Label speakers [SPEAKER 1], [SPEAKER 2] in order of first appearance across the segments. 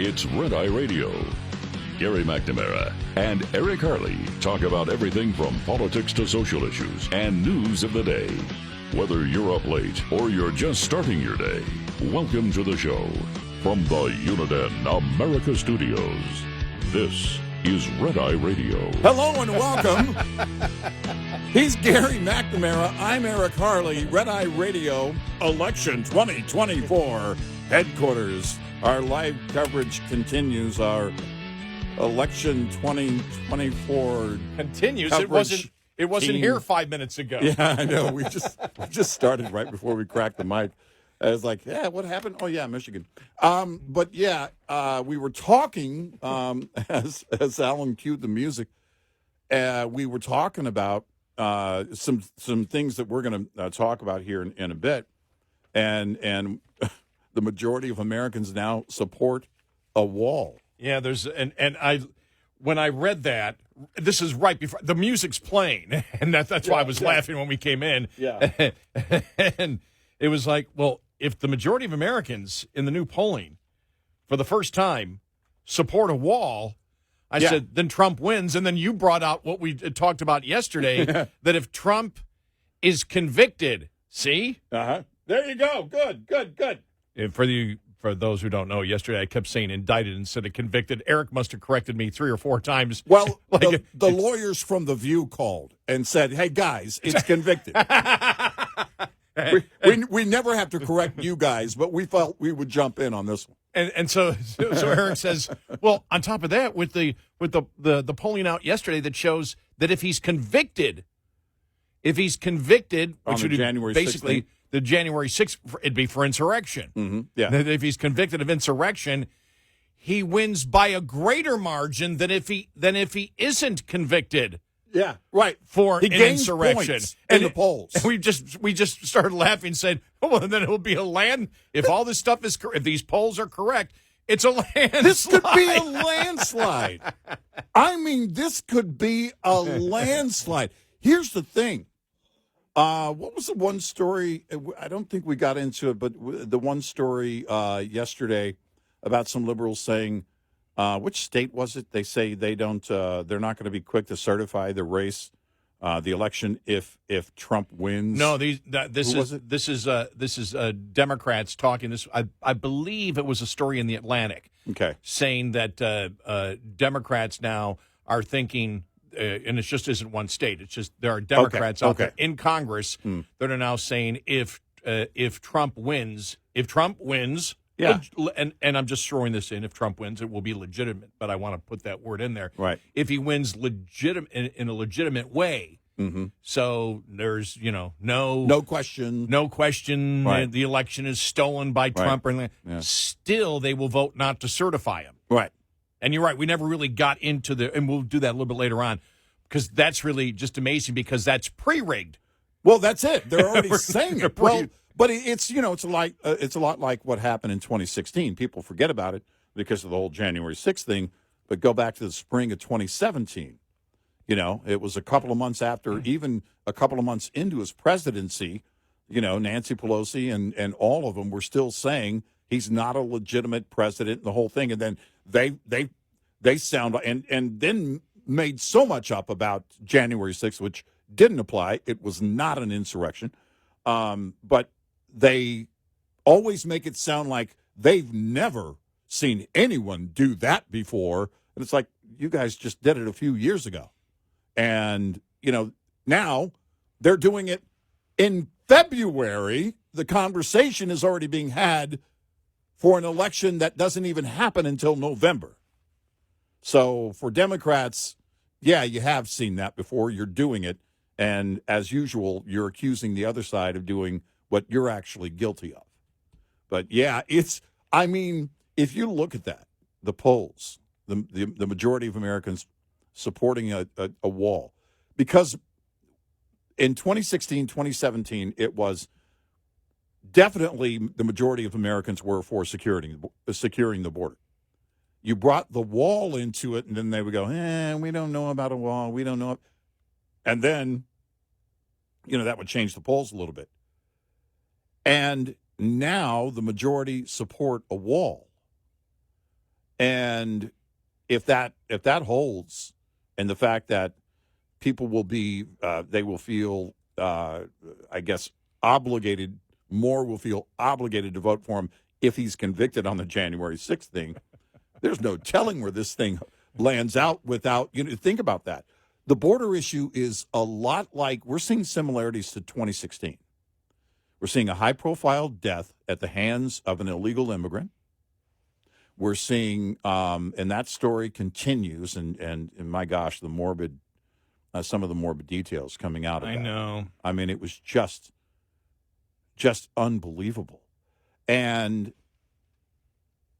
[SPEAKER 1] It's Red Eye Radio. Gary McNamara and Eric Harley talk about everything from politics to social issues and news of the day. Whether you're up late or you're just starting your day, welcome to the show. From the Uniden America Studios, this is Red Eye Radio.
[SPEAKER 2] Hello and welcome. He's Gary McNamara. I'm Eric Harley. Red Eye Radio, Election 2024 headquarters. Our live coverage continues. Our Election 2024
[SPEAKER 3] continues.
[SPEAKER 2] Coverage
[SPEAKER 3] It wasn't
[SPEAKER 2] team.
[SPEAKER 3] here 5 minutes ago.
[SPEAKER 2] Yeah, I know. We just started right before we cracked the mic. I was like, yeah, what happened? Oh, yeah, Michigan. But yeah, we were talking as Alan cued the music. We were talking about some things that we're going to talk about here in a bit, and the majority of Americans now support a wall.
[SPEAKER 3] Yeah, when I read that, this is right before the music's playing, and that's why I was laughing when we came in.
[SPEAKER 2] Yeah,
[SPEAKER 3] and it was like, well, if the majority of Americans in the new polling, for the first time, support a wall, I said, then Trump wins. And then you brought out what we talked about yesterday, that if Trump is convicted, see?
[SPEAKER 2] Uh-huh. There you go. Good.
[SPEAKER 3] And for those who don't know, yesterday I kept saying indicted instead of convicted. Eric must have corrected me 3 or 4 times.
[SPEAKER 2] Well, the lawyers from The View called and said, hey, guys, it's convicted. we never have to correct you guys, but we felt we would jump in on this one.
[SPEAKER 3] And so Eric says, well, on top of that, with the polling out yesterday that shows that if he's convicted,
[SPEAKER 2] on
[SPEAKER 3] which would be
[SPEAKER 2] January
[SPEAKER 3] basically
[SPEAKER 2] 16th.
[SPEAKER 3] the January 6th, it'd be for insurrection.
[SPEAKER 2] Mm-hmm. Yeah.
[SPEAKER 3] That if he's convicted of insurrection, he wins by a greater margin than if he isn't convicted.
[SPEAKER 2] Yeah, right.
[SPEAKER 3] For
[SPEAKER 2] he
[SPEAKER 3] an
[SPEAKER 2] gains
[SPEAKER 3] insurrection
[SPEAKER 2] points in the polls.
[SPEAKER 3] And we just started laughing and said, oh, well, then it'll be a land. If all this stuff is if these polls are correct, it's a landslide.
[SPEAKER 2] This could be a landslide. I mean, this could be a landslide. Here's the thing. What was the one story? I don't think we got into it, but the one story yesterday about some liberals saying, which state was it? They say they're not going to be quick to certify the race, the election if Trump wins.
[SPEAKER 3] No, this is Democrats talking. I believe it was a story in the Atlantic.
[SPEAKER 2] Okay, saying
[SPEAKER 3] that Democrats now are thinking. And it just isn't one state. It's just there are Democrats out there in Congress that are now saying if Trump wins,
[SPEAKER 2] yeah,
[SPEAKER 3] and I'm just throwing this in. If Trump wins, it will be legitimate. But I want to put that word in there.
[SPEAKER 2] Right.
[SPEAKER 3] If he wins in a legitimate way, so there's no question.
[SPEAKER 2] Right.
[SPEAKER 3] The election is stolen by Trump.
[SPEAKER 2] Right.
[SPEAKER 3] Still, they will vote not to certify him.
[SPEAKER 2] Right.
[SPEAKER 3] And you're right. We never really got into and we'll do that a little bit later on, because that's really just amazing because that's pre-rigged.
[SPEAKER 2] Well, that's it. They're already saying it. Well, but it's it's a lot like what happened in 2016. People forget about it because of the whole January 6th thing, but go back to the spring of 2017. It was a couple of months after, even a couple of months into his presidency. Nancy Pelosi and all of them were still saying he's not a legitimate president and the whole thing, and then they sound and then made so much up about January 6th, which didn't apply. It was not an insurrection. But they always make it sound like they've never seen anyone do that before. And it's like, you guys just did it a few years ago. And, now they're doing it in February. The conversation is already being had for an election that doesn't even happen until November. So for Democrats, yeah, you have seen that before. You're doing it. And as usual, you're accusing the other side of doing what you're actually guilty of. But yeah, if you look at that, the polls, the majority of Americans supporting a wall, because in 2016, 2017, it was definitely the majority of Americans were for securing the border. You brought the wall into it, and then they would go, we don't know about a wall. We don't know. And then, that would change the polls a little bit. And now the majority support a wall. And if that holds, and the fact that people will be, they will feel, I guess, obligated, more will feel obligated to vote for him if he's convicted on the January 6th thing, there's no telling where this thing lands out without, think about that. The border issue is a lot like, we're seeing similarities to 2016. We're seeing a high-profile death at the hands of an illegal immigrant. We're seeing, and that story continues, and my gosh, the morbid, some of the morbid details coming out of that.
[SPEAKER 3] I know.
[SPEAKER 2] I mean, it was just unbelievable. And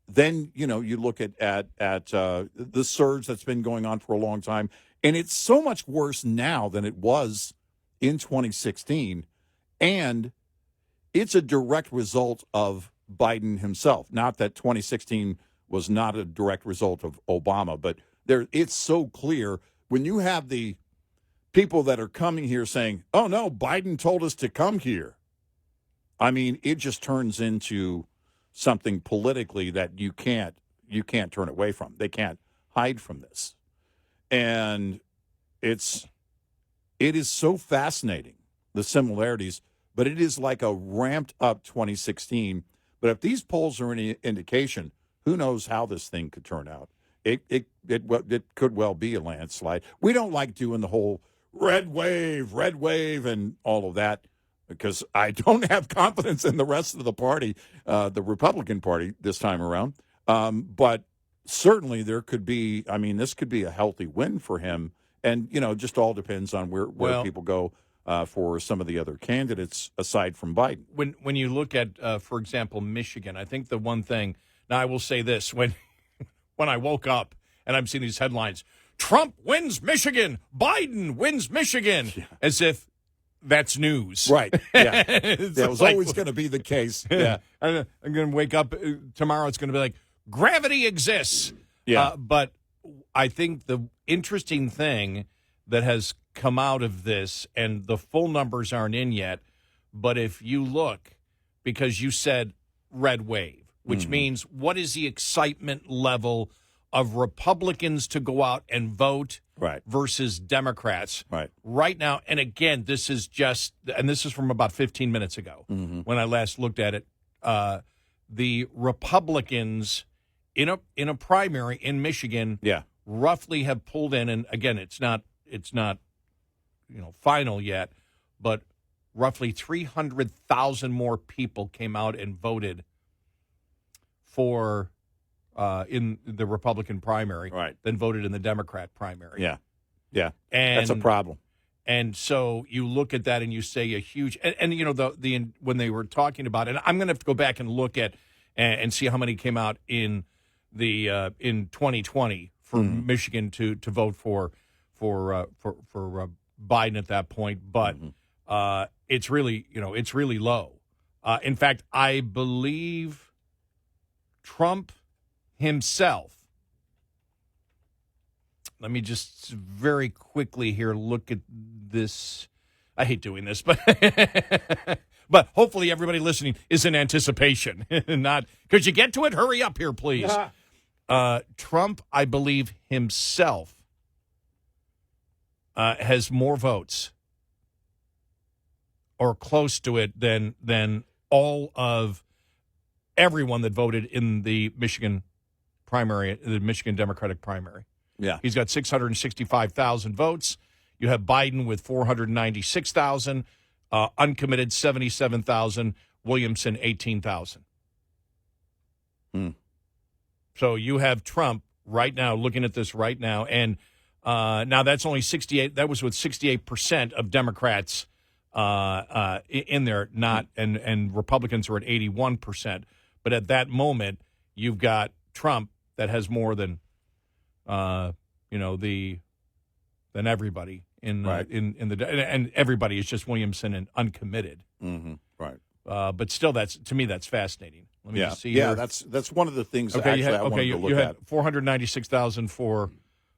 [SPEAKER 2] then, you look at the surge that's been going on for a long time, and it's so much worse now than it was in 2016, and it's a direct result of Biden himself. Not that 2016 was not a direct result of Obama, but it's so clear when you have the people that are coming here saying, oh, no, Biden told us to come here. I mean, it just turns into something politically that you can't turn away from. They can't hide from this. And it is so fascinating, the similarities, but it is like a ramped up 2016. But if these polls are any indication, who knows how this thing could turn out. It could well be a landslide. We don't like doing the whole red wave, and all of that, because I don't have confidence in the rest of the party, the Republican Party this time around. But certainly there could be, this could be a healthy win for him. And, just all depends on where people go for some of the other candidates aside from Biden.
[SPEAKER 3] When you look at, for example, Michigan, I think the one thing, now I will say this, when I woke up and I'm seeing these headlines, Trump wins Michigan, Biden wins Michigan, as if that's news.
[SPEAKER 2] Right. Yeah. That was always going to be the case. Yeah.
[SPEAKER 3] I'm going to wake up tomorrow. It's going to be like, gravity exists.
[SPEAKER 2] Yeah.
[SPEAKER 3] But I think the interesting thing that has come out of this, and the full numbers aren't in yet, but if you look, because you said red wave, which means what is the excitement level of Republicans to go out and vote versus Democrats right now. And again, this is from about 15 minutes ago when I last looked at it. The Republicans in a primary in Michigan roughly have pulled in, and again, it's not final yet, but roughly 300,000 more people came out and voted for in the Republican primary than voted in the Democrat primary.
[SPEAKER 2] Yeah. And that's a problem.
[SPEAKER 3] And so you look at that and you say a huge, and when they were talking about it, and I'm going to have to go back and look at and see how many came out in the in 2020 for Michigan to vote for Biden at that point, but it's really low. In fact, I believe Trump himself. Let me just very quickly here look at this. I hate doing this, but but hopefully everybody listening is in anticipation. Not could you get to it? Hurry up here, please. Trump, I believe himself, has more votes or close to it than all of everyone that voted in the Michigan primary, the Michigan Democratic primary.
[SPEAKER 2] Yeah.
[SPEAKER 3] He's got 665,000 votes. You have Biden with 496,000, uncommitted 77,000, Williamson 18,000. So you have Trump right now, looking at this right now, and now that's only 68. That was with 68% of Democrats in there, not and Republicans are at 81%. But at that moment, you've got Trump that has more than than everybody in the and everybody is just Williamson and uncommitted. But still, to me that's fascinating. Let me just see.
[SPEAKER 2] Yeah,
[SPEAKER 3] here.
[SPEAKER 2] that's one of the things. I wanted to look
[SPEAKER 3] you had
[SPEAKER 2] at
[SPEAKER 3] 496,000 for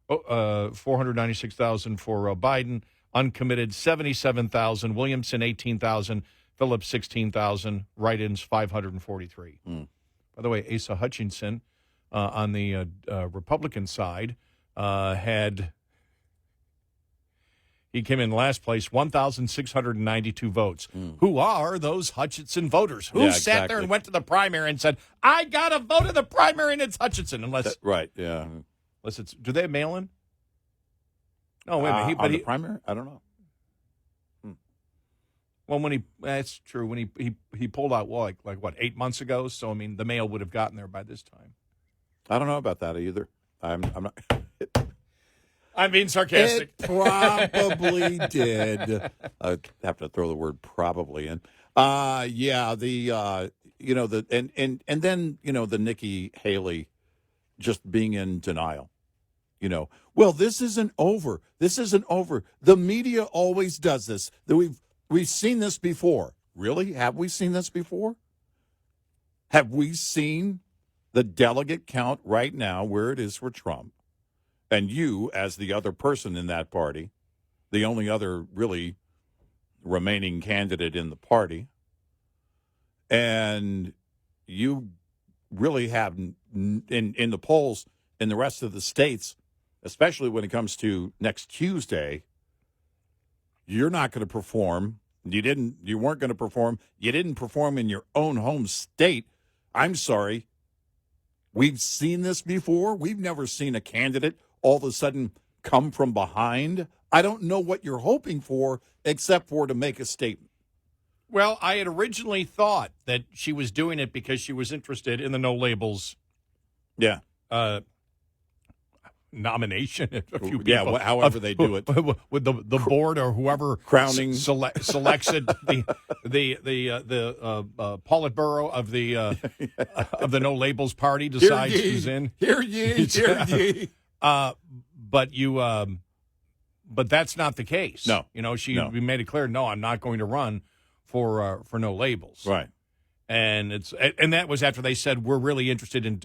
[SPEAKER 3] 496,000 for Biden, uncommitted 77,000, Williamson 18,000, Phillips 16,000, write-ins 543. By the way, Asa Hutchinson on the Republican side he came in last place, 1,692 votes. Who are those Hutchinson voters? Who sat there and went to the primary and said, I got a vote in the primary and it's Hutchinson? Unless it's, do they have mail-in? No, wait a minute.
[SPEAKER 2] The primary? I don't know.
[SPEAKER 3] Well, that's true. When he pulled out, like 8 months ago? So, I mean, the mail would have gotten there by this time.
[SPEAKER 2] I don't know about that either. I'm not.
[SPEAKER 3] I'm being sarcastic.
[SPEAKER 2] It probably did. I have to throw the word probably in. And then the Nikki Haley just being in denial. Well, this isn't over. This isn't over. The media always does this. We've seen this before. Really? Have we seen this before? Have we seen the delegate count right now where it is for Trump? And you, as the other person in that party, the only other really remaining candidate in the party, and you really have in the polls in the rest of the states, especially when it comes to next Tuesday, you're not going to perform. You weren't going to perform. You didn't perform in your own home state. I'm sorry. We've seen this before. We've never seen a candidate all of a sudden come from behind. I don't know what you're hoping for except for to make a statement.
[SPEAKER 3] Well, I had originally thought that she was doing it because she was interested in the no labels nomination. A few people,
[SPEAKER 2] however they do it.
[SPEAKER 3] With the board or whoever
[SPEAKER 2] crowning
[SPEAKER 3] selects it, the Politburo of the no labels party decides who's in.
[SPEAKER 2] Hear ye.
[SPEAKER 3] But that's not the case.
[SPEAKER 2] No.
[SPEAKER 3] She made it clear, no, I'm not going to run for no labels.
[SPEAKER 2] Right.
[SPEAKER 3] And that was after they said we're really interested in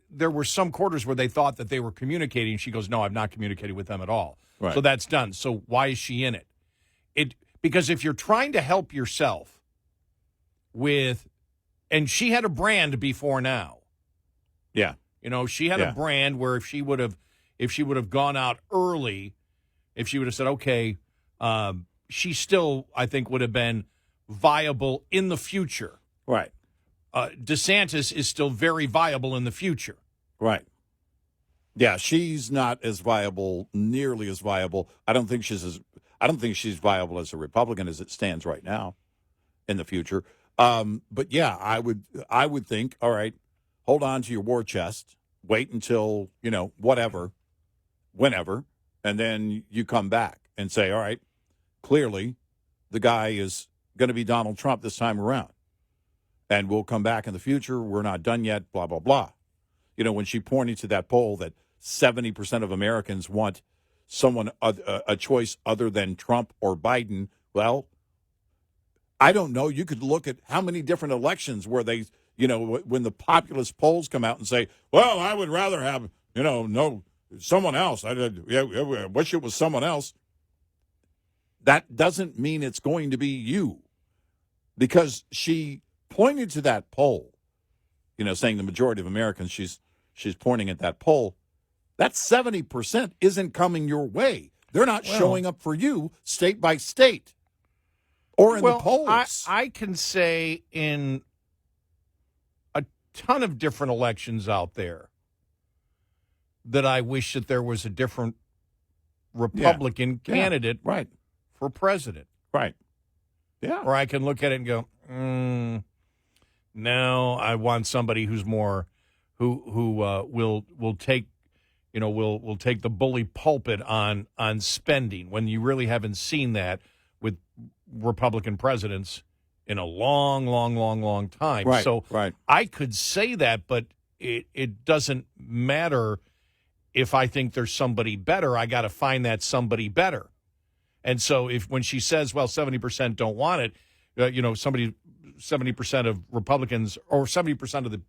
[SPEAKER 3] there were some quarters where they thought that they were communicating. She goes, no, I've not communicated with them at all.
[SPEAKER 2] Right.
[SPEAKER 3] So that's done. So why is she in it? Because if you're trying to help yourself and she had a brand before now.
[SPEAKER 2] Yeah.
[SPEAKER 3] She had a brand where if she would have gone out early, if she would have said, okay, she still, I think, would have been viable in the future.
[SPEAKER 2] Right.
[SPEAKER 3] DeSantis is still very viable in the future.
[SPEAKER 2] Right. Yeah, she's not nearly as viable. I don't think she's viable as a Republican as it stands right now in the future. But yeah, I would think, all right, hold on to your war chest. Wait until, whenever, and then you come back and say, all right, clearly the guy is going to be Donald Trump this time around. And we'll come back in the future. We're not done yet, blah, blah, blah. When she pointed to that poll that 70% of Americans want someone, a choice other than Trump or Biden, well, I don't know. You could look at how many different elections where they, when the populist polls come out and say, well, I would rather have, someone else. I wish it was someone else. That doesn't mean it's going to be you. Because she pointed to that poll, saying the majority of Americans, she's pointing at that poll. That 70% isn't coming your way. They're not showing up for you state by state or in the polls.
[SPEAKER 3] I can say in a ton of different elections out there that I wish that there was a different Republican candidate for president.
[SPEAKER 2] Right. Yeah.
[SPEAKER 3] Or I can look at it and go, no, I want somebody who's more, who will take, will take the bully pulpit on spending when you really haven't seen that with Republican presidents in a long time.
[SPEAKER 2] Right,
[SPEAKER 3] so
[SPEAKER 2] right.
[SPEAKER 3] I could say that, but it doesn't matter if I think there's somebody better. I got to find that somebody better. And so when she says, well, 70% don't want it, 70% of Republicans or 70% of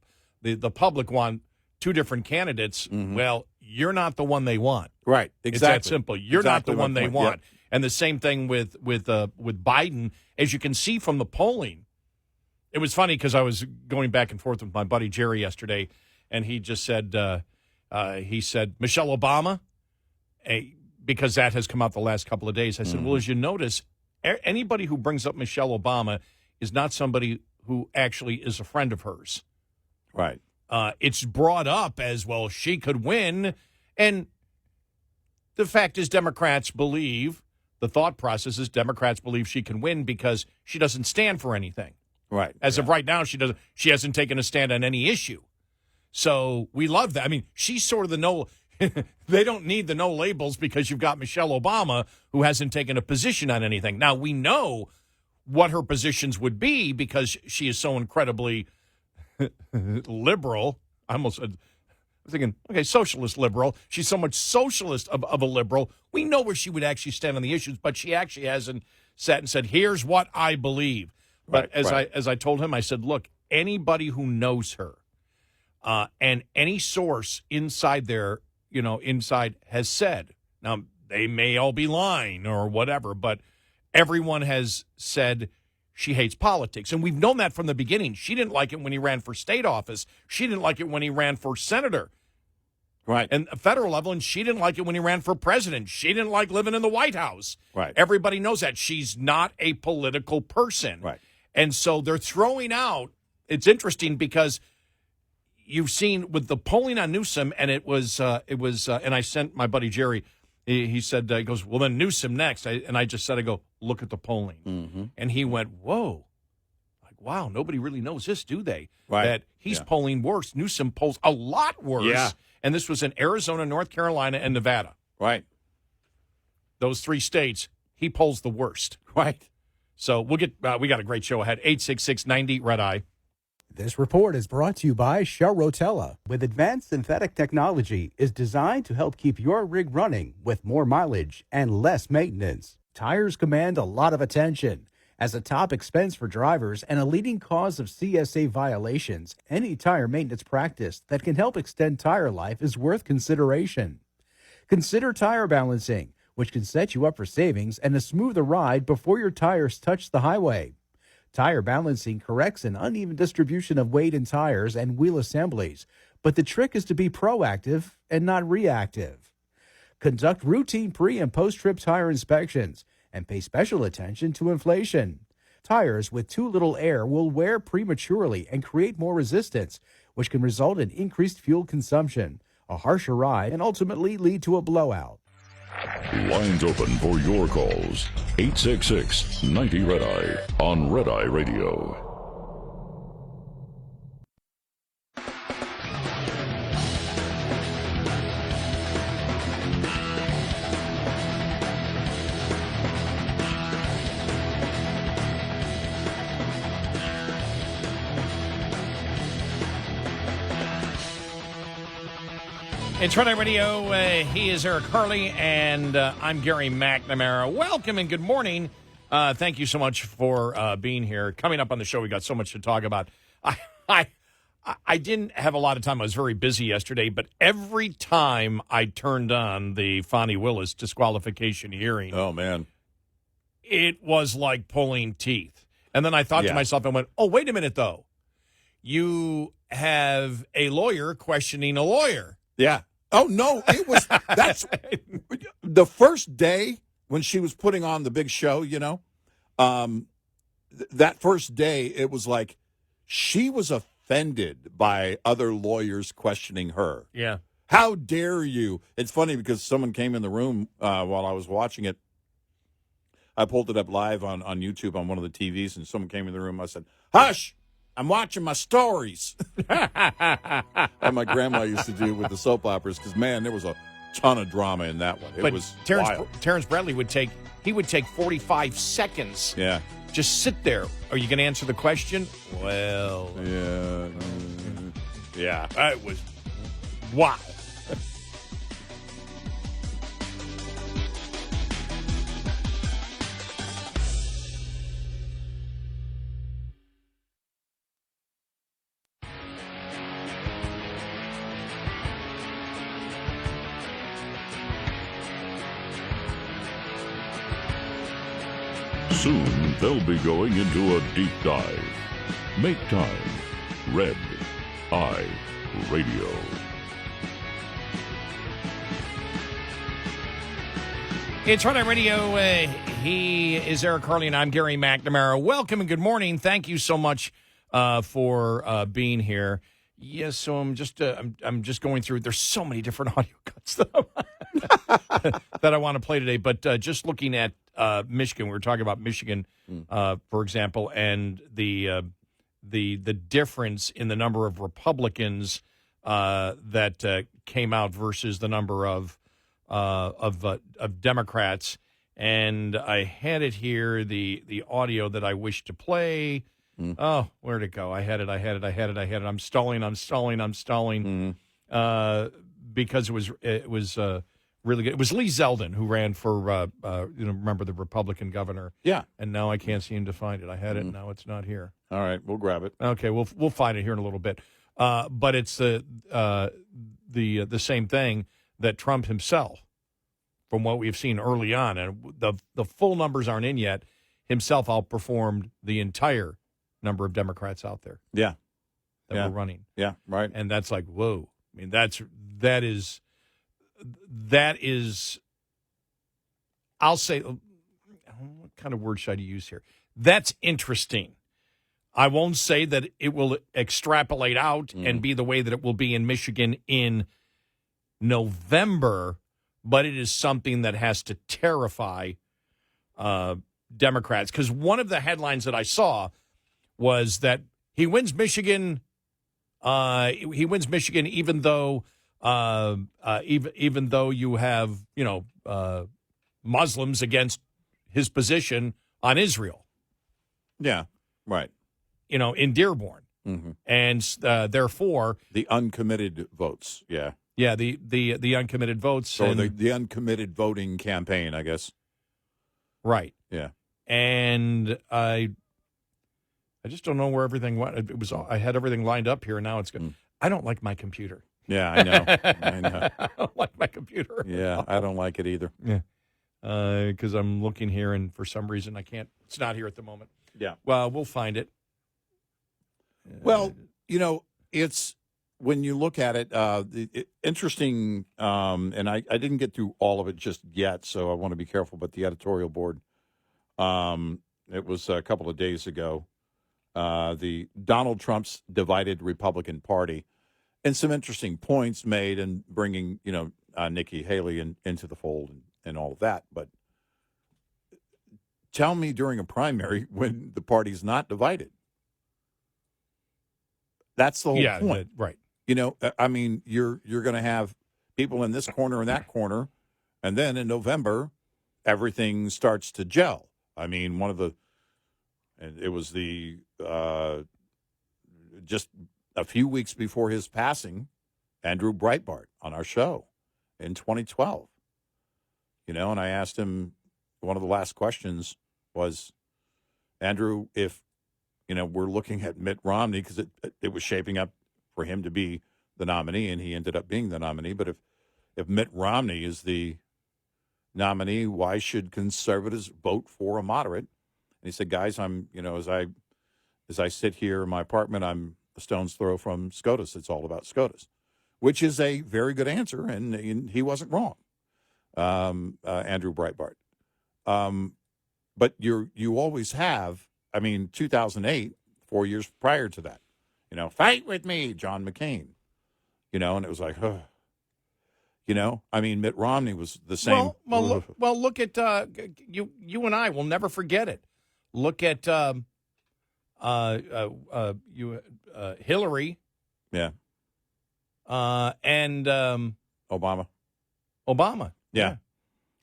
[SPEAKER 3] the public want two different candidates. Mm-hmm. Well, you're not the one they want.
[SPEAKER 2] Right. Exactly.
[SPEAKER 3] It's that simple. You're not the one they want. Yep. And the same thing with Biden, as you can see from the polling. It was funny because I was going back and forth with my buddy Jerry yesterday, and he just said, Michelle Obama, because that has come out the last couple of days. I said, well, as you notice, anybody who brings up Michelle Obama is not somebody who actually is a friend of hers.
[SPEAKER 2] Right.
[SPEAKER 3] It's brought up as, well, she could win. And the fact is Democrats believe, the thought process is Democrats believe she can win because she doesn't stand for anything.
[SPEAKER 2] Right.
[SPEAKER 3] As of right now, she hasn't taken a stand on any issue. So we love that. I mean, she's sort of the no – they don't need the no labels because you've got Michelle Obama who hasn't taken a position on anything. Now, we know what her positions would be because she is so incredibly liberal. I almost said – I'm thinking, okay, socialist liberal. She's so much socialist of a liberal. We know where she would actually stand on the issues, but she actually hasn't sat and said, here's what I believe. But as I told him, I said, look, anybody who knows her and any source inside there, inside has said, now they may all be lying or whatever, but everyone has said she hates politics. And we've known that from the beginning. She didn't like it when he ran for state office. She didn't like it when he ran for senator.
[SPEAKER 2] Right.
[SPEAKER 3] And federal level, and she didn't like it when he ran for president. She didn't like living in the White House.
[SPEAKER 2] Right.
[SPEAKER 3] Everybody knows that. She's not a political person.
[SPEAKER 2] Right.
[SPEAKER 3] And so they're throwing out, it's interesting because you've seen with the polling on Newsom, and it was, and I sent my buddy Jerry, he said, he goes, well, then Newsom next. I just said, I go, look at the polling. Mm-hmm. And he went, whoa. Like, wow, nobody really knows this, do they?
[SPEAKER 2] Right.
[SPEAKER 3] That he's polling worse. Newsom polls a lot worse.
[SPEAKER 2] Yeah.
[SPEAKER 3] And this was in Arizona, North Carolina, and Nevada.
[SPEAKER 2] Right.
[SPEAKER 3] Those three states, he polls the worst.
[SPEAKER 2] Right.
[SPEAKER 3] So we got a great show ahead. 866-90 Red Eye.
[SPEAKER 4] This report is brought to you by Shell Rotella. With advanced synthetic technology, is designed to help keep your rig running with more mileage and less maintenance. Tires command a lot of attention. As a top expense for drivers and a leading cause of CSA violations, any tire maintenance practice that can help extend tire life is worth consideration. Consider tire balancing, which can set you up for savings and a smoother ride before your tires touch the highway. Tire balancing corrects an uneven distribution of weight in tires and wheel assemblies, but the trick is to be proactive and not reactive. Conduct routine pre- and post-trip tire inspections and pay special attention to inflation. Tires with too little air will wear prematurely and create more resistance, which can result in increased fuel consumption, a harsher ride, and ultimately lead to a blowout.
[SPEAKER 1] Lines open for your calls. 866-90 Red Eye on Red Eye Radio.
[SPEAKER 3] It's Red Eye Radio. He is Eric Harley, and I'm Gary McNamara. Welcome and good morning. Thank you so much for being here. Coming up on the show, we got so much to talk about. I didn't have a lot of time. I was very busy yesterday, but every time I turned on the Fani Willis disqualification hearing,
[SPEAKER 2] oh man,
[SPEAKER 3] it was like pulling teeth. And then I thought to myself, I went, oh, wait a minute, though. You have a lawyer questioning a lawyer.
[SPEAKER 2] Yeah. Oh, no, that's the first day when she was putting on the big show, that first day, it was like she was offended by other lawyers questioning her.
[SPEAKER 3] Yeah.
[SPEAKER 2] How dare you? It's funny because someone came in the room while I was watching it. I pulled it up live on YouTube on one of the TVs, and someone came in the room. I said, hush. I'm watching my stories. And my grandma used to do with the soap operas because, man, there was a ton of drama in that one. It was wild.
[SPEAKER 3] Terrence Bradley would take 45 seconds.
[SPEAKER 2] Yeah.
[SPEAKER 3] Just sit there. Are you going to answer the question? Well.
[SPEAKER 2] Yeah. Yeah.
[SPEAKER 3] It was wow.
[SPEAKER 1] Soon, they'll be going into a deep dive. Make time. Red Eye Radio.
[SPEAKER 3] It's Running Radio. He is Eric Harley, and I'm Gary McNamara. Welcome and good morning. Thank you so much for being here. Yes, so I'm just going through. There's so many different audio cuts that I want to play today. But just looking at Michigan, we were talking about Michigan, for example, and the difference in the number of Republicans that came out versus the number of Democrats, and I had it here, the audio that I wish to play. Oh, where'd it go? I had it. I'm stalling. Because it was really good. It was Lee Zeldin who ran for remember, the Republican governor.
[SPEAKER 2] Yeah.
[SPEAKER 3] And now I can't seem to find it. I had it, and now it's not here.
[SPEAKER 2] All right, we'll grab it.
[SPEAKER 3] Okay, we'll find it here in a little bit. But it's the same thing that Trump himself, from what we've seen early on, and the full numbers aren't in yet, himself outperformed the entire number of Democrats out there.
[SPEAKER 2] Yeah.
[SPEAKER 3] That were running.
[SPEAKER 2] Yeah, right.
[SPEAKER 3] And that's like, whoa. I mean, that is I'll say, what kind of word should I use here? That's interesting. I won't say that it will extrapolate out and be the way that it will be in Michigan in November, but it is something that has to terrify Democrats. Because one of the headlines that I saw was that he wins Michigan. He wins Michigan even though you have Muslims against his position on Israel.
[SPEAKER 2] Yeah, right.
[SPEAKER 3] In Dearborn, and therefore
[SPEAKER 2] the uncommitted votes. Yeah.
[SPEAKER 3] Yeah, the uncommitted votes.
[SPEAKER 2] Or the uncommitted voting campaign, I guess.
[SPEAKER 3] Right.
[SPEAKER 2] Yeah.
[SPEAKER 3] And I just don't know where everything went. I had everything lined up here, and now it's good. I don't like my computer.
[SPEAKER 2] Yeah, I know. I know.
[SPEAKER 3] I don't like my computer.
[SPEAKER 2] Yeah, I don't like it either.
[SPEAKER 3] Yeah. Because I'm looking here, and for some reason I can't. It's not here at the moment.
[SPEAKER 2] Yeah.
[SPEAKER 3] Well, we'll find it.
[SPEAKER 2] Well, it's when you look at it, interesting, and I didn't get through all of it just yet, so I want to be careful. But the editorial board, it was a couple of days ago, the Donald Trump's divided Republican Party, and some interesting points made in bringing, Nikki Haley into the fold and all of that. But tell me during a primary when the party's not divided. That's the whole point.
[SPEAKER 3] Right.
[SPEAKER 2] I mean, you're going to have people in this corner and that corner, and then in November, everything starts to gel. I mean, it was just a few weeks before his passing, Andrew Breitbart on our show in 2012. And I asked him, one of the last questions was, Andrew, if we're looking at Mitt Romney, because it was shaping up for him to be the nominee, and he ended up being the nominee. But if Mitt Romney is the nominee, why should conservatives vote for a moderate? And he said, guys, I'm, as I sit here in my apartment, I'm a stone's throw from SCOTUS. It's all about SCOTUS, which is a very good answer, and he wasn't wrong, Andrew Breitbart. But you always have. 2008, 4 years prior to that, fight with me, John McCain, and it was like, Mitt Romney was the same.
[SPEAKER 3] Well, look at you and I will never forget it. Look at Hillary,
[SPEAKER 2] yeah,
[SPEAKER 3] and
[SPEAKER 2] Obama,
[SPEAKER 3] yeah,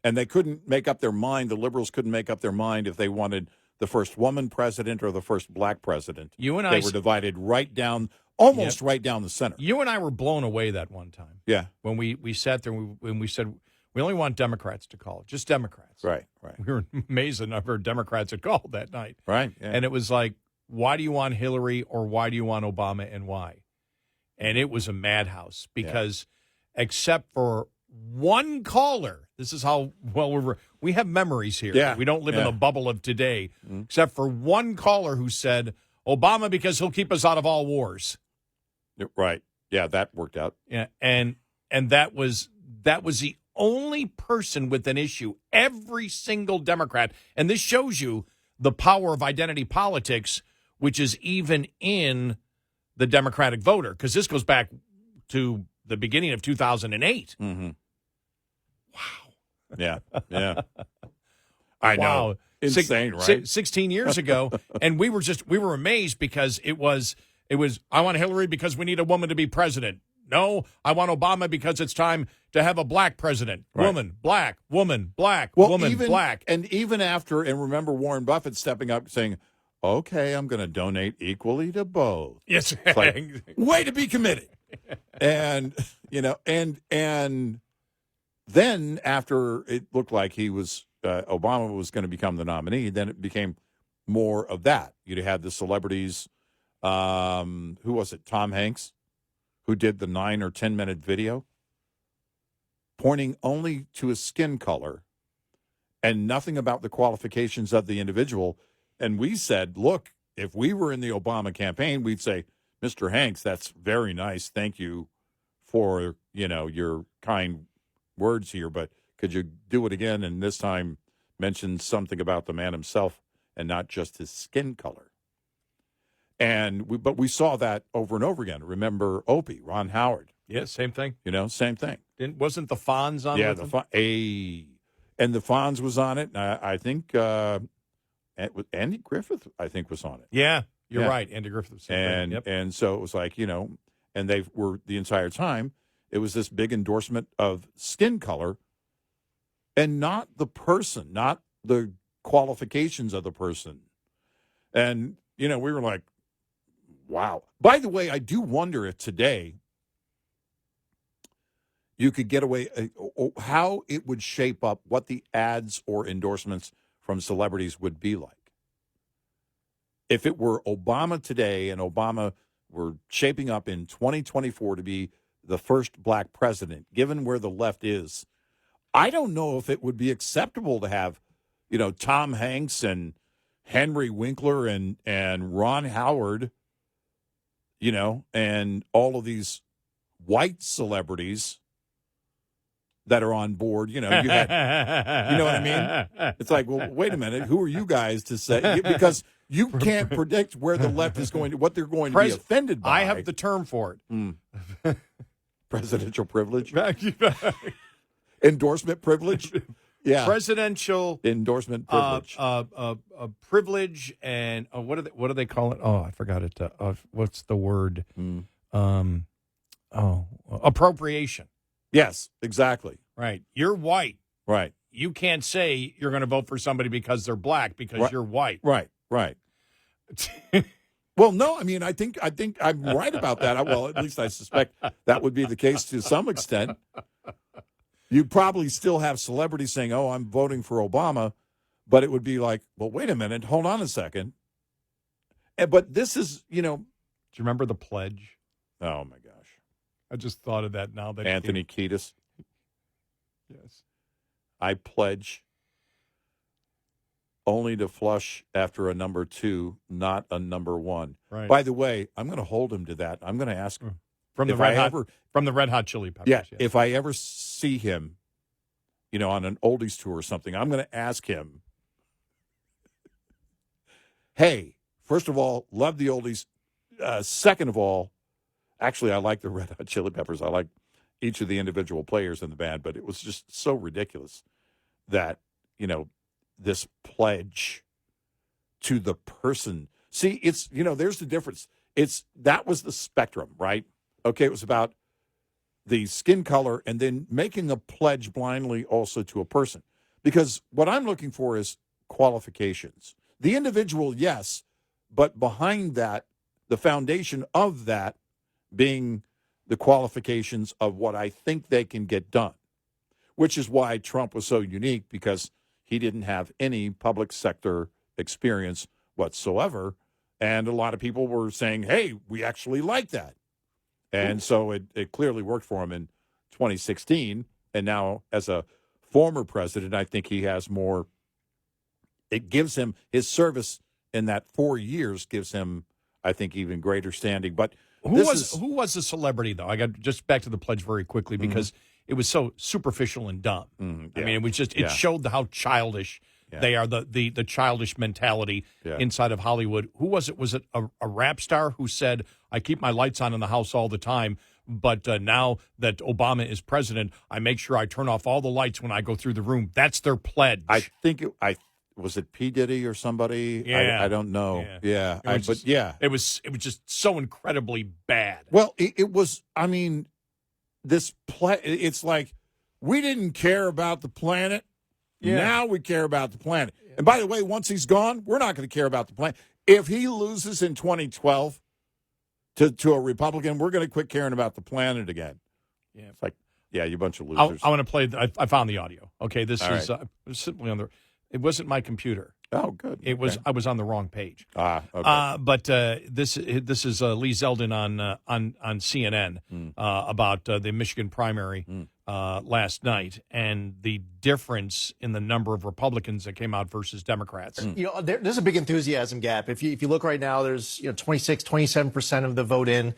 [SPEAKER 2] and they couldn't make up their mind. The liberals couldn't make up their mind if they wanted the first woman president or the first black president.
[SPEAKER 3] You and
[SPEAKER 2] they were divided right down the center.
[SPEAKER 3] You and I were blown away that one time.
[SPEAKER 2] Yeah.
[SPEAKER 3] When we sat there, when we said, we only want Democrats to call, just Democrats.
[SPEAKER 2] Right.
[SPEAKER 3] We were amazed the number of Democrats that called that night.
[SPEAKER 2] Right. Yeah.
[SPEAKER 3] And it was like, why do you want Hillary or why do you want Obama and why? And it was a madhouse because except for one caller, this is how well we have memories here.
[SPEAKER 2] Yeah.
[SPEAKER 3] We don't live in the bubble of today, except for one caller who said, Obama because he'll keep us out of all wars.
[SPEAKER 2] Right. Yeah, that worked out.
[SPEAKER 3] Yeah, and that was the only person with an issue. Every single Democrat, and this shows you the power of identity politics, which is even in the Democratic voter, because this goes back to the beginning of 2008.
[SPEAKER 2] Mm-hmm.
[SPEAKER 3] Wow.
[SPEAKER 2] Yeah, yeah. I know.
[SPEAKER 3] Wow.
[SPEAKER 2] Insane, right?
[SPEAKER 3] 16 years ago, and we were amazed because it was I want Hillary because we need a woman to be president. No, I want Obama because it's time to have a black president.
[SPEAKER 2] Right.
[SPEAKER 3] Woman, black, woman, black,
[SPEAKER 2] Well,
[SPEAKER 3] woman, black.
[SPEAKER 2] And even after, and remember Warren Buffett stepping up saying, okay, I'm going to donate equally to both.
[SPEAKER 3] Yes.
[SPEAKER 2] It's like, way to be committed. And, and then after it looked like Obama was going to become the nominee, then it became more of that. You'd had the celebrities, who was it, Tom Hanks, who did the 9 or 10 minute video pointing only to his skin color and nothing about the qualifications of the individual. And we said, look, if we were in the Obama campaign, we'd say, Mr. Hanks, that's very nice. Thank you for, your kind words here, but could you do it again and this time mention something about the man himself and not just his skin color? But we saw that over and over again. Remember Opie, Ron Howard?
[SPEAKER 3] Yeah, same thing.
[SPEAKER 2] Same thing.
[SPEAKER 3] Wasn't the Fonz on?
[SPEAKER 2] Yeah,
[SPEAKER 3] with
[SPEAKER 2] and the Fonz was on it. I think Andy Griffith, I think, was on it.
[SPEAKER 3] Yeah, you're right. Andy Griffith.
[SPEAKER 2] And so it was like, and they were the entire time. It was this big endorsement of skin color, and not the person, not the qualifications of the person. And we were like, wow. By the way, I do wonder if today you could get away, how it would shape up, what the ads or endorsements from celebrities would be like. If it were Obama today and Obama were shaping up in 2024 to be the first black president, given where the left is, I don't know if it would be acceptable to have, Tom Hanks and Henry Winkler and Ron Howard, and all of these white celebrities that are on board. You had, you know what I mean? It's like, well, wait a minute. Who are you guys to say? Because you can't predict where the left is going to, what they're going to be offended by.
[SPEAKER 3] I have the term for it.
[SPEAKER 2] Presidential privilege? Endorsement privilege? Yeah.
[SPEAKER 3] Presidential
[SPEAKER 2] endorsement privilege.
[SPEAKER 3] Privilege and what do they call it? Oh, I forgot it. What's the word? Appropriation.
[SPEAKER 2] Yes, exactly.
[SPEAKER 3] Right. You're white.
[SPEAKER 2] Right.
[SPEAKER 3] You can't say you're going to vote for somebody because they're black because you're white.
[SPEAKER 2] Right. Well, no, I mean, I think I'm right about that. Well, at least I suspect that would be the case to some extent. You'd probably still have celebrities saying, oh, I'm voting for Obama, but it would be like, well, wait a minute, hold on a second. But this is,
[SPEAKER 3] Do you remember the pledge?
[SPEAKER 2] Oh, my gosh.
[SPEAKER 3] I just thought of that now. That
[SPEAKER 2] Anthony Kiedis.
[SPEAKER 3] Yes.
[SPEAKER 2] I pledge only to flush after a number 2, not a number 1.
[SPEAKER 3] Right.
[SPEAKER 2] By the way, I'm going to hold him to that. I'm going to ask him.
[SPEAKER 3] From the Red Hot Chili Peppers.
[SPEAKER 2] Yeah,
[SPEAKER 3] yes.
[SPEAKER 2] If I ever see him, on an oldies tour or something, I'm going to ask him, hey, first of all, love the oldies. Second of all, actually, I like the Red Hot Chili Peppers. I like each of the individual players in the band, but it was just so ridiculous that, this pledge to the person. See, it's, there's the difference. That was the spectrum, right? Okay, it was about the skin color and then making a pledge blindly also to a person. Because what I'm looking for is qualifications. The individual, yes, but behind that, the foundation of that being the qualifications of what I think they can get done, which is why Trump was so unique, because he didn't have any public sector experience whatsoever. And a lot of people were saying, hey, we actually like that. And so it clearly worked for him in 2016. And now as a former president, I think he has more. It gives him his service in that 4 years gives him, I think, even greater standing. But
[SPEAKER 3] Who was the celebrity though? I got just back to the pledge very quickly because it was so superficial and dumb. I mean, it was just it showed how childish they are, the childish mentality inside of Hollywood. Who was it? Was it a rap star who said, "I keep my lights on in the house all the time, but now that Obama is president, I make sure I turn off all the lights when I go through the room." That's their pledge.
[SPEAKER 2] I think was it P. Diddy or somebody?
[SPEAKER 3] Yeah.
[SPEAKER 2] I don't know. Yeah.
[SPEAKER 3] It was just so incredibly bad.
[SPEAKER 2] Well, it was, I mean, it's like we didn't care about the planet. Yeah. Now we care about the planet. Yeah. And by the way, once he's gone, we're not going to care about the planet. If he loses in 2012 to a Republican, we're going to quit caring about the planet again. Yeah. It's like, you bunch of losers.
[SPEAKER 3] I want to play. I found the audio. Okay, this is simply on the. It wasn't my computer.
[SPEAKER 2] Oh, good.
[SPEAKER 3] It was. I was on the wrong page.
[SPEAKER 2] Okay.
[SPEAKER 3] But this is Lee Zeldin on CNN about the Michigan primary last night and the difference in the number of Republicans that came out versus Democrats.
[SPEAKER 5] There's a big enthusiasm gap. If you look right now, there's 27% of the vote in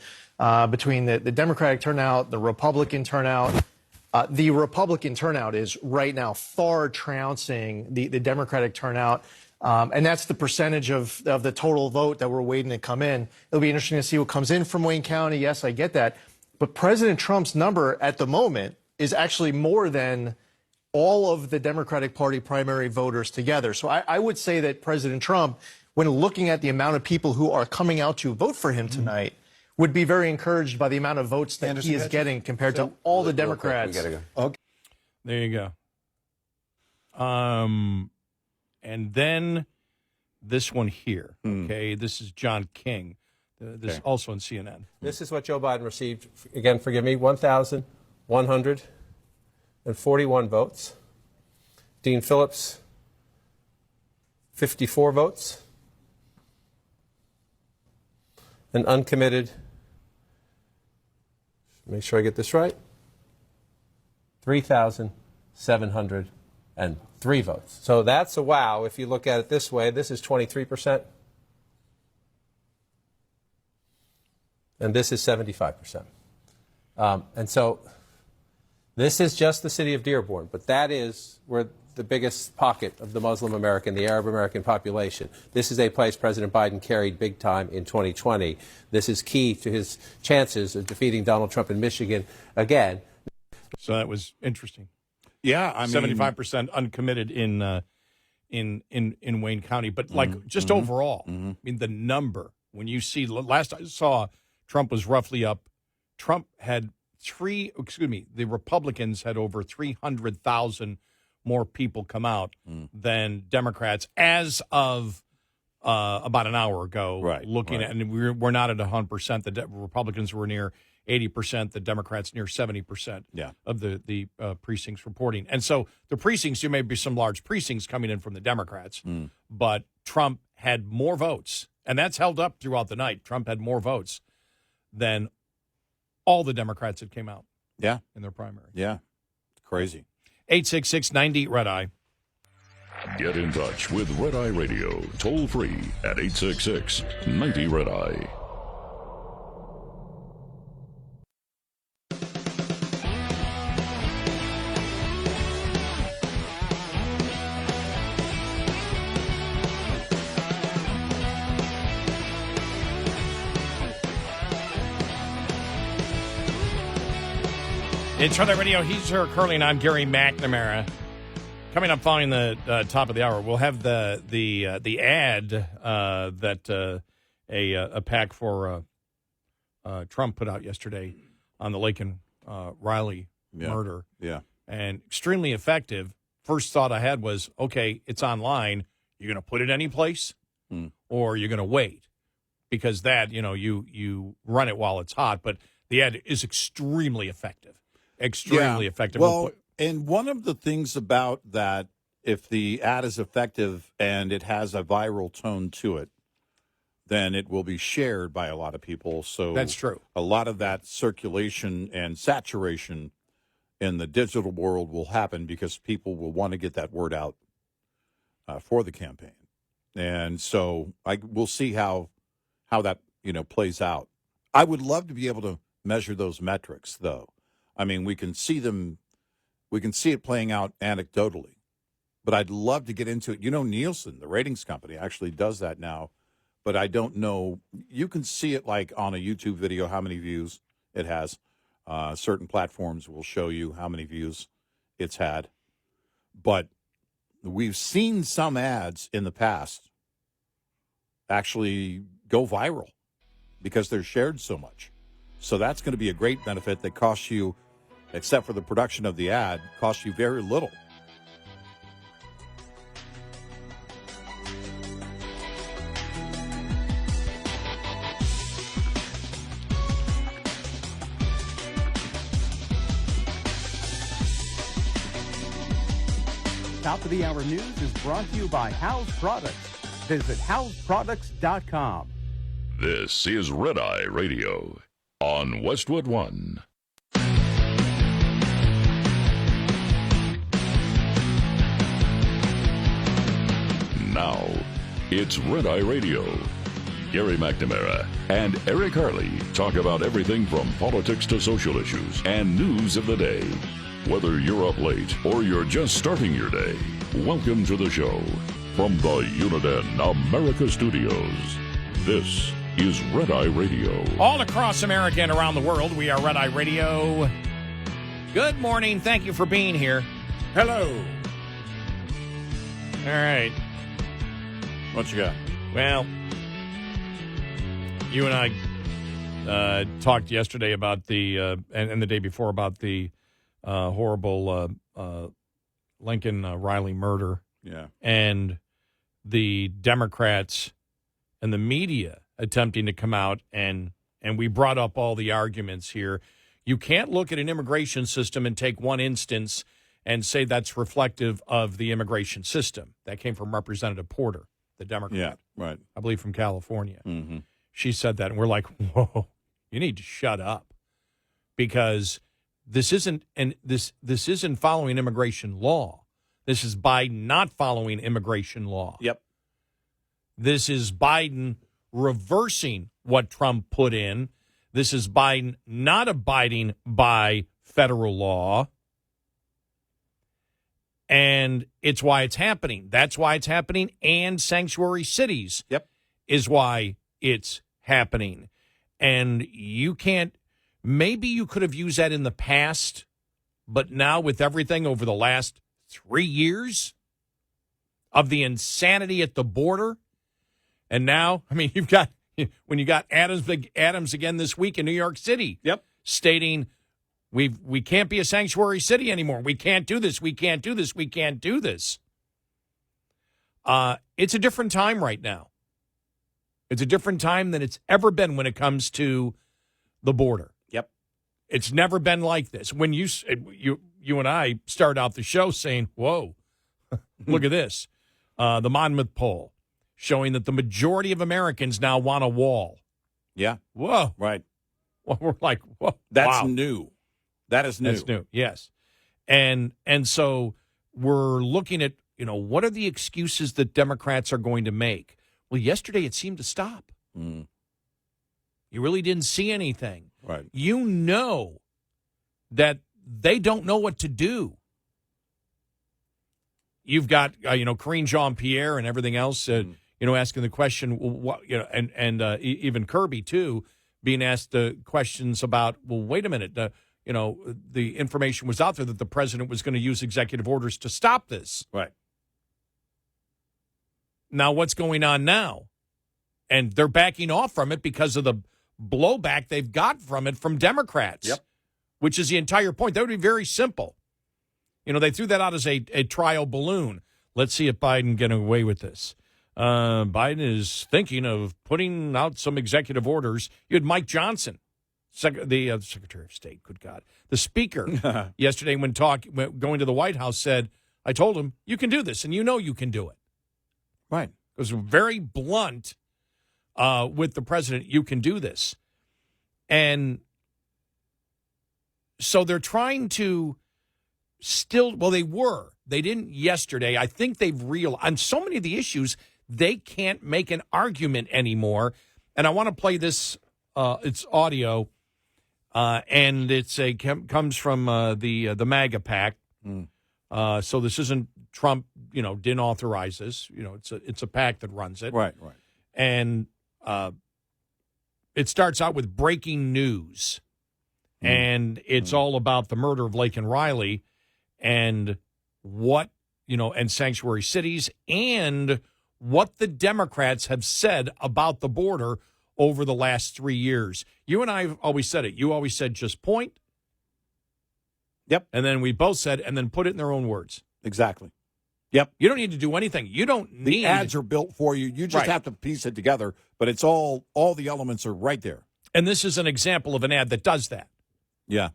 [SPEAKER 5] between the Democratic turnout, the Republican turnout. The Republican turnout is right now far trouncing the Democratic turnout. And that's the percentage of the total vote that we're waiting to come in. It'll be interesting to see what comes in from Wayne County. Yes, I get that. But President Trump's number at the moment is actually more than all of the Democratic Party primary voters together. So I would say that President Trump, when looking at the amount of people who are coming out to vote for him tonight, would be very encouraged by the amount of votes that he is getting compared to all the Democrats.
[SPEAKER 6] We gotta go. Okay.
[SPEAKER 3] There you go. And then this one here, okay? This is John King. This also on CNN.
[SPEAKER 6] This is what Joe Biden received. Again, forgive me, 1,141 votes. Dean Phillips, 54 votes. And uncommitted, make sure I get this right, 3,703 votes. So that's a wow. If you look at it this way, this is 23%. And this is 75%. And so this is just the city of Dearborn, but that is where the biggest pocket of the Muslim American, the Arab American population. This is a place President Biden carried big time in 2020. This is key to his chances of defeating Donald Trump in Michigan again.
[SPEAKER 3] So that was interesting.
[SPEAKER 2] Yeah, I mean,
[SPEAKER 3] 75% uncommitted in Wayne County, but just overall, I mean the number when you see last I saw Trump was roughly up. Trump had the Republicans had over 300,000 more people come out than Democrats as of about an hour ago.
[SPEAKER 2] Right.
[SPEAKER 3] And we're not at 100%. The Republicans were near 80%. The Democrats near 70% of the precincts reporting. And so the precincts, there may be some large precincts coming in from the Democrats, but Trump had more votes, and that's held up throughout the night. Trump had more votes than all the Democrats that came out.
[SPEAKER 2] Yeah.
[SPEAKER 3] In their primary.
[SPEAKER 2] Yeah. It's crazy.
[SPEAKER 3] 866-90-RED-I.
[SPEAKER 1] Get in touch with Red Eye Radio, toll free at 866-90-RED-I.
[SPEAKER 3] It's Red Eye Radio. He's Eric Curley, and I'm Gary McNamara. Coming up following the top of the hour, we'll have the ad that a PAC for Trump put out yesterday on the Laken Riley murder.
[SPEAKER 2] Yeah. And
[SPEAKER 3] extremely effective. First thought I had was, okay, it's online. You're going to put it any place or you're going to wait? Because that, you run it while it's hot, but the ad is extremely effective. Extremely effective.
[SPEAKER 2] Well, and one of the things about that, if the ad is effective and it has a viral tone to it, then it will be shared by a lot of people. So
[SPEAKER 3] that's true.
[SPEAKER 2] A lot of that circulation and saturation in the digital world will happen because people will want to get that word out for the campaign. And so we'll see how that, plays out. I would love to be able to measure those metrics, though. I mean, we can see them. We can see it playing out anecdotally. But I'd love to get into it. You know, Nielsen, the ratings company, actually does that now. But I don't know. You can see it like on a YouTube video, how many views it has. Certain platforms will show you how many views it's had. But we've seen some ads in the past actually go viral because they're shared so much. So that's going to be a great benefit that costs you, except for the production of the ad, costs you very little.
[SPEAKER 4] Top of the Hour News is brought to you by House Products. Visit houseproducts.com.
[SPEAKER 1] This is Red Eye Radio on Westwood One. Now, it's Red Eye Radio. Gary McNamara and Eric Harley talk about everything from politics to social issues and news of the day. Whether you're up late or you're just starting your day, welcome to the show. From the Uniden America Studios, this is Red Eye Radio.
[SPEAKER 3] All across America and around the world, we are Red Eye Radio. Good morning. Thank you for being here.
[SPEAKER 2] Hello.
[SPEAKER 3] All right.
[SPEAKER 2] What you got?
[SPEAKER 3] Well, you and I talked yesterday about the, and the day before about the horrible Lincoln Riley murder.
[SPEAKER 2] Yeah.
[SPEAKER 3] And the Democrats and the media attempting to come out, and we brought up all the arguments here. You can't look at an immigration system and take one instance and say that's reflective of the immigration system. That came from Representative Porter, the Democrat.
[SPEAKER 2] Yeah, right.
[SPEAKER 3] I believe from California.
[SPEAKER 2] Mm-hmm.
[SPEAKER 3] She said that, and we're like, whoa, you need to shut up. Because this isn't following immigration law. This is Biden not following immigration law.
[SPEAKER 2] Yep.
[SPEAKER 3] This is Biden reversing what Trump put in. This is Biden not abiding by federal law. And it's why it's happening. That's why it's happening. And sanctuary cities is why it's happening. And you can't, maybe you could have used that in the past, but now with everything over the last 3 years of the insanity at the border, and now, I mean, you've got, when you got Adams again this week in New York City, stating we can't be a sanctuary city anymore. We can't do this. We can't do this. We can't do this. It's a different time right now. It's a different time than it's ever been when it comes to the border.
[SPEAKER 2] Yep.
[SPEAKER 3] It's never been like this. When you and I started out the show saying, whoa, look at this. The Monmouth poll showing that the majority of Americans now want a wall.
[SPEAKER 2] Yeah.
[SPEAKER 3] Whoa.
[SPEAKER 2] Right.
[SPEAKER 3] Well, we're like, whoa.
[SPEAKER 2] That's
[SPEAKER 3] wow.
[SPEAKER 2] new. That is new.
[SPEAKER 3] That's new, yes. And so we're looking at, what are the excuses that Democrats are going to make? Well, yesterday it seemed to stop.
[SPEAKER 2] Mm.
[SPEAKER 3] You really didn't see anything.
[SPEAKER 2] Right.
[SPEAKER 3] You know that they don't know what to do. You've got, Karine Jean-Pierre and everything else, asking the question, and even Kirby, too, being asked questions about, well, wait a minute, the information was out there that the president was going to use executive orders to stop this.
[SPEAKER 2] Right.
[SPEAKER 3] Now, what's going on now? And they're backing off from it because of the blowback they've got from it from Democrats.
[SPEAKER 2] Yep.
[SPEAKER 3] Which is the entire point. That would be very simple. They threw that out as a trial balloon. Let's see if Biden getting away with this. Biden is thinking of putting out some executive orders. You had Mike Johnson, the Secretary of State, good God. The Speaker yesterday when going to the White House said, I told him, you can do this, and you can do it.
[SPEAKER 2] Right.
[SPEAKER 3] It was very blunt with the president, you can do this. And so they're trying to they didn't yesterday. I think they've realized on so many of the issues, they can't make an argument anymore. And I want to play this it's audio, and comes from the MAGA PAC. So this isn't Trump. Didn't authorize this. It's a PAC that runs it.
[SPEAKER 2] Right.
[SPEAKER 3] And it starts out with breaking news, and it's all about the murder of Laken Riley, and and sanctuary cities, and what the Democrats have said about the border over the last 3 years. You and I have always said it. You always said just point.
[SPEAKER 2] Yep.
[SPEAKER 3] And then we both said, and then put it in their own words.
[SPEAKER 2] Exactly. Yep.
[SPEAKER 3] You don't need to do anything. You don't need.
[SPEAKER 2] The ads are built for you. You just have to piece it together, but it's all the elements are right there.
[SPEAKER 3] And this is an example of an ad that does that.
[SPEAKER 2] Yeah.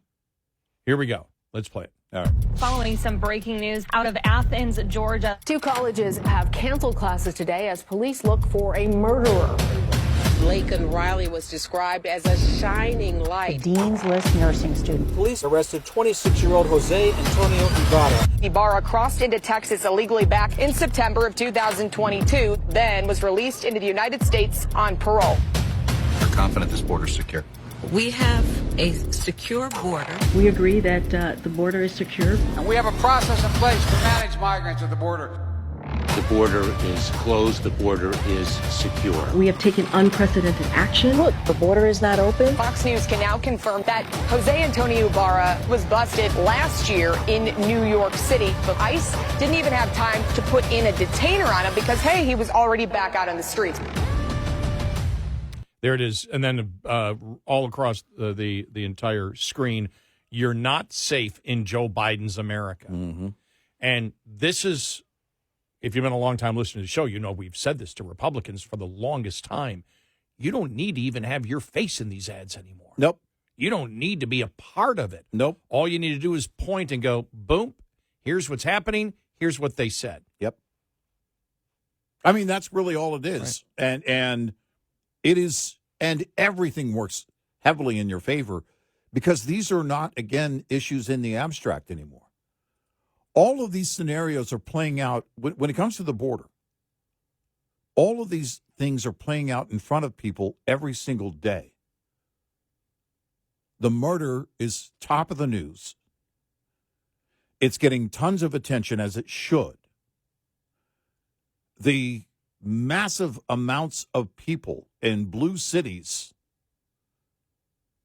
[SPEAKER 3] Here we go. Let's play it.
[SPEAKER 2] All right.
[SPEAKER 7] Following some breaking news out of Athens, Georgia.
[SPEAKER 8] 2 colleges have canceled classes today as police look for a murderer.
[SPEAKER 9] Laken Riley was described as a shining light.
[SPEAKER 10] Dean's List nursing student.
[SPEAKER 11] Police arrested 26-year-old Jose Antonio Ibarra.
[SPEAKER 12] Ibarra crossed into Texas illegally back in September of 2022, then was released into the United States on parole.
[SPEAKER 13] We're confident this border is secure.
[SPEAKER 9] We have a secure border.
[SPEAKER 10] We agree that the border is secure.
[SPEAKER 11] And we have a process in place to manage migrants at the border.
[SPEAKER 13] The border is closed. The border is secure.
[SPEAKER 10] We have taken unprecedented action.
[SPEAKER 8] Look, the border is not open.
[SPEAKER 12] Fox News can now confirm that Jose Antonio Ibarra was busted last year in New York City. But ICE didn't even have time to put in a detainer on him because, hey, he was already back out on the streets.
[SPEAKER 3] There it is. And then all across the entire screen, you're not safe in Joe Biden's America.
[SPEAKER 2] Mm-hmm.
[SPEAKER 3] And this is, if you've been a long time listening to the show, we've said this to Republicans for the longest time. You don't need to even have your face in these ads anymore.
[SPEAKER 2] Nope.
[SPEAKER 3] You don't need to be a part of it.
[SPEAKER 2] Nope.
[SPEAKER 3] All you need to do is point and go, boom, here's what's happening. Here's what they said.
[SPEAKER 2] Yep. I mean, that's really all it is. Right. And it is, and everything works heavily in your favor because these are not, again, issues in the abstract anymore. All of these scenarios are playing out when it comes to the border. All of these things are playing out in front of people every single day. The murder is top of the news. It's getting tons of attention, as it should. The massive amounts of people in blue cities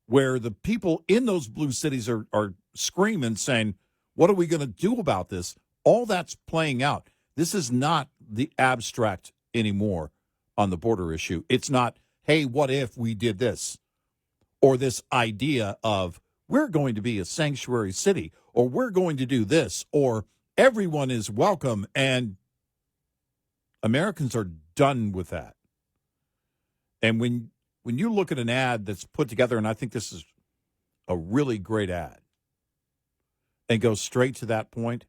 [SPEAKER 2] where the people in those blue cities are screaming, saying, what are we going to do about this? All that's playing out. This is not the abstract anymore on the border issue. It's not, hey, what if we did this? Or this idea of we're going to be a sanctuary city, or we're going to do this, or everyone is welcome. And Americans are done with that. And when you look at an ad that's put together, and I think this is a really great ad, and go straight to that point,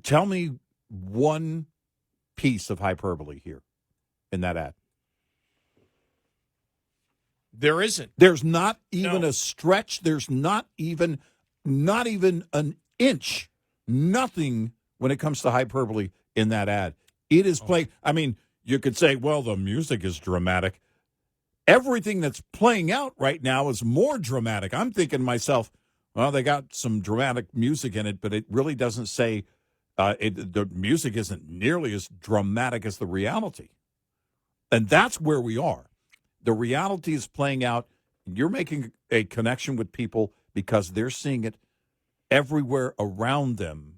[SPEAKER 2] tell me one piece of hyperbole here in that ad.
[SPEAKER 3] There isn't.
[SPEAKER 2] There's not even a stretch. There's not even an inch. Nothing when it comes to hyperbole in that ad. It is playing. I mean, you could say, well, the music is dramatic. Everything that's playing out right now is more dramatic. I'm thinking to myself, well, they got some dramatic music in it, but it really doesn't say the music isn't nearly as dramatic as the reality. And that's where we are. The reality is playing out. You're making a connection with people because they're seeing it everywhere around them.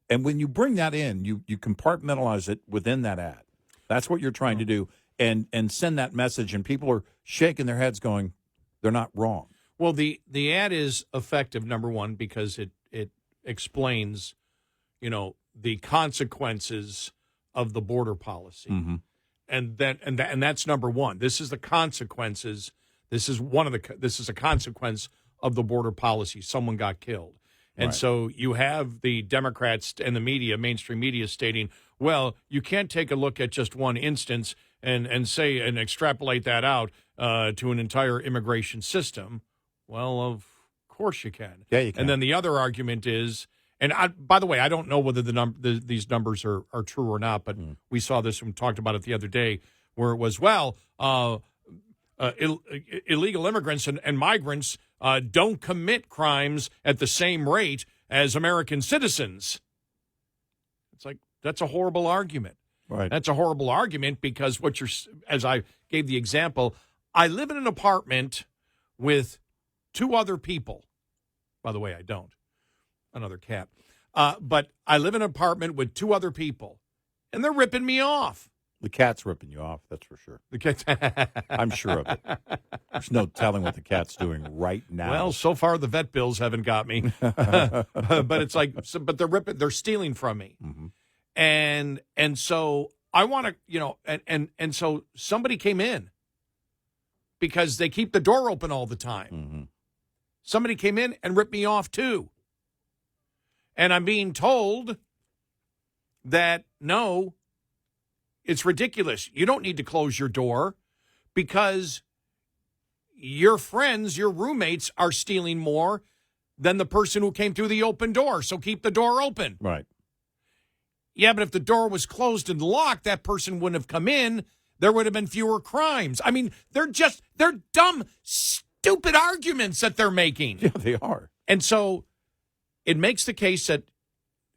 [SPEAKER 2] And when you bring that in, you compartmentalize it within that ad. That's what you're trying to do. And send that message, and people are shaking their heads going, they're not wrong.
[SPEAKER 3] Well, the ad is effective, number one, because it explains, the consequences of the border policy.
[SPEAKER 2] Mm-hmm.
[SPEAKER 3] And that's number one. This is the consequences. This is a consequence of the border policy. Someone got killed. And
[SPEAKER 2] right.
[SPEAKER 3] So you have the Democrats and the media, mainstream media, stating, well, you can't take a look at just one instance and say and extrapolate that out to an entire immigration system. Well, of course you can.
[SPEAKER 2] Yeah, you can.
[SPEAKER 3] And then the other argument is, and by the way, I don't know whether these numbers are true or not, but we saw this and talked about it the other day. where it was, illegal immigrants and migrants don't commit crimes at the same rate as American citizens. It's like, that's a horrible argument.
[SPEAKER 2] Right.
[SPEAKER 3] That's a horrible argument because as I gave the example, I live in an apartment with two other people. By the way, I don't. Another cat. But I live in an apartment with two other people, and they're ripping me off.
[SPEAKER 2] The cat's ripping you off, that's for sure.
[SPEAKER 3] The cat's
[SPEAKER 2] I'm sure of it. There's no telling what the cat's doing right now.
[SPEAKER 3] Well, so far the vet bills haven't got me. But it's like, but they're stealing from me.
[SPEAKER 2] Mm-hmm.
[SPEAKER 3] And so I want to, and so somebody came in because they keep the door open all the time.
[SPEAKER 2] Mm-hmm.
[SPEAKER 3] Somebody came in and ripped me off too. And I'm being told that, no, it's ridiculous. You don't need to close your door because your friends, your roommates are stealing more than the person who came through the open door. So keep the door open.
[SPEAKER 2] Right.
[SPEAKER 3] Yeah, but if the door was closed and locked, that person wouldn't have come in. There would have been fewer crimes. I mean, they're dumb, stupid arguments that they're making.
[SPEAKER 2] Yeah, they are.
[SPEAKER 3] And so it makes the case that,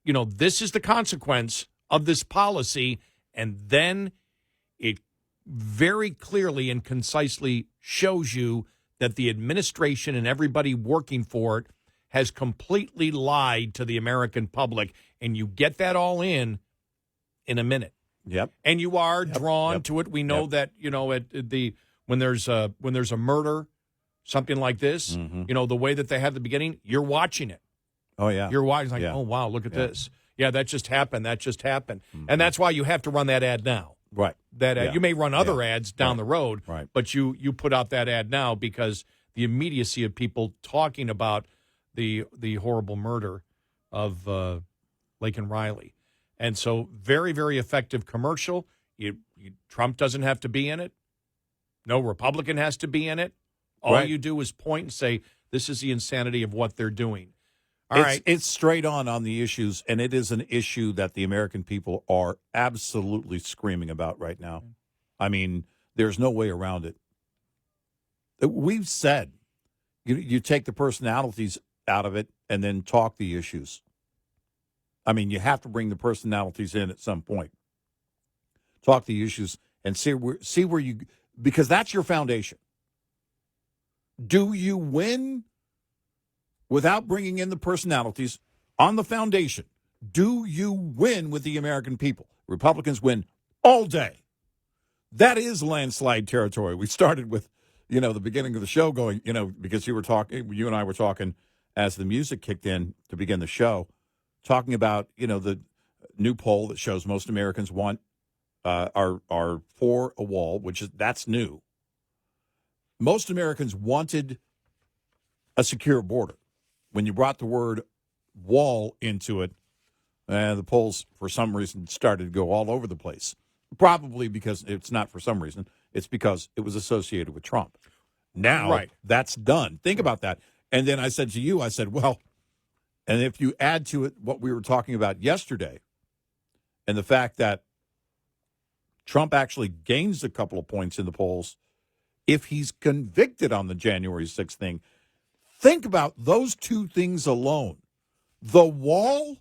[SPEAKER 3] this is the consequence of this policy. And then it very clearly and concisely shows you that the administration and everybody working for it has completely lied to the American public. And you get that all in a minute.
[SPEAKER 2] Yep.
[SPEAKER 3] And you are drawn to it. We know that, when there's a murder, something like this,
[SPEAKER 2] mm-hmm.
[SPEAKER 3] The way that they had the beginning, you're watching it.
[SPEAKER 2] Oh, yeah.
[SPEAKER 3] You're watching oh, wow, look at this. Yeah, that just happened. Mm-hmm. And that's why you have to run that ad now.
[SPEAKER 2] Right.
[SPEAKER 3] That ad. You may run other ads down the road,
[SPEAKER 2] right.
[SPEAKER 3] But you put out that ad now because the immediacy of people talking about the horrible murder of Laken Riley. And so very, very effective commercial. Trump doesn't have to be in it. No Republican has to be in it. All you do is point and say, this is the insanity of what they're doing. All right.
[SPEAKER 2] It's straight on the issues, and it is an issue that the American people are absolutely screaming about right now. I mean, there's no way around it. We've said, you take the personalities out of it and then talk the issues. I mean, you have to bring the personalities in at some point. Talk the issues and see where you, because that's your foundation. Do you win without bringing in the personalities on the foundation? Do you win with the American people? Republicans win all day. That is landslide territory. We started with, the beginning of the show going, because you and I were talking as the music kicked in to begin the show, talking about, the new poll that shows most Americans are for a wall, that's new. Most Americans wanted a secure border. When you brought the word wall into it, the polls, for some reason, started to go all over the place. Probably because it's not for some reason. It's because it was associated with Trump. Now, that's done. Think about that. And then I said to you, well, and if you add to it what we were talking about yesterday and the fact that Trump actually gains a couple of points in the polls if he's convicted on the January 6th thing, think about those two things alone. The wall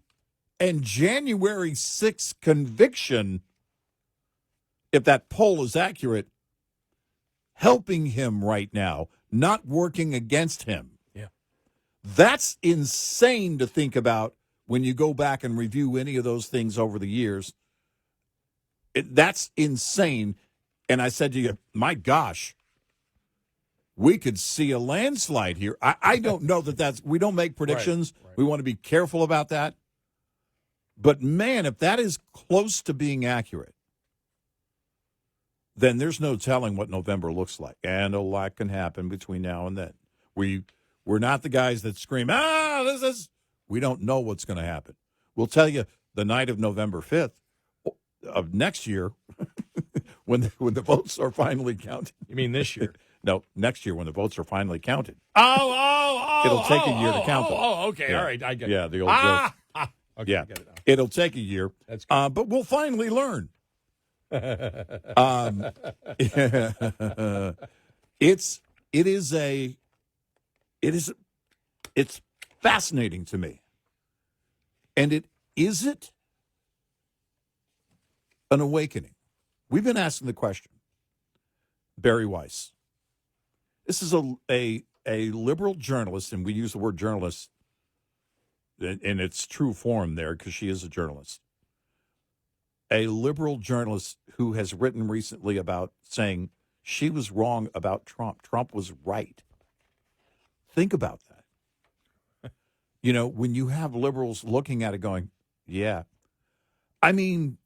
[SPEAKER 2] and January 6th conviction, if that poll is accurate, helping him right now, not working against him.
[SPEAKER 3] Yeah.
[SPEAKER 2] That's insane to think about when you go back and review any of those things over the years. That's insane. And I said to you, my gosh, we could see a landslide here. I don't know we don't make predictions. Right. We want to be careful about that. But, man, if that is close to being accurate, then there's no telling what November looks like. And a lot can happen between now and then. We're not the guys that scream, we don't know what's going to happen. We'll tell you the night of November 5th of next year when the votes are finally counted.
[SPEAKER 3] You mean this year?
[SPEAKER 2] No, next year when the votes are finally counted.
[SPEAKER 3] It'll
[SPEAKER 2] take a year to count them.
[SPEAKER 3] Okay, yeah. All right, I get it.
[SPEAKER 2] Yeah, the old joke.
[SPEAKER 3] Okay,
[SPEAKER 2] yeah,
[SPEAKER 3] I get it now.
[SPEAKER 2] It'll take a year.
[SPEAKER 3] That's good.
[SPEAKER 2] But we'll finally learn. It's fascinating to me. And is it an awakening? We've been asking the question. Barry Weiss. This is a liberal journalist, and we use the word journalist in its true form there because she is a journalist. A liberal journalist who has written recently about saying she was wrong about Trump. Trump was right. Think about that. You know, when you have liberals looking at it going, yeah. I mean,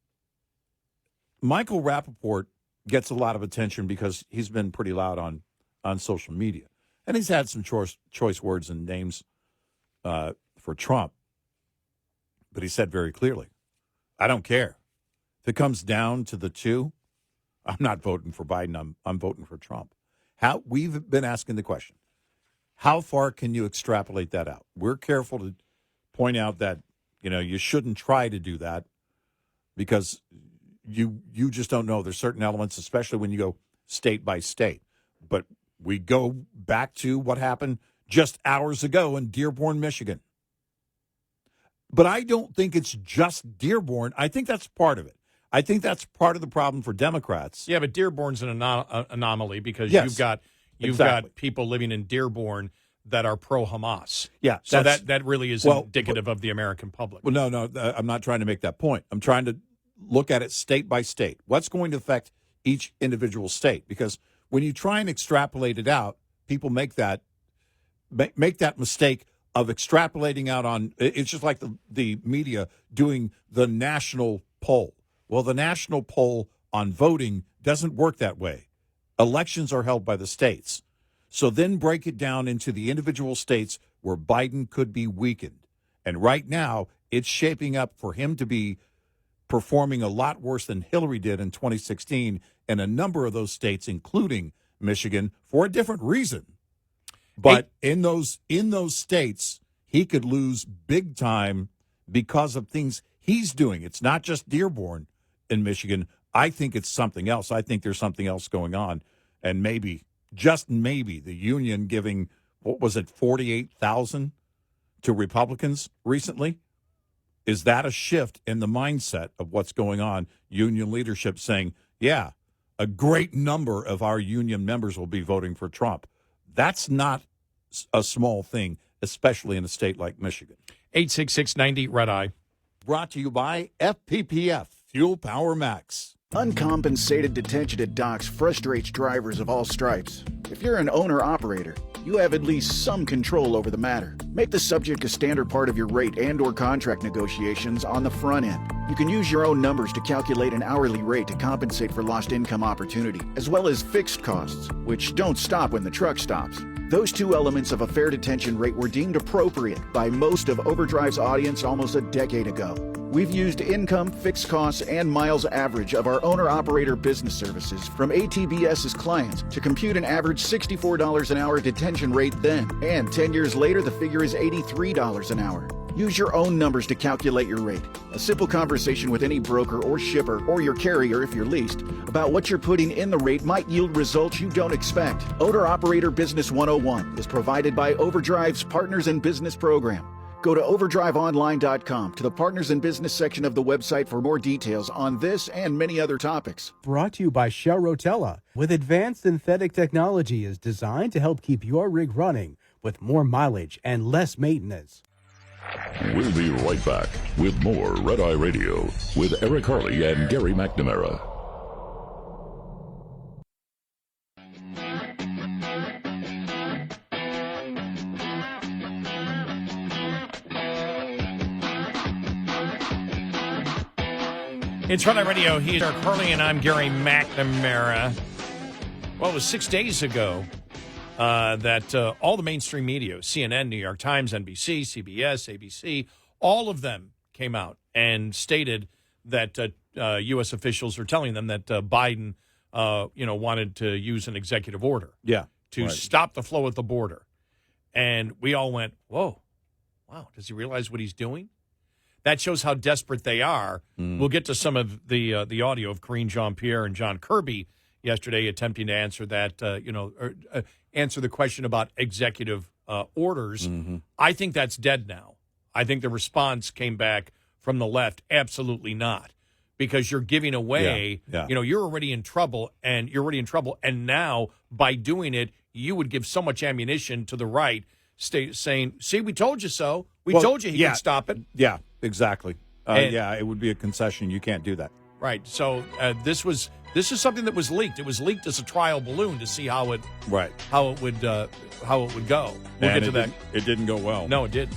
[SPEAKER 2] Michael Rappaport gets a lot of attention because he's been pretty loud on social media. And he's had some choice words and names for Trump. But he said very clearly, I don't care. If it comes down to the two, I'm not voting for Biden. I'm voting for Trump. We've been asking the question, how far can you extrapolate that out? We're careful to point out that, you know, you shouldn't try to do that because you just don't know. There's certain elements, especially when you go state by state. But we go back to what happened just hours ago in Dearborn, Michigan. But I don't think it's just Dearborn. I think that's part of it. I think that's part of the problem for Democrats.
[SPEAKER 3] Yeah, but Dearborn's an anomaly because
[SPEAKER 2] Yes,
[SPEAKER 3] you've got people living in Dearborn that are pro-Hamas.
[SPEAKER 2] Yeah.
[SPEAKER 3] So that really is indicative of the American public.
[SPEAKER 2] Well, no, I'm not trying to make that point. I'm trying to look at it state by state. What's going to affect each individual state? Because when you try and extrapolate it out, people make that mistake of extrapolating out on. It's just like the media doing the national poll. Well, the national poll on voting doesn't work that way. Elections are held by the states. So then break it down into the individual states where Biden could be weakened. And right now, it's shaping up for him to be performing a lot worse than Hillary did in 2016 in a number of those states, including Michigan, for a different reason. But in those states, he could lose big time because of things he's doing. It's not just Dearborn in Michigan. I think it's something else. I think there's something else going on. And maybe, just maybe, the union giving, 48,000 to Republicans recently? Is that a shift in the mindset of what's going on? Union leadership saying, yeah, a great number of our union members will be voting for Trump. That's not a small thing, especially in a state like Michigan.
[SPEAKER 3] 866-90 Red Eye.
[SPEAKER 2] Brought to you by FPPF, Fuel Power Max.
[SPEAKER 14] Uncompensated detention at docks frustrates drivers of all stripes. If you're an owner-operator, you have at least some control over the matter. Make the subject a standard part of your rate and/or contract negotiations on the front end. You can use your own numbers to calculate an hourly rate to compensate for lost income opportunity, as well as fixed costs, which don't stop when the truck stops. Those two elements of a fair detention rate were deemed appropriate by most of Overdrive's audience almost a decade ago. We've used income, fixed costs, and miles average of our owner-operator business services from ATBS's clients to compute an average $64 an hour detention rate then. And 10 years later, the figure is $83 an hour. Use your own numbers to calculate your rate. A simple conversation with any broker or shipper or your carrier if you're leased about what you're putting in the rate might yield results you don't expect. Owner-Operator Business 101 is provided by Overdrive's Partners in Business program. Go to overdriveonline.com to the Partners in Business section of the website for more details on this and many other topics.
[SPEAKER 4] Brought to you by Shell Rotella. With advanced synthetic technology is designed to help keep your rig running with more mileage and less maintenance.
[SPEAKER 1] We'll be right back with more Red Eye Radio with Eric Harley and Gary McNamara.
[SPEAKER 3] It's Red Eye Radio. He's Eric Harley, and I'm Gary McNamara. Well, it was 6 days ago that all the mainstream media, CNN, New York Times, NBC, CBS, ABC, all of them came out and stated that U.S. officials are telling them that Biden, wanted to use an executive order to stop the flow at the border. And we all went, whoa, wow, does he realize what he's doing? that shows how desperate they are. We'll get to some of the audio of Karine Jean-Pierre and John Kirby yesterday attempting to answer that, answer the question about executive orders. I think that's dead now. I think the response came back from the left, absolutely not, because you're giving away, you're already in trouble, and now by doing it, you would give so much ammunition to the right, saying, see, we told you so. We told you he could stop it.
[SPEAKER 2] Yeah, exactly. It would be a concession. You can't do that.
[SPEAKER 3] Right. So this is something that was leaked. It was leaked as a trial balloon to see how it would go. We'll get to that.
[SPEAKER 2] It didn't go well.
[SPEAKER 3] No, it did.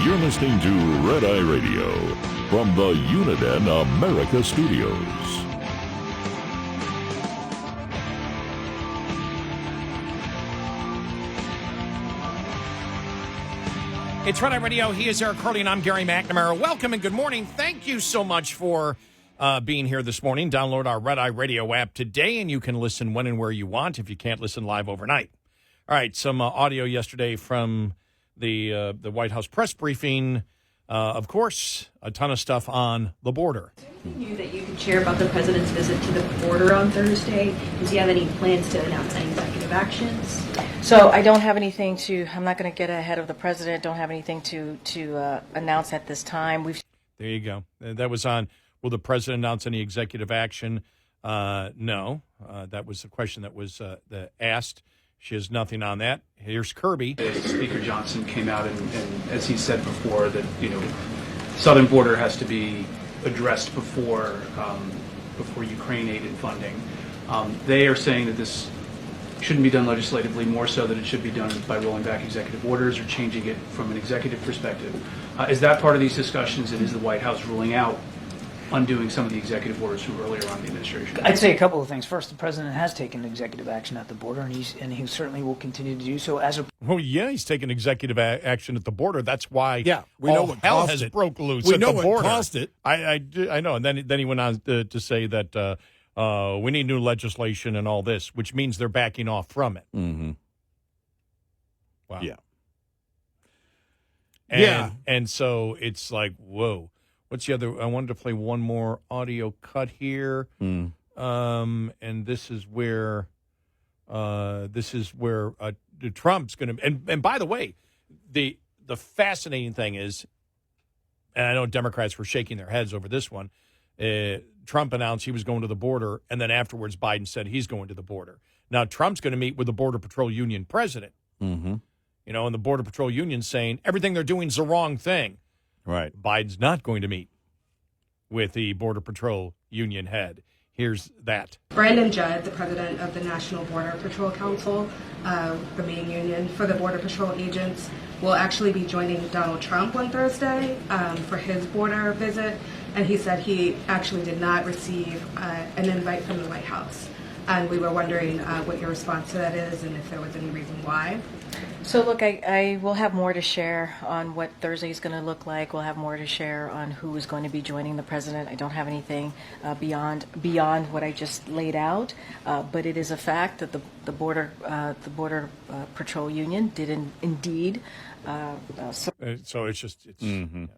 [SPEAKER 1] You're listening to Red Eye Radio from the Uniden America Studios.
[SPEAKER 3] It's Red Eye Radio. He is Eric Hurley, and I'm Gary McNamara. Welcome and good morning. Thank you so much for being here this morning. Download our Red Eye Radio app today, and you can listen when and where you want if you can't listen live overnight. All right, some audio yesterday from the White House press briefing. Of course, a ton of stuff on the border.
[SPEAKER 10] Is there anything new that you can share about the president's visit to the border on Thursday? Does he have any plans to announce any executive actions?
[SPEAKER 15] So I don't have anything I'm not going to get ahead of the president. Don't have anything to announce at this time.
[SPEAKER 3] There you go. That was on, will the president announce any executive action? No. That was the question that was asked. She has nothing on that. Here's Kirby.
[SPEAKER 16] Speaker Johnson came out and as he said before, that southern border has to be addressed before Ukraine aid and funding. They are saying that this shouldn't be done legislatively, more so that it should be done by rolling back executive orders or changing it from an executive perspective. Is that part of these discussions, and is the White House ruling out undoing some of the executive orders from earlier on in the administration?
[SPEAKER 11] I'd say a couple of things. First, the president has taken executive action at the border, and he certainly will continue to do so.
[SPEAKER 3] He's taken executive action at the border. That's why
[SPEAKER 2] we know what
[SPEAKER 3] hell
[SPEAKER 2] caused
[SPEAKER 3] has
[SPEAKER 2] it.
[SPEAKER 3] broke loose
[SPEAKER 2] We
[SPEAKER 3] at
[SPEAKER 2] know
[SPEAKER 3] the
[SPEAKER 2] what
[SPEAKER 3] border.
[SPEAKER 2] caused it.
[SPEAKER 3] I know. And then he went on to say that we need new legislation and all this, which means they're backing off from it.
[SPEAKER 2] Mm-hmm.
[SPEAKER 3] Wow.
[SPEAKER 2] Yeah.
[SPEAKER 3] And so it's like, whoa. What's the other? I wanted to play one more audio cut here. And this is where Trump's going to. And by the way, the fascinating thing is, and I know Democrats were shaking their heads over this one. Trump announced he was going to the border, and then afterwards Biden said he's going to the border. Now Trump's going to meet with the Border Patrol Union president.
[SPEAKER 2] Mm-hmm.
[SPEAKER 3] And the Border Patrol Union saying everything they're doing is the wrong thing.
[SPEAKER 2] Right.
[SPEAKER 3] Biden's not going to meet with the Border Patrol Union head. Here's that.
[SPEAKER 17] Brandon Judd, the president of the National Border Patrol Council, the main union for the Border Patrol agents, will actually be joining Donald Trump on Thursday for his border visit. And he said he actually did not receive an invite from the White House. And we were wondering what your response to that is and if there was any reason why.
[SPEAKER 15] So, look, I will have more to share on what Thursday is going to look like. We'll have more to share on who is going to be joining the president. I don't have anything beyond what I just laid out, but it is a fact that the Border Patrol Union did indeed.
[SPEAKER 3] So it's just going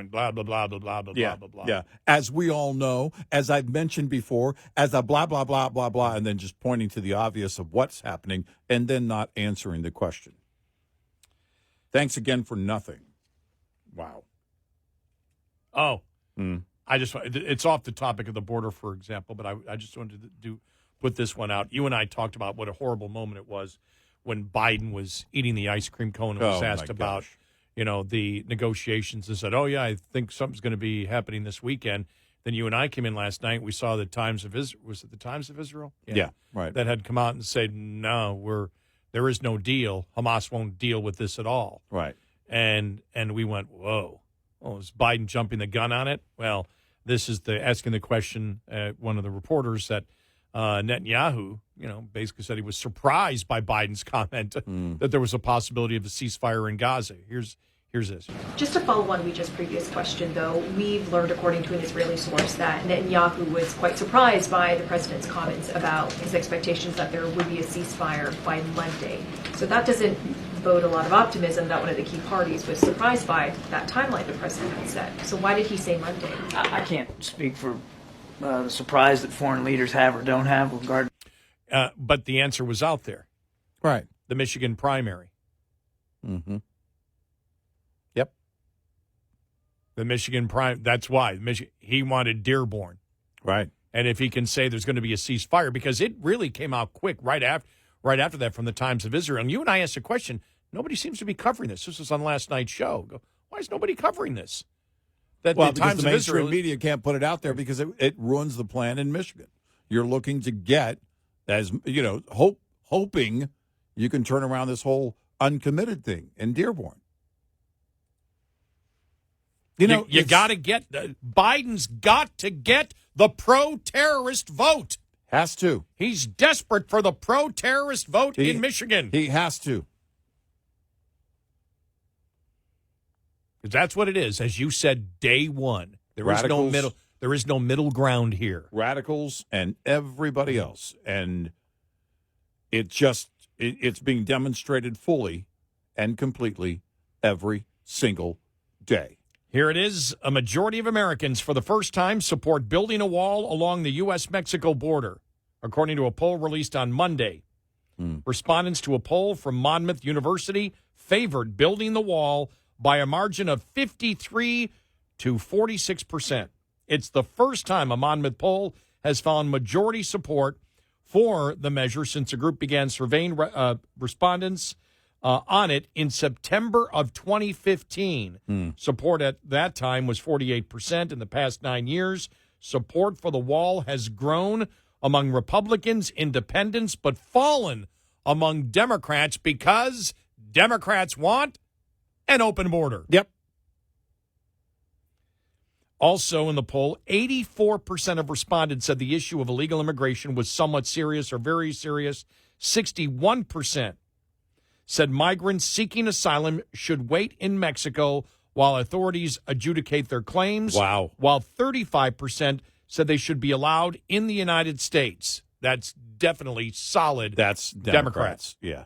[SPEAKER 3] blah blah blah blah blah blah blah blah.
[SPEAKER 2] Yeah, as we all know, as I've mentioned before, as a blah blah blah blah blah, and then just pointing to the obvious of what's happening, and then not answering the question. Thanks again for nothing. Wow.
[SPEAKER 3] Oh, it's off the topic of the border, for example, but I just wanted to put this one out. You and I talked about what a horrible moment it was when Biden was eating the ice cream cone and was asked about, the negotiations and said, I think something's going to be happening this weekend. Then you and I came in last night. We saw the Times of Israel. Was it the Times of Israel?
[SPEAKER 2] Yeah, right.
[SPEAKER 3] That had come out and said, no, there is no deal. Hamas won't deal with this at all.
[SPEAKER 2] Right.
[SPEAKER 3] And we went, whoa. Oh, is Biden jumping the gun on it? Well, This is asking the question, one of the reporters, that Netanyahu, basically said he was surprised by Biden's comment that there was a possibility of a ceasefire in Gaza. Here's this.
[SPEAKER 10] Just to follow on Weej's previous question, though, we've learned, according to an Israeli source, that Netanyahu was quite surprised by the president's comments about his expectations that there would be a ceasefire by Monday. So that doesn't bode a lot of optimism that one of the key parties was surprised by that timeline the president had set. So why did he say Monday?
[SPEAKER 11] I can't speak for the surprise that foreign leaders have or don't have regarding.
[SPEAKER 3] But the answer was out there.
[SPEAKER 2] Right.
[SPEAKER 3] The Michigan primary.
[SPEAKER 2] Mm-hmm. Yep.
[SPEAKER 3] The Michigan that's why. He wanted Dearborn.
[SPEAKER 2] Right.
[SPEAKER 3] And if he can say there's going to be a ceasefire, because it really came out quick right after that from the Times of Israel. And you and I asked a question. Nobody seems to be covering this. This was on last night's show. Why is nobody covering this?
[SPEAKER 2] Because the mainstream media can't put it out there because it ruins the plan in Michigan. You're looking to get, as hoping you can turn around this whole uncommitted thing in Dearborn.
[SPEAKER 3] You got to get Biden's got to get the pro-terrorist vote.
[SPEAKER 2] Has to.
[SPEAKER 3] He's desperate for the pro-terrorist vote in Michigan.
[SPEAKER 2] He has to.
[SPEAKER 3] Because that's what it is. As you said, day one. There is no middle ground here.
[SPEAKER 2] Radicals and everybody else. And it's being demonstrated fully and completely every single day.
[SPEAKER 3] Here it is. A majority of Americans, for the first time, support building a wall along the U.S.-Mexico border, according to a poll released on Monday. Respondents to a poll from Monmouth University favored building the wall by a margin of 53 to 46%. It's the first time a Monmouth poll has found majority support for the measure since the group began surveying respondents on it in September of 2015. Support at that time was 48%. In the past 9 years, support for the wall has grown among Republicans, independents, but fallen among Democrats because Democrats want an open border.
[SPEAKER 2] Yep.
[SPEAKER 3] Also in the poll, 84% of respondents said the issue of illegal immigration was somewhat serious or very serious. 61% said migrants seeking asylum should wait in Mexico while authorities adjudicate their claims.
[SPEAKER 2] Wow.
[SPEAKER 3] While 35% said they should be allowed in the United States. That's definitely solid.
[SPEAKER 2] That's Democrats. Yeah.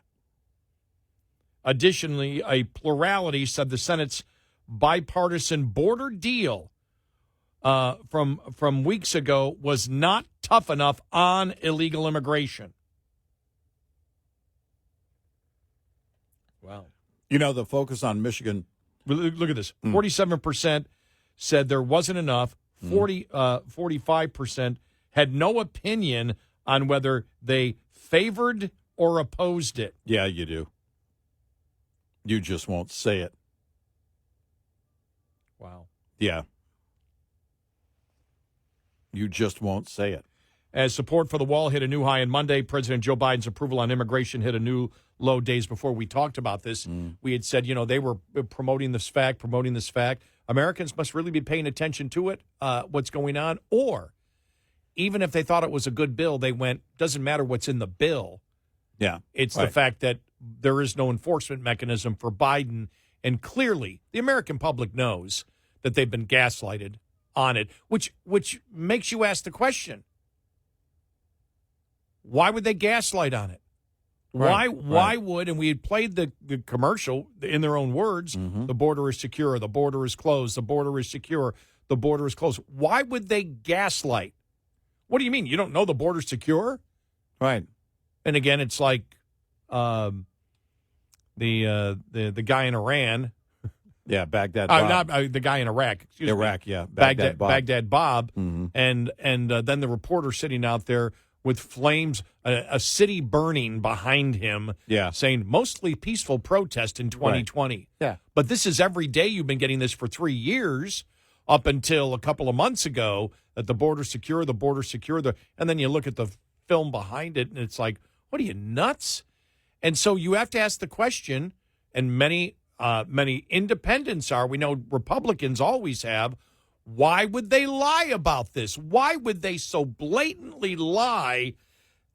[SPEAKER 3] Additionally, a plurality said the Senate's bipartisan border deal from weeks ago was not tough enough on illegal immigration. Wow.
[SPEAKER 2] The focus on Michigan.
[SPEAKER 3] Look at this. 47% said there wasn't enough. 45% had no opinion on whether they favored or opposed it.
[SPEAKER 2] Yeah, you do. You just won't say it.
[SPEAKER 3] Wow.
[SPEAKER 2] Yeah. You just won't say it.
[SPEAKER 3] As support for the wall hit a new high on Monday, President Joe Biden's approval on immigration hit a new low days before we talked about this. We had said, they were promoting this fact. Americans must really be paying attention to it, what's going on. Or even if they thought it was a good bill, they went, doesn't matter what's in the bill.
[SPEAKER 2] Yeah.
[SPEAKER 3] It's the fact that there is no enforcement mechanism for Biden. And clearly, the American public knows that they've been gaslighted on it, which makes you ask the question, why would they gaslight on it? Why would, and we had played the commercial in their own words, the border is secure, the border is closed, the border is secure, the border is closed. Why would they gaslight? What do you mean? You don't know the border's secure?
[SPEAKER 2] Right.
[SPEAKER 3] And again, it's like the guy in Iran.
[SPEAKER 2] Yeah, Baghdad Bob.
[SPEAKER 3] Not the guy in Iraq.
[SPEAKER 2] Iraq, yeah. Baghdad Bob.
[SPEAKER 3] Baghdad Bob. And then the reporter sitting out there with flames, a city burning behind him, saying mostly peaceful protest in 2020.
[SPEAKER 2] Right. Yeah.
[SPEAKER 3] But this is every day. You've been getting this for 3 years, up until a couple of months ago, that the border's secure, and then you look at the film behind it, and it's like, what are you, nuts? And so you have to ask the question, and many independents are, we know Republicans always have, Why would they lie about this? Why would they so blatantly lie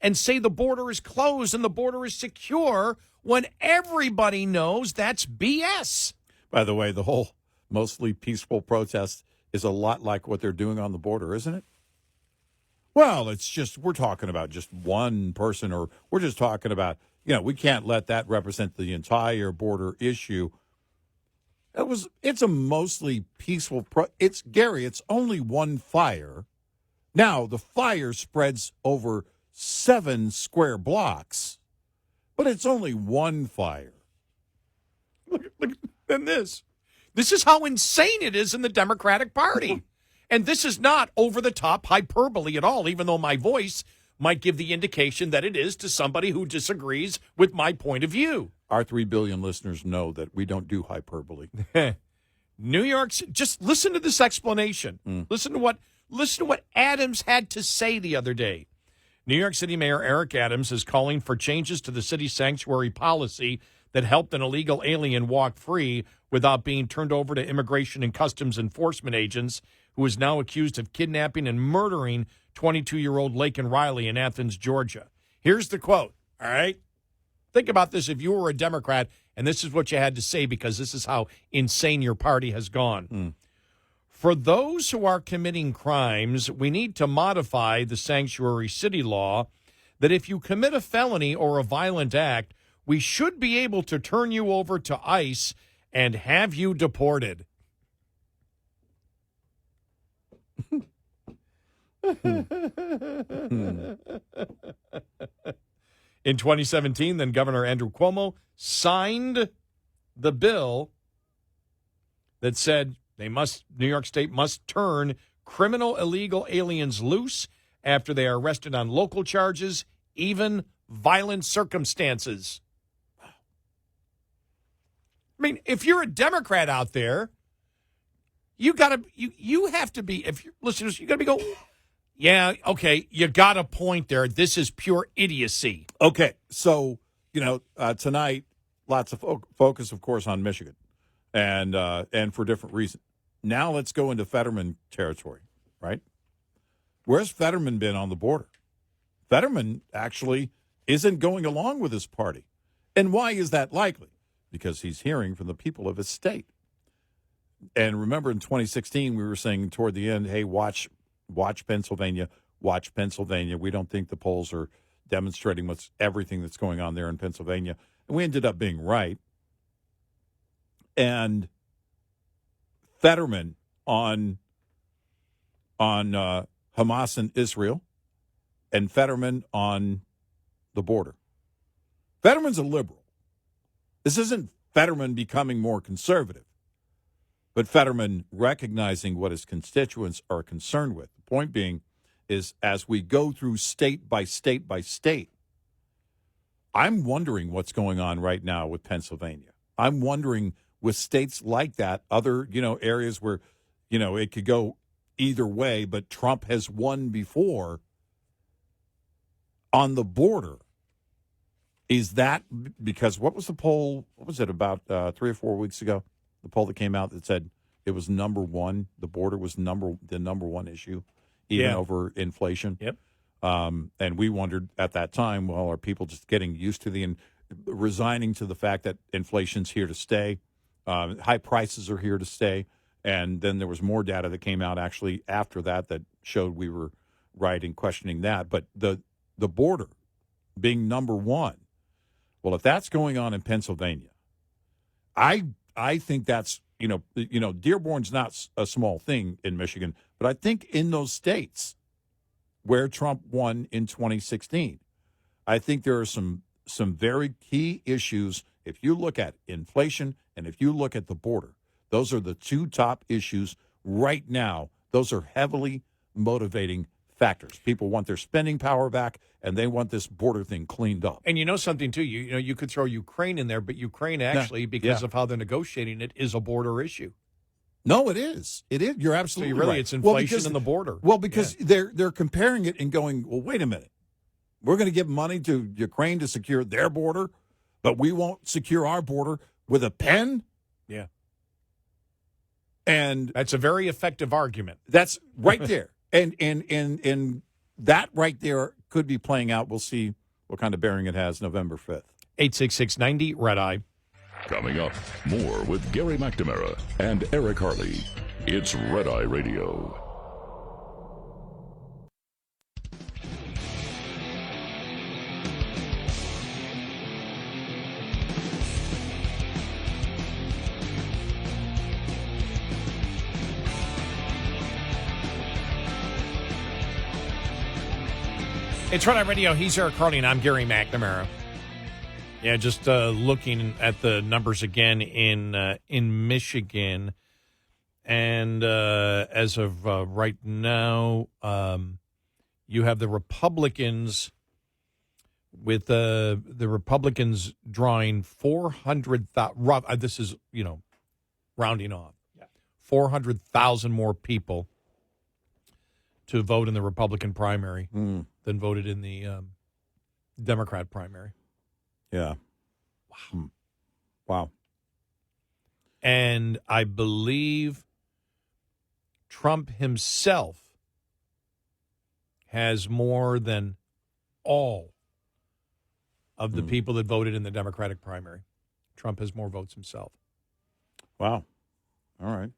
[SPEAKER 3] and say the border is closed and the border is secure when everybody knows that's BS?
[SPEAKER 2] By the way, the whole mostly peaceful protest is a lot like what they're doing on the border, isn't it? Well, it's just, we're talking about just one person, or we're just talking about, we can't let that represent the entire border issue. It's a mostly peaceful, Gary, it's only one fire. Now, the fire spreads over 7 square blocks, but it's only one fire.
[SPEAKER 3] Look at this. This is how insane it is in the Democratic Party. And this is not over-the-top hyperbole at all, even though my voice might give the indication that it is to somebody who disagrees with my point of view.
[SPEAKER 2] Our 3 billion listeners know that we don't do hyperbole.
[SPEAKER 3] New York's, just listen to this explanation. Listen to what Adams had to say the other day. New York City Mayor Eric Adams is calling for changes to the city's sanctuary policy that helped an illegal alien walk free without being turned over to Immigration and Customs Enforcement agents, who is now accused of kidnapping and murdering 22-year-old Laken Riley in Athens, Georgia. Here's the quote, all right? Think about this if you were a Democrat, and this is what you had to say, because this is how insane your party has gone. For those who are committing crimes, we need to modify the sanctuary city law that if you commit a felony or a violent act, we should be able to turn you over to ICE and have you deported. In 2017, then Governor Andrew Cuomo signed the bill that said New York State must turn criminal illegal aliens loose after they are arrested on local charges, even violent circumstances. I mean, if you're a Democrat out there, you have to be, if you're listeners, you got to be yeah, okay, you got a point there. This is pure idiocy.
[SPEAKER 2] Okay, so, tonight, lots of focus, of course, on Michigan, and for different reasons. Now let's go into Fetterman territory, right? Where's Fetterman been on the border? Fetterman actually isn't going along with his party. And why is that likely? Because he's hearing from the people of his state. And remember, in 2016, we were saying toward the end, hey, watch Pennsylvania, watch Pennsylvania. We don't think the polls are demonstrating everything that's going on there in Pennsylvania. And we ended up being right. And Fetterman on Hamas and Israel, and Fetterman on the border. Fetterman's a liberal. This isn't Fetterman becoming more conservative, but Fetterman recognizing what his constituents are concerned with. The point being is, as we go through state by state by state, I'm wondering what's going on right now with Pennsylvania. I'm wondering with states like that, other, areas where, it could go either way, but Trump has won before on the border. Is that because what was the poll? What was it about 3 or 4 weeks ago? The poll that came out that said it was number one. The border was the number one issue, even over inflation.
[SPEAKER 3] Yep.
[SPEAKER 2] And we wondered at that time, well, are people just getting used to resigning to the fact that inflation's here to stay? High prices are here to stay. And then there was more data that came out actually after that showed we were right in questioning that. But the border being number one, well, if that's going on in Pennsylvania, I think that's, Dearborn's not a small thing in Michigan, but I think in those states where Trump won in 2016, I think there are some very key issues. If you look at inflation and if you look at the border, those are the two top issues right now. Those are heavily motivating factors. People want their spending power back, and they want this border thing cleaned up.
[SPEAKER 3] And something, too, you could throw Ukraine in there, but Ukraine actually, because of how they're negotiating it, is a border issue.
[SPEAKER 2] No, it is. It is. You're absolutely right.
[SPEAKER 3] It's inflation and the border.
[SPEAKER 2] Well, because they're comparing it and going, well, wait a minute. We're going to give money to Ukraine to secure their border, but we won't secure our border with a pen?
[SPEAKER 3] Yeah.
[SPEAKER 2] And
[SPEAKER 3] that's a very effective argument.
[SPEAKER 2] That's right there. And that right there could be playing out. We'll see what kind of bearing it has November 5th.
[SPEAKER 3] 866-90 Red Eye.
[SPEAKER 1] Coming up, more with Gary McNamara and Eric Harley. It's Red Eye Radio.
[SPEAKER 3] It's Red Eye Radio. He's Eric Harley, and I'm Gary McNamara. Yeah, just looking at the numbers again in Michigan, and as of right now, you have the Republicans with the Republicans drawing 400,000. This is rounding off, 400,000 more people to vote in the Republican primary than voted in the Democrat primary.
[SPEAKER 2] Yeah. Wow.
[SPEAKER 3] And I believe Trump himself has more than all of the people that voted in the Democratic primary. Trump has more votes himself.
[SPEAKER 2] Wow. All right.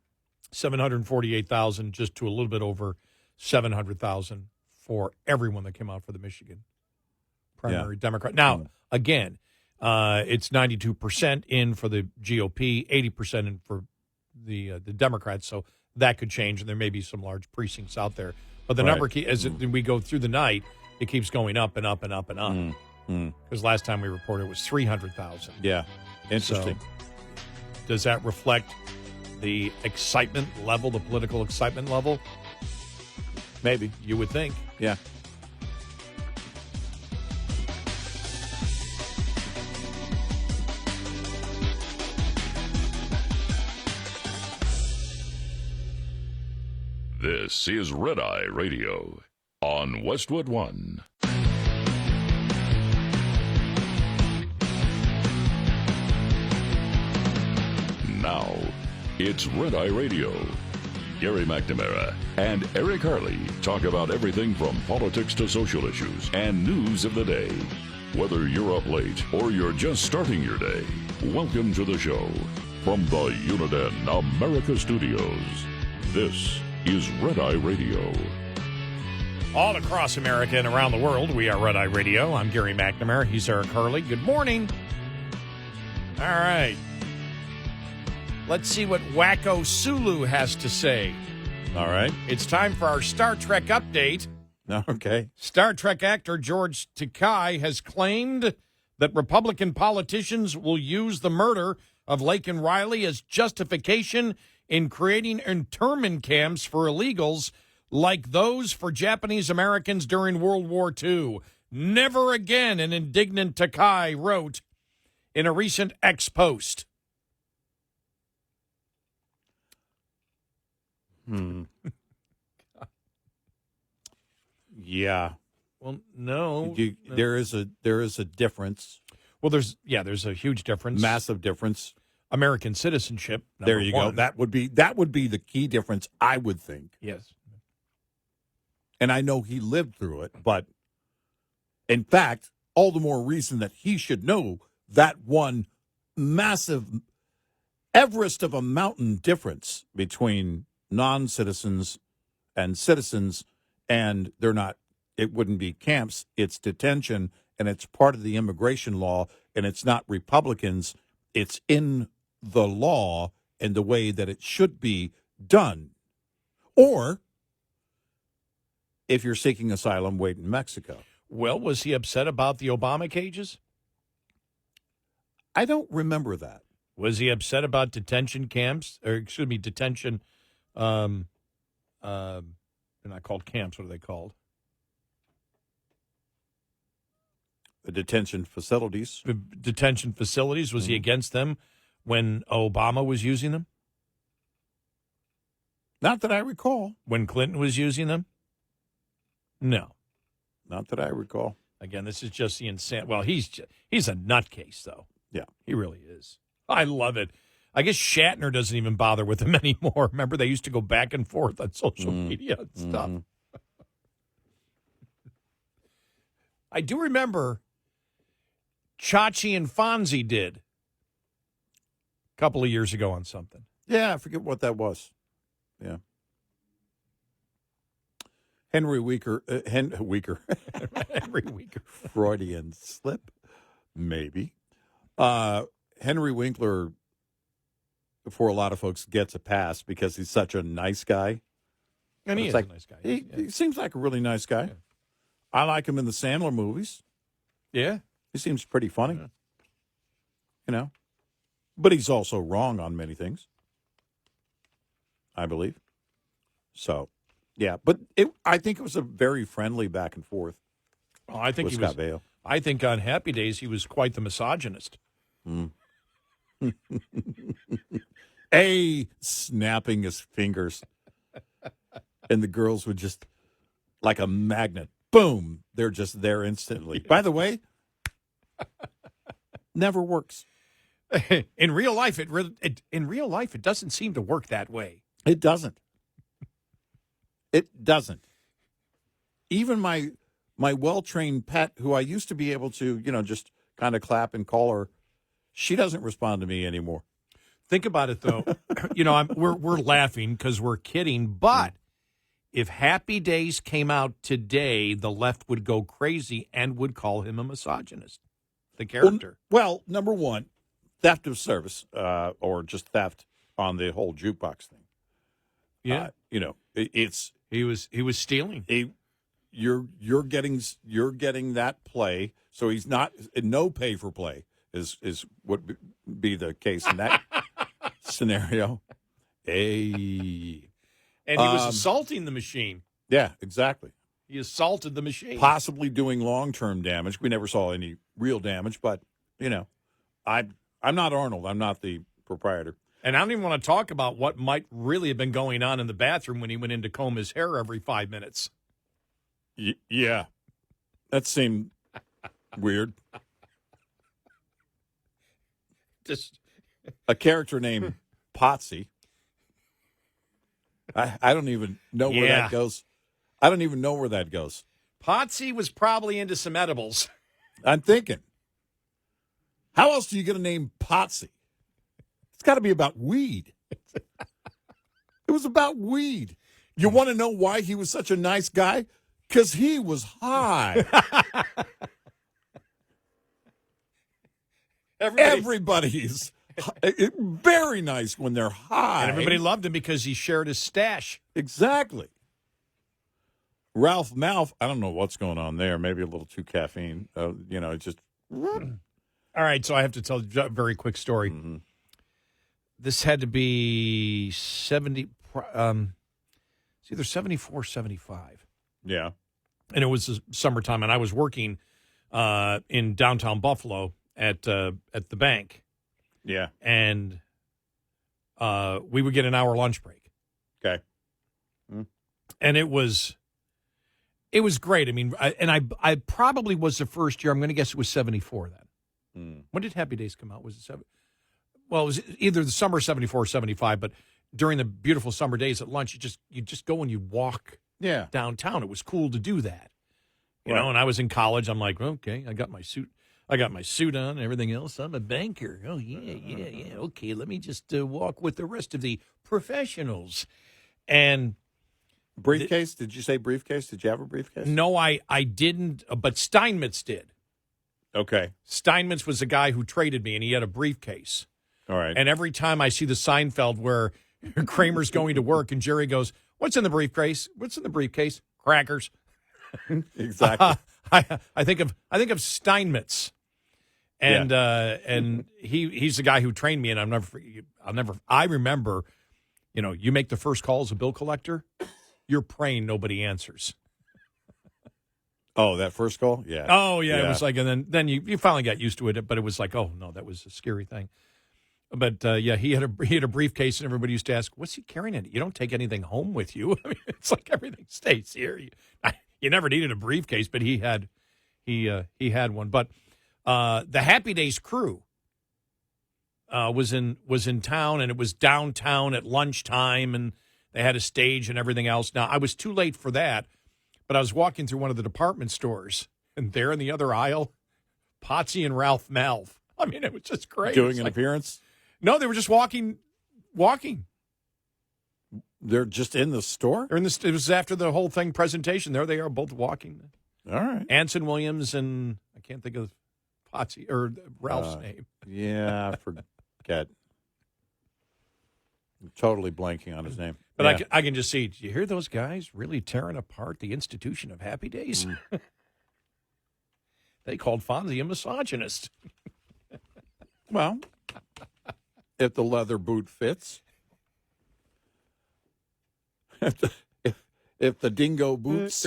[SPEAKER 3] 748,000, just to a little bit over 700,000 for everyone that came out for the Michigan primary Democrat. Now, again, it's 92% in for the GOP, 80% in for the Democrats, so that could change, and there may be some large precincts out there. But the number, as we go through the night, it keeps going up and up and up and up. Because last time we reported it was 300,000.
[SPEAKER 2] Yeah, interesting.
[SPEAKER 3] So, does that reflect the excitement level, the political excitement level? Maybe. You would think.
[SPEAKER 2] Yeah.
[SPEAKER 1] This is Red Eye Radio on Westwood One. Now, it's Red Eye Radio. Gary McNamara and Eric Harley talk about everything from politics to social issues and news of the day. Whether you're up late or you're just starting your day, welcome to the show. From the Uniden America Studios, this is Red Eye Radio.
[SPEAKER 3] All across America and around the world, we are Red Eye Radio. I'm Gary McNamara. He's Eric Harley. Good morning. All right. Let's see what Wacko Sulu has to say.
[SPEAKER 2] All right.
[SPEAKER 3] It's time for our Star Trek update.
[SPEAKER 2] Okay.
[SPEAKER 3] Star Trek actor George Takei has claimed that Republican politicians will use the murder of Laken Riley as justification in creating internment camps for illegals like those for Japanese Americans during World War II. Never again, an indignant Takei wrote in a recent X post.
[SPEAKER 2] Yeah.
[SPEAKER 3] Well, no.
[SPEAKER 2] There is a difference.
[SPEAKER 3] Well, there's a huge difference.
[SPEAKER 2] Massive difference.
[SPEAKER 3] American citizenship.
[SPEAKER 2] There you go. That would be the key difference, I would think.
[SPEAKER 3] Yes.
[SPEAKER 2] And I know he lived through it, but in fact, all the more reason that he should know that one massive Everest of a mountain difference between non-citizens and citizens, and it wouldn't be camps, it's detention, and it's part of the immigration law, and it's not Republicans, it's in the law and the way that it should be done. Or, if you're seeking asylum, wait in Mexico.
[SPEAKER 3] Well, was he upset about the Obama cages?
[SPEAKER 2] I don't remember that.
[SPEAKER 3] Was he upset about detention camps, or detention, they're not called camps, what are they called?
[SPEAKER 2] The detention facilities.
[SPEAKER 3] Detention facilities, was he against them when Obama was using them?
[SPEAKER 2] Not that I recall.
[SPEAKER 3] When Clinton was using them? No.
[SPEAKER 2] Not that I recall.
[SPEAKER 3] Again, this is just the insane. Well, he's a nutcase, though.
[SPEAKER 2] Yeah.
[SPEAKER 3] He really is. I love it. I guess Shatner doesn't even bother with him anymore. Remember, they used to go back and forth on social media and stuff. I do remember Chachi and Fonzie did a couple of years ago on something.
[SPEAKER 2] Yeah, I forget what that was. Yeah. Henry Winkler.
[SPEAKER 3] Henry Winkler.
[SPEAKER 2] Freudian slip, maybe. Henry Winkler, for a lot of folks, gets a pass because he's such a nice guy.
[SPEAKER 3] And he is a nice guy.
[SPEAKER 2] He seems like a really nice guy.
[SPEAKER 3] Yeah.
[SPEAKER 2] I like him in the Sandler movies.
[SPEAKER 3] Yeah.
[SPEAKER 2] He seems pretty funny. Yeah. You know? But he's also wrong on many things, I believe. So, yeah. But I think it was a very friendly back and forth.
[SPEAKER 3] Well, I think
[SPEAKER 2] with Scott Baio.
[SPEAKER 3] I think on Happy Days he was quite the misogynist.
[SPEAKER 2] Snapping his fingers. And the girls would just, like a magnet, boom, they're just there instantly. By the way, never works.
[SPEAKER 3] In real life, it doesn't seem to work that way.
[SPEAKER 2] It doesn't. It doesn't. Even my well-trained pet, who I used to be able to, just kind of clap and call her, she doesn't respond to me anymore.
[SPEAKER 3] Think about it, though. We're laughing because we're kidding, but if Happy Days came out today, the left would go crazy and would call him a misogynist, the character.
[SPEAKER 2] Well, number one, theft of service, or just theft on the whole jukebox thing.
[SPEAKER 3] Yeah, he was stealing.
[SPEAKER 2] You're getting that play, so he's not no pay for play is would be the case in that scenario.
[SPEAKER 3] And he was assaulting the machine.
[SPEAKER 2] Yeah, exactly.
[SPEAKER 3] He assaulted the machine.
[SPEAKER 2] Possibly doing long-term damage. We never saw any real damage, but, I'm not Arnold. I'm not the proprietor.
[SPEAKER 3] And I don't even want to talk about what might really have been going on in the bathroom when he went in to comb his hair every 5 minutes.
[SPEAKER 2] Yeah. That seemed weird.
[SPEAKER 3] Just
[SPEAKER 2] a character named Potsy. I don't even know where that goes. I don't even know where that goes.
[SPEAKER 3] Potsy was probably into some edibles.
[SPEAKER 2] I'm thinking. How else do you get a name Potsy? It's got to be about weed. It was about weed. You want to know why he was such a nice guy? Because he was high. Everybody's very nice when they're high.
[SPEAKER 3] And everybody loved him because he shared his stash.
[SPEAKER 2] Exactly. Ralph Malph, I don't know what's going on there. Maybe a little too caffeine. Just.
[SPEAKER 3] All right, so I have to tell a very quick story.
[SPEAKER 2] Mm-hmm.
[SPEAKER 3] This had to be 70, it's either 74 or 75.
[SPEAKER 2] Yeah.
[SPEAKER 3] And it was summertime, and I was working in downtown Buffalo at the bank.
[SPEAKER 2] Yeah.
[SPEAKER 3] And we would get an hour lunch break.
[SPEAKER 2] Okay.
[SPEAKER 3] And it was great. I mean, I probably was the first year. I'm going to guess it was 74 then. When did Happy Days come out? Was it 7? Well, it was either the summer 74 or 75, but during the beautiful summer days at lunch, you just go and you walk downtown. It was cool to do that. You know, and I was in college. I'm like, okay, I got my suit on and everything else. I'm a banker. Oh, yeah. Okay, let me just walk with the rest of the professionals. And
[SPEAKER 2] briefcase? Did you say briefcase? Did you have a briefcase?
[SPEAKER 3] No, I didn't, but Steinmetz did.
[SPEAKER 2] Okay.
[SPEAKER 3] Steinmetz was the guy who traded me, and he had a briefcase.
[SPEAKER 2] All right.
[SPEAKER 3] And every time I see the Seinfeld where Kramer's going to work and Jerry goes, "What's in the briefcase? What's in the briefcase? Crackers."
[SPEAKER 2] Exactly.
[SPEAKER 3] I think of Steinmetz. And and he's the guy who trained me, and I remember, you make the first call as a bill collector, you're praying nobody answers.
[SPEAKER 2] Oh, that first call? Yeah.
[SPEAKER 3] Oh, yeah. It was like, and then you finally got used to it, but it was like, oh, no, that was a scary thing. But, he had a briefcase, and everybody used to ask, what's he carrying in it? You don't take anything home with you. I mean, it's like everything stays here. You never needed a briefcase, but he had one. But the Happy Days crew, was in town, and it was downtown at lunchtime, and they had a stage and everything else. Now, I was too late for that, but I was walking through one of the department stores, and there in the other aisle, Potsy and Ralph Malv. I mean, it was just great.
[SPEAKER 2] Doing an appearance?
[SPEAKER 3] No, they were just walking.
[SPEAKER 2] They're just in the store?
[SPEAKER 3] They're in the. It was after the whole thing presentation. There they are, both walking.
[SPEAKER 2] All right.
[SPEAKER 3] Anson Williams and I can't think of Potsy or Ralph's name.
[SPEAKER 2] Yeah, I forget. I'm totally blanking on his name.
[SPEAKER 3] But
[SPEAKER 2] yeah.
[SPEAKER 3] I can just see, do you hear those guys really tearing apart the institution of Happy Days? They called Fonzie a misogynist.
[SPEAKER 2] Well, if the leather boot fits. If the dingo boots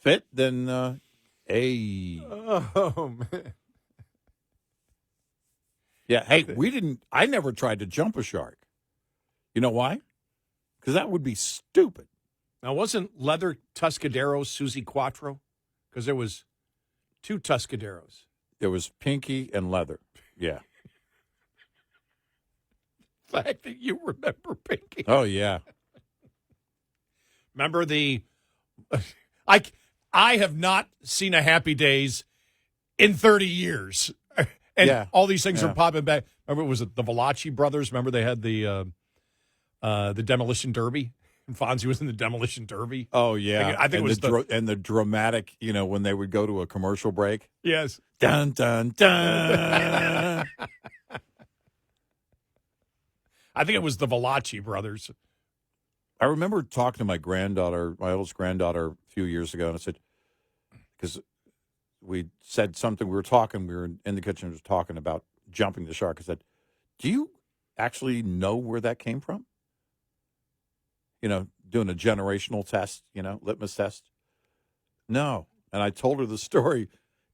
[SPEAKER 2] fit, then, hey.
[SPEAKER 3] Oh, man.
[SPEAKER 2] Yeah, hey, I never tried to jump a shark. You know why? Because that would be stupid.
[SPEAKER 3] Now, wasn't Leather Tuscaderos Susie Quattro? Because there was 2 Tuscaderos.
[SPEAKER 2] There was Pinky and Leather. Yeah.
[SPEAKER 3] The fact that you remember Pinky.
[SPEAKER 2] Oh, yeah.
[SPEAKER 3] Remember I have not seen a Happy Days in 30 years. And all these things are popping back. Remember, was it the Valachi brothers? Remember they had the Demolition Derby? And Fonzie was in the Demolition Derby.
[SPEAKER 2] Oh, yeah.
[SPEAKER 3] I think it was
[SPEAKER 2] the dramatic, when they would go to a commercial break.
[SPEAKER 3] Yes.
[SPEAKER 2] Dun, dun, dun.
[SPEAKER 3] I think it was the Valachi brothers.
[SPEAKER 2] I remember talking to my oldest granddaughter, a few years ago, and I said, because we said something, we were in the kitchen, we were talking about jumping the shark. I said, do you actually know where that came from? Doing a generational test, litmus test. No. And I told her the story,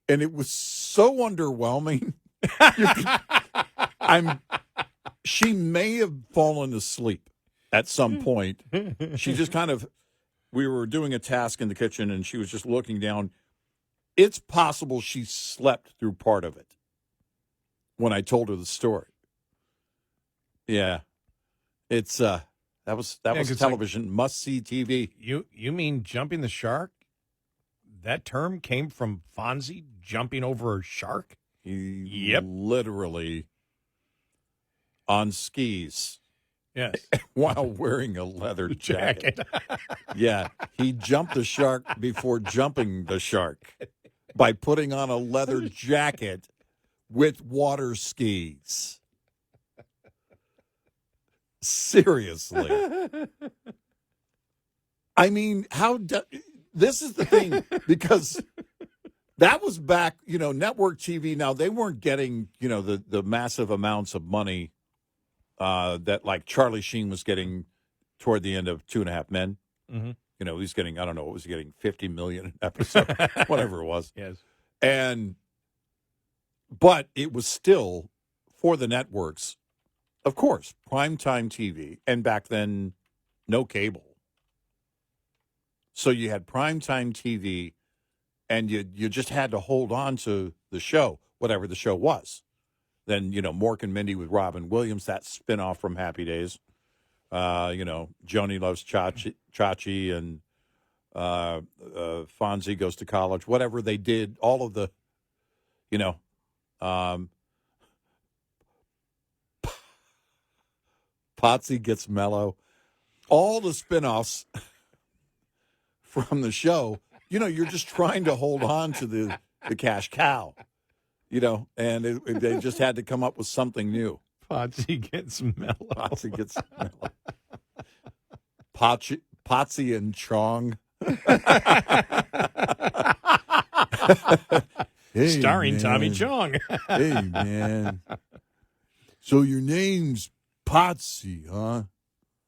[SPEAKER 2] and it was so underwhelming. She may have fallen asleep at some point. She just we were doing a task in the kitchen, and she was just looking down. It's possible she slept through part of it when I told her the story. Yeah. It's, that was television, must-see TV.
[SPEAKER 3] You mean jumping the shark? That term came from Fonzie jumping over a shark?
[SPEAKER 2] Yep. Literally on skis.
[SPEAKER 3] Yes.
[SPEAKER 2] While wearing a leather jacket. Yeah. He jumped the shark before jumping the shark by putting on a leather jacket with water skis. Seriously. I mean, this is the thing, because that was back, network TV. Now, they weren't getting, the massive amounts of money that, like, Charlie Sheen was getting toward the end of 2.5 Men.
[SPEAKER 3] Mm-hmm.
[SPEAKER 2] He's getting, I don't know, what was he getting, 50 million an episode, whatever it was.
[SPEAKER 3] Yes.
[SPEAKER 2] But it was still, for the networks, of course, primetime TV, and back then, no cable. So you had primetime TV, and you just had to hold on to the show, whatever the show was. Then, Mork and Mindy with Robin Williams, that spinoff from Happy Days. Joni Loves Chachi, and Fonzie Goes to College, whatever they did, all of the, Potsy Gets Mellow, all the spinoffs from the show, you're just trying to hold on to the cash cow, and they just had to come up with something new.
[SPEAKER 3] Potsy Gets Mellow.
[SPEAKER 2] Potsy Gets Mellow. Potsy and Chong. Hey,
[SPEAKER 3] starring
[SPEAKER 2] man.
[SPEAKER 3] Tommy Chong.
[SPEAKER 2] Hey, man. So your name's Potsy, huh?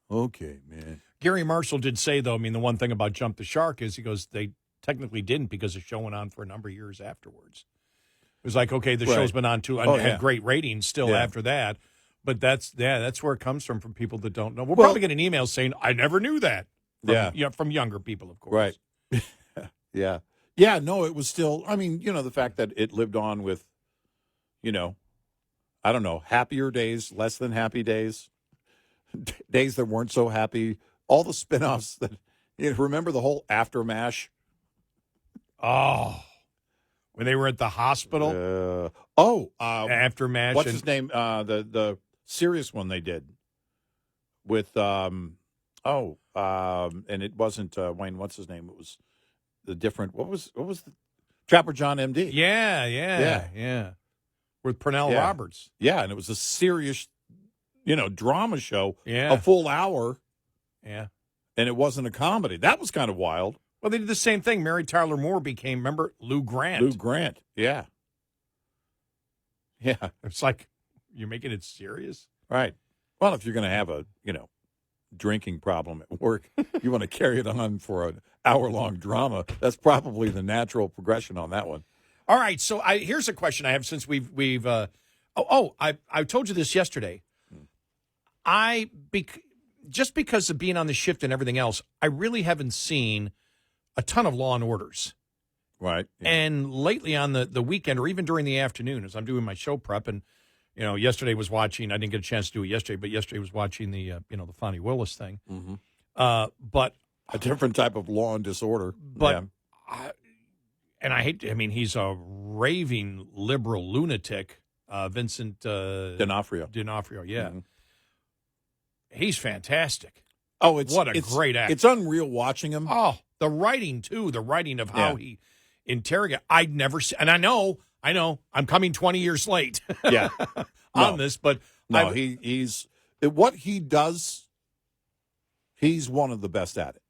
[SPEAKER 2] Okay, man.
[SPEAKER 3] Gary Marshall did say, though, the one thing about Jump the Shark is he goes, they technically didn't because the show went on for a number of years afterwards. It was like, okay, the show's been on too, and had great ratings still after that. But that's where it comes from people that don't know. We'll probably get an email saying, I never knew that. From younger people, of course.
[SPEAKER 2] Right. Yeah. Yeah, no, it was still, the fact that it lived on with, I don't know, happier days, less than happy days, days that weren't so happy, all the spinoffs that, remember the whole Aftermash?
[SPEAKER 3] Oh, when they were at the hospital?
[SPEAKER 2] Aftermash. What's his name? The serious one they did with, and it wasn't Wayne, what's his name? It was the different, what was the Trapper John M.D.?
[SPEAKER 3] Yeah. With Pernell Roberts.
[SPEAKER 2] Yeah, and it was a serious, drama show,
[SPEAKER 3] Yeah.
[SPEAKER 2] a full hour,
[SPEAKER 3] Yeah.
[SPEAKER 2] and it wasn't a comedy. That was kind of wild.
[SPEAKER 3] Well, they did the same thing. Mary Tyler Moore became, remember, Lou Grant.
[SPEAKER 2] Lou Grant, yeah. Yeah.
[SPEAKER 3] It's like, you're making it serious?
[SPEAKER 2] Right. Well, if you're going to have a, drinking problem at work, you want to carry it on for an hour-long drama. That's probably the natural progression on that one.
[SPEAKER 3] All right, so here's a question I have since we've I told you this yesterday. Just because of being on the shift and everything else, I really haven't seen a ton of Law and Orders.
[SPEAKER 2] Right. Yeah.
[SPEAKER 3] And lately on the weekend or even during the afternoon as I'm doing my show prep and, yesterday was watching, I didn't get a chance to do it yesterday, but yesterday was watching the Fani Willis thing.
[SPEAKER 2] Mm-hmm.
[SPEAKER 3] But
[SPEAKER 2] a different type of law and disorder.
[SPEAKER 3] But, and he's a raving liberal lunatic, Vincent
[SPEAKER 2] D'Onofrio.
[SPEAKER 3] Yeah. Mm-hmm. He's fantastic.
[SPEAKER 2] Oh,
[SPEAKER 3] what a great actor.
[SPEAKER 2] It's unreal watching him.
[SPEAKER 3] Oh, the writing, too. The writing of how he interrogates. I'd never seen, and I know, I'm coming 20 years late on this, but
[SPEAKER 2] no, he's what he does, he's one of the best at it.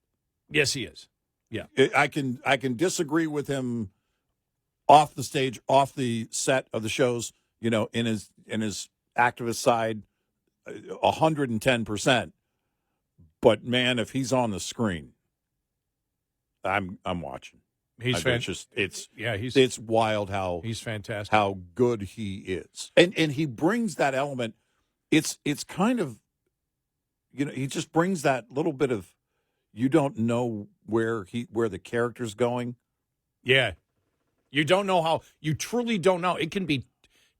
[SPEAKER 3] Yes, he is. Yeah.
[SPEAKER 2] I can disagree with him off the stage, off the set of the shows, in his activist side, 110%. But man, if he's on the screen, I'm watching. It's wild how
[SPEAKER 3] he's fantastic.
[SPEAKER 2] How good he is. And he brings that element. It's kind of he just brings that little bit of you don't know where the character's going.
[SPEAKER 3] Yeah. You don't know how, you truly don't know. It can be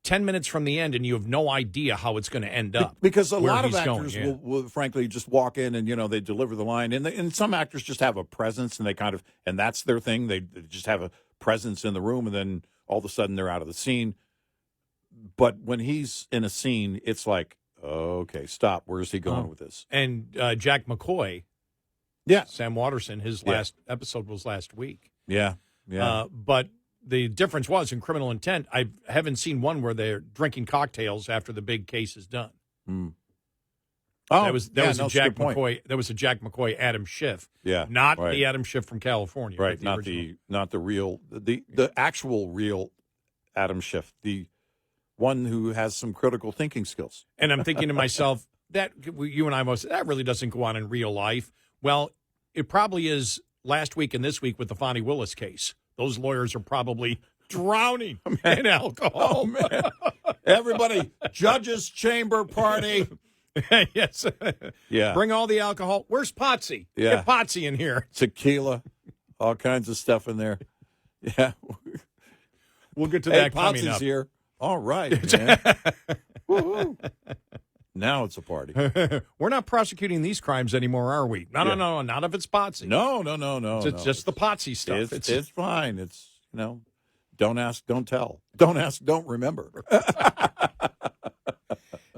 [SPEAKER 3] 10 minutes from the end and you have no idea how it's going to end up.
[SPEAKER 2] Because a lot of actors will frankly just walk in and, they deliver the line. And some actors just have a presence and and that's their thing. They just have a presence in the room and then all of a sudden they're out of the scene. But when he's in a scene, it's like, okay, stop. Where's he going with this?
[SPEAKER 3] And Jack McCoy.
[SPEAKER 2] Yeah.
[SPEAKER 3] Sam Waterston, his last episode was last week.
[SPEAKER 2] Yeah. Yeah.
[SPEAKER 3] But the difference was in Criminal Intent, I haven't seen one where they're drinking cocktails after the big case is done.
[SPEAKER 2] Mm.
[SPEAKER 3] That was a Jack McCoy. That was a Jack McCoy Adam Schiff.
[SPEAKER 2] Yeah.
[SPEAKER 3] Not the Adam Schiff from California.
[SPEAKER 2] Right. Not the real the actual real Adam Schiff, the one who has some critical thinking skills.
[SPEAKER 3] And I'm thinking to myself, that you and I most that really doesn't go on in real life. Well, it probably is last week and this week with the Fani Willis case. Those lawyers are probably drowning in alcohol.
[SPEAKER 2] Oh, man. Everybody, judge's chamber party.
[SPEAKER 3] Yes.
[SPEAKER 2] Yeah.
[SPEAKER 3] Bring all the alcohol. Where's Potsy?
[SPEAKER 2] Yeah.
[SPEAKER 3] Get Potsy in here.
[SPEAKER 2] Tequila, all kinds of stuff in there. Yeah.
[SPEAKER 3] We'll get to that coming
[SPEAKER 2] Potsy's
[SPEAKER 3] up.
[SPEAKER 2] Here. All right, man. Woo-hoo. Now it's a party.
[SPEAKER 3] We're not prosecuting these crimes anymore, are we? No, not if it's Potsy.
[SPEAKER 2] No.
[SPEAKER 3] It's just the Potsy stuff.
[SPEAKER 2] It's fine. It's, don't ask, don't tell. Don't ask, don't remember.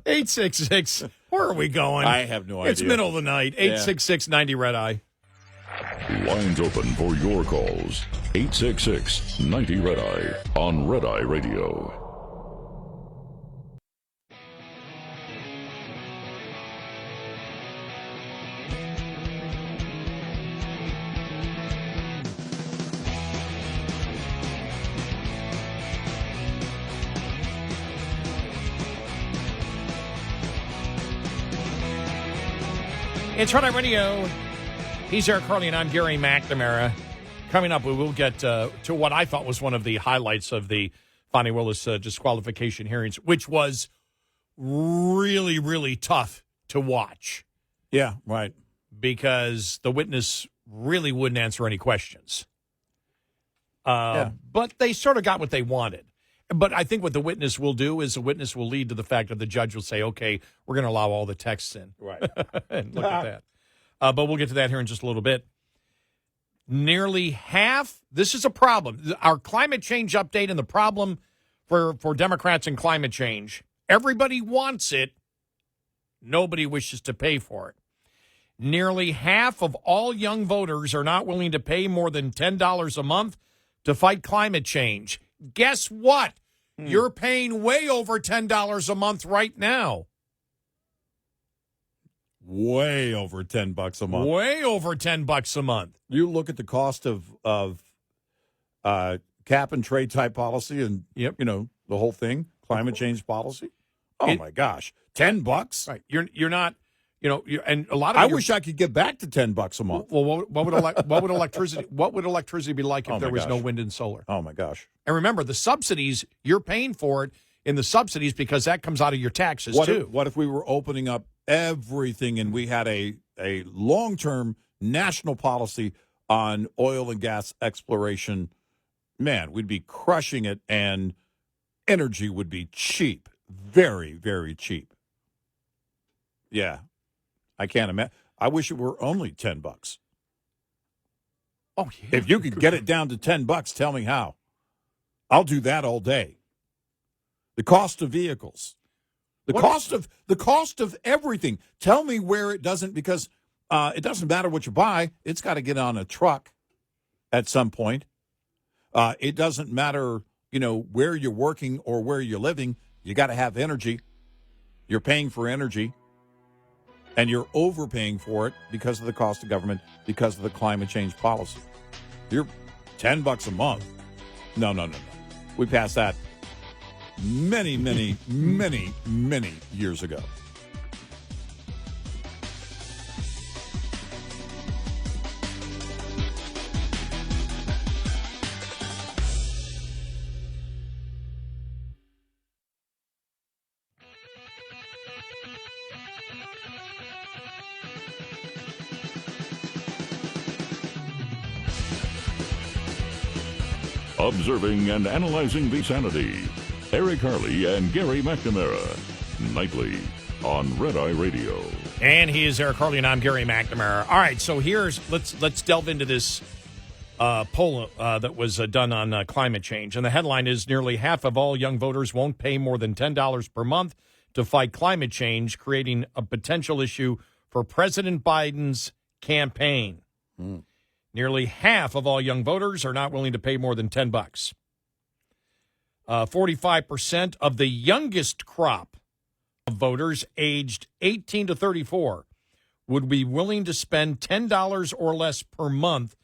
[SPEAKER 3] 866. Where are we going?
[SPEAKER 2] I have no idea.
[SPEAKER 3] It's middle of the night. 866-90 Red Eye.
[SPEAKER 1] Lines open for your calls. 866-90 Red Eye on Red Eye Radio.
[SPEAKER 3] It's Red Eye Radio. He's Eric Carly, and I'm Gary McNamara. Coming up, we will get to what I thought was one of the highlights of the Fani Willis disqualification hearings, which was really, really tough to watch.
[SPEAKER 2] Yeah, right.
[SPEAKER 3] Because the witness really wouldn't answer any questions. But they sort of got what they wanted. But I think what the witness will do is the witness will lead to the fact that the judge will say, okay, we're going to allow all the texts in.
[SPEAKER 2] Right.
[SPEAKER 3] And look at that. But we'll get to that here in just a little bit. Nearly half, this is a problem. Our climate change update and the problem for Democrats and climate change, everybody wants it. Nobody wishes to pay for it. Nearly half of all young voters are not willing to pay more than $10 a month to fight climate change. Guess what? You're paying way over $10 a month right now.
[SPEAKER 2] Way over $10 a month.
[SPEAKER 3] Way over $10 a month.
[SPEAKER 2] You look at the cost of cap and trade type policy and, you know, the whole thing, climate change policy. Oh, my gosh. $10?
[SPEAKER 3] Right. You're not, you know, and a lot of
[SPEAKER 2] I wish I could get back to $10 a month.
[SPEAKER 3] Well, what would electricity be like if there was no wind and solar?
[SPEAKER 2] Oh, my gosh.
[SPEAKER 3] And remember, the subsidies, you're paying for it in the subsidies because that comes out of your taxes, too.
[SPEAKER 2] What if we were opening up everything and we had a long-term national policy on oil and gas exploration? Man, we'd be crushing it, and energy would be cheap. Very, very cheap. Yeah. I can't imagine. I wish it were only $10.
[SPEAKER 3] Oh, yeah.
[SPEAKER 2] If you could get it down to $10, tell me how. I'll do that all day. The cost of vehicles. The cost of everything. Tell me where it doesn't, because it doesn't matter what you buy. It's got to get on a truck at some point. It doesn't matter, you know, where you're working or where you're living. You got to have energy. You're paying for energy, and you're overpaying for it because of the cost of government, because of the climate change policy. You're $10 a month. No. We passed that many, many, many, many years ago.
[SPEAKER 1] Observing and analyzing the sanity. Eric Harley and Gary McNamara. Nightly on Red Eye Radio.
[SPEAKER 3] And he is Eric Harley, and I'm Gary McNamara. All right, so let's delve into this poll that was done on climate change. And the headline is nearly half of all young voters won't pay more than $10 per month to fight climate change, creating a potential issue for President Biden's campaign. Nearly half of all young voters are not willing to pay more than $10. 45% of the youngest crop of voters aged 18 to 34 would be willing to spend $10 or less per month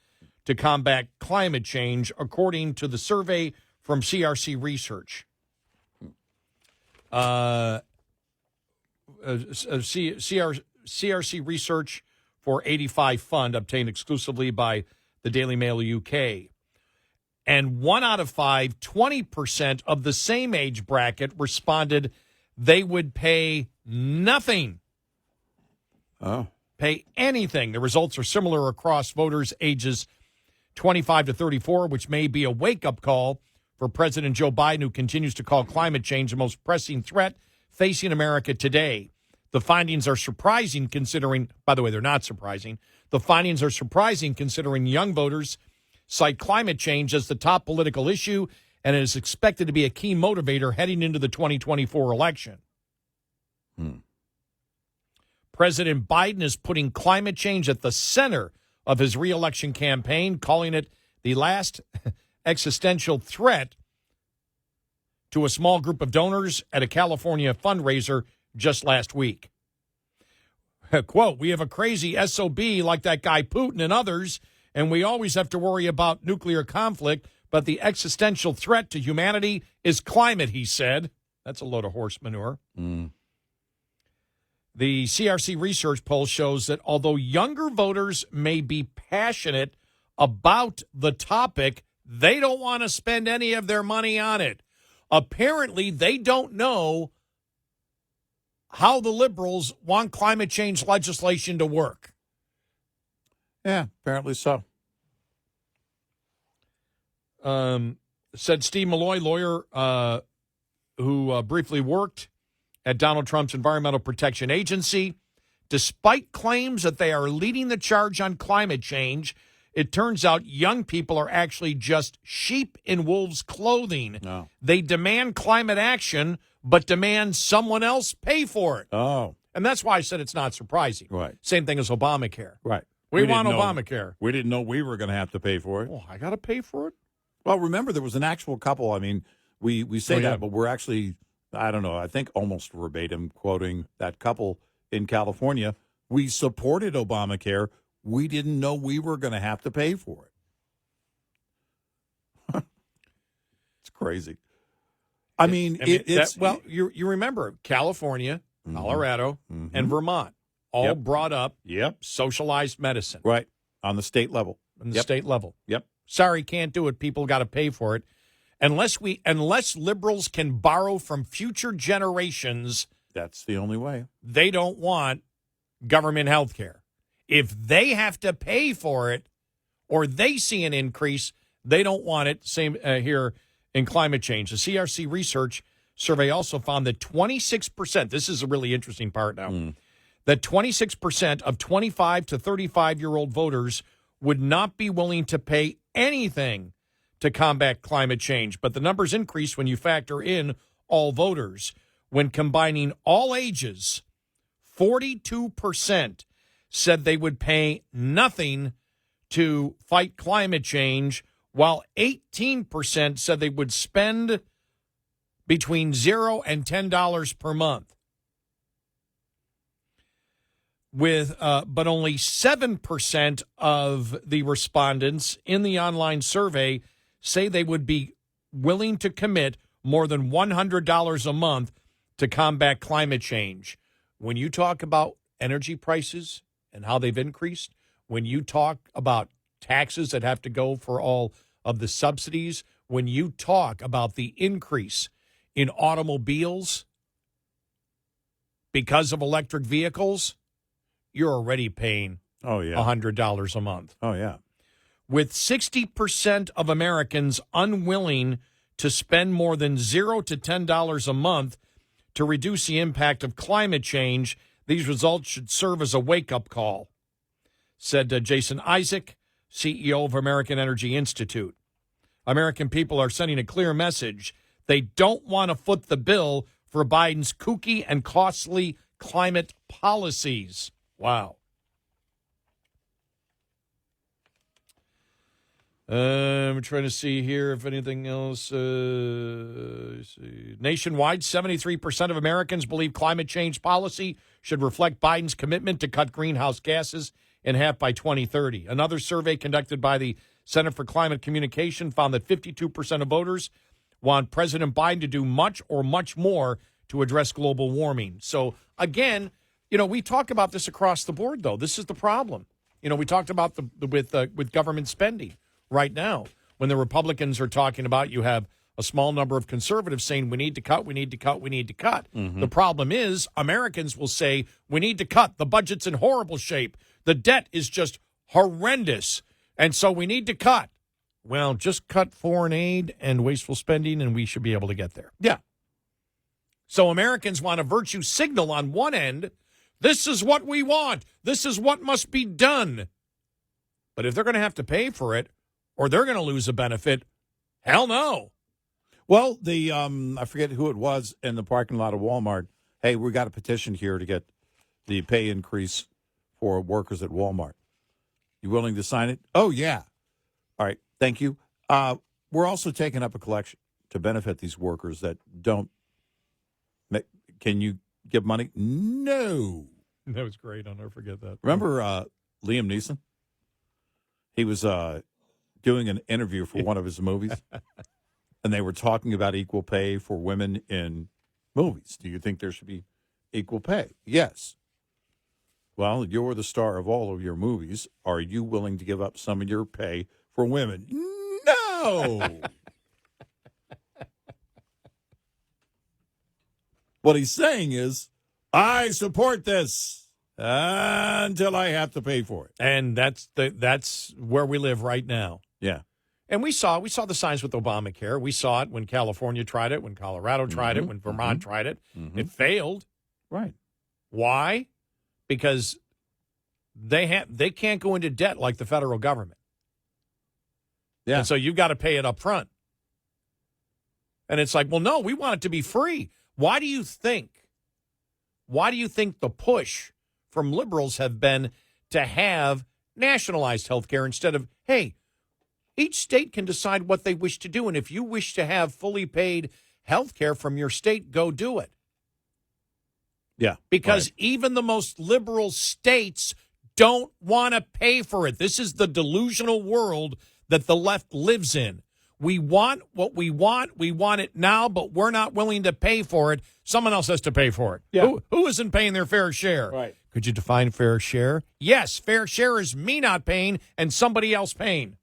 [SPEAKER 3] to combat climate change, according to the survey from CRC Research. CRC Research for 85 Fund, obtained exclusively by the Daily Mail UK. And 1 out of 5, 20% of the same age bracket responded they would pay nothing. Pay anything. The results are similar across voters ages 25 to 34, which may be a wake-up call for President Joe Biden, who continues to call climate change the most pressing threat facing America today. The findings are surprising considering, by the way, they're not surprising. The findings are surprising considering young voters cite climate change as the top political issue and is expected to be a key motivator heading into the 2024 election. President Biden is putting climate change at the center of his reelection campaign, calling it the last existential threat to a small group of donors at a California fundraiser just last week. Quote, "We have a crazy SOB like that guy Putin and others, and we always have to worry about nuclear conflict, but the existential threat to humanity is climate," he said. That's a load of horse manure. The CRC research poll shows that although younger voters may be passionate about the topic, they don't want to spend any of their money on it. Apparently, they don't know how the liberals want climate change legislation to work.
[SPEAKER 2] Yeah, apparently so.
[SPEAKER 3] Said Steve Malloy, lawyer who briefly worked at Donald Trump's Environmental Protection Agency. Despite claims that they are leading the charge on climate change, it turns out young people are actually just sheep in wolves' clothing.
[SPEAKER 2] No.
[SPEAKER 3] They demand climate action, but demand someone else pay for it.
[SPEAKER 2] Oh.
[SPEAKER 3] And that's why I said it's not surprising.
[SPEAKER 2] Right.
[SPEAKER 3] Same thing as Obamacare.
[SPEAKER 2] Right.
[SPEAKER 3] We want
[SPEAKER 2] didn't know-
[SPEAKER 3] Obamacare.
[SPEAKER 2] We didn't know we were going to have to pay for it.
[SPEAKER 3] Oh, I got to pay for it?
[SPEAKER 2] Well, remember, there was an actual couple. I mean, we say that, but we're actually, I don't know, I think almost verbatim quoting that couple in California. We supported Obamacare. We didn't know we were going to have to pay for it. It's crazy. I mean, it's...
[SPEAKER 3] you remember California, Colorado, and Vermont all brought up socialized medicine.
[SPEAKER 2] Right, on the state level.
[SPEAKER 3] On the state level.
[SPEAKER 2] Yep.
[SPEAKER 3] Sorry, can't do it. People got to pay for it. Unless liberals can borrow from future generations,
[SPEAKER 2] that's the only way.
[SPEAKER 3] They don't want government health care. If they have to pay for it or they see an increase, they don't want it. Same here in climate change. The CRC research survey also found that 26%, this is a really interesting part now, that 26% of 25 to 35-year-old voters would not be willing to pay anything to combat climate change. But the numbers increase when you factor in all voters. When combining all ages, 42% said they would pay nothing to fight climate change, while 18% said they would spend between $0 and $10 per month. But only 7% of the respondents in the online survey say they would be willing to commit more than $100 a month to combat climate change. When you talk about energy prices and how they've increased, when you talk about taxes that have to go for all of the subsidies, when you talk about the increase in automobiles because of electric vehicles, you're already paying $100 a month.
[SPEAKER 2] Oh, yeah.
[SPEAKER 3] With 60% of Americans unwilling to spend more than $0 to $10 a month to reduce the impact of climate change, these results should serve as a wake-up call, said Jason Isaac, CEO of American Energy Institute. American people are sending a clear message. They don't want to foot the bill for Biden's kooky and costly climate policies. Wow. I'm trying to see here if anything else. Nationwide, 73% of Americans believe climate change policy should reflect Biden's commitment to cut greenhouse gases in half by 2030. Another survey conducted by the Center for Climate Communication found that 52% of voters want President Biden to do much or much more to address global warming. So, again, we talk about this across the board, though. This is the problem. We talked about with government spending. Right now, when the Republicans are talking about, you have a small number of conservatives saying we need to cut, we need to cut, we need to cut. The problem is Americans will say we need to cut. The budget's in horrible shape. The debt is just horrendous. And so we need to cut. Well, just cut foreign aid and wasteful spending, and we should be able to get there.
[SPEAKER 2] Yeah.
[SPEAKER 3] So Americans want a virtue signal on one end. This is what we want. This is what must be done. But if they're going to have to pay for it, or they're going to lose a benefit, hell no.
[SPEAKER 2] Well, I forget who it was in the parking lot of Walmart. Hey, we got a petition here to get the pay increase for workers at Walmart. You willing to sign it? Oh, yeah. All right. Thank you. We're also taking up a collection to benefit these workers that don't. Can you give money? No.
[SPEAKER 3] That was great. I'll never forget that.
[SPEAKER 2] Remember Liam Neeson? He was doing an interview for one of his movies, and they were talking about equal pay for women in movies. Do you think there should be equal pay? Yes. Well, you're the star of all of your movies. Are you willing to give up some of your pay for women? No. What he's saying is, I support this until I have to pay for it.
[SPEAKER 3] And that's where we live right now.
[SPEAKER 2] Yeah.
[SPEAKER 3] And we saw the signs with Obamacare. We saw it when California tried it, when Colorado tried it, when Vermont tried it. It failed.
[SPEAKER 2] Right.
[SPEAKER 3] Why? Because they can't go into debt like the federal government.
[SPEAKER 2] Yeah.
[SPEAKER 3] And so you've got to pay it up front. And it's like, well, no, we want it to be free. Why do you think the push from liberals have been to have nationalized health care instead of, hey, each state can decide what they wish to do. And if you wish to have fully paid health care from your state, go do it.
[SPEAKER 2] Yeah.
[SPEAKER 3] Because even the most liberal states don't want to pay for it. This is the delusional world that the left lives in. We want what we want. We want it now, but we're not willing to pay for it. Someone else has to pay for it.
[SPEAKER 2] Yeah.
[SPEAKER 3] Who isn't paying their fair share?
[SPEAKER 2] Right.
[SPEAKER 3] Could you define fair share? Yes, fair share is me not paying and somebody else paying.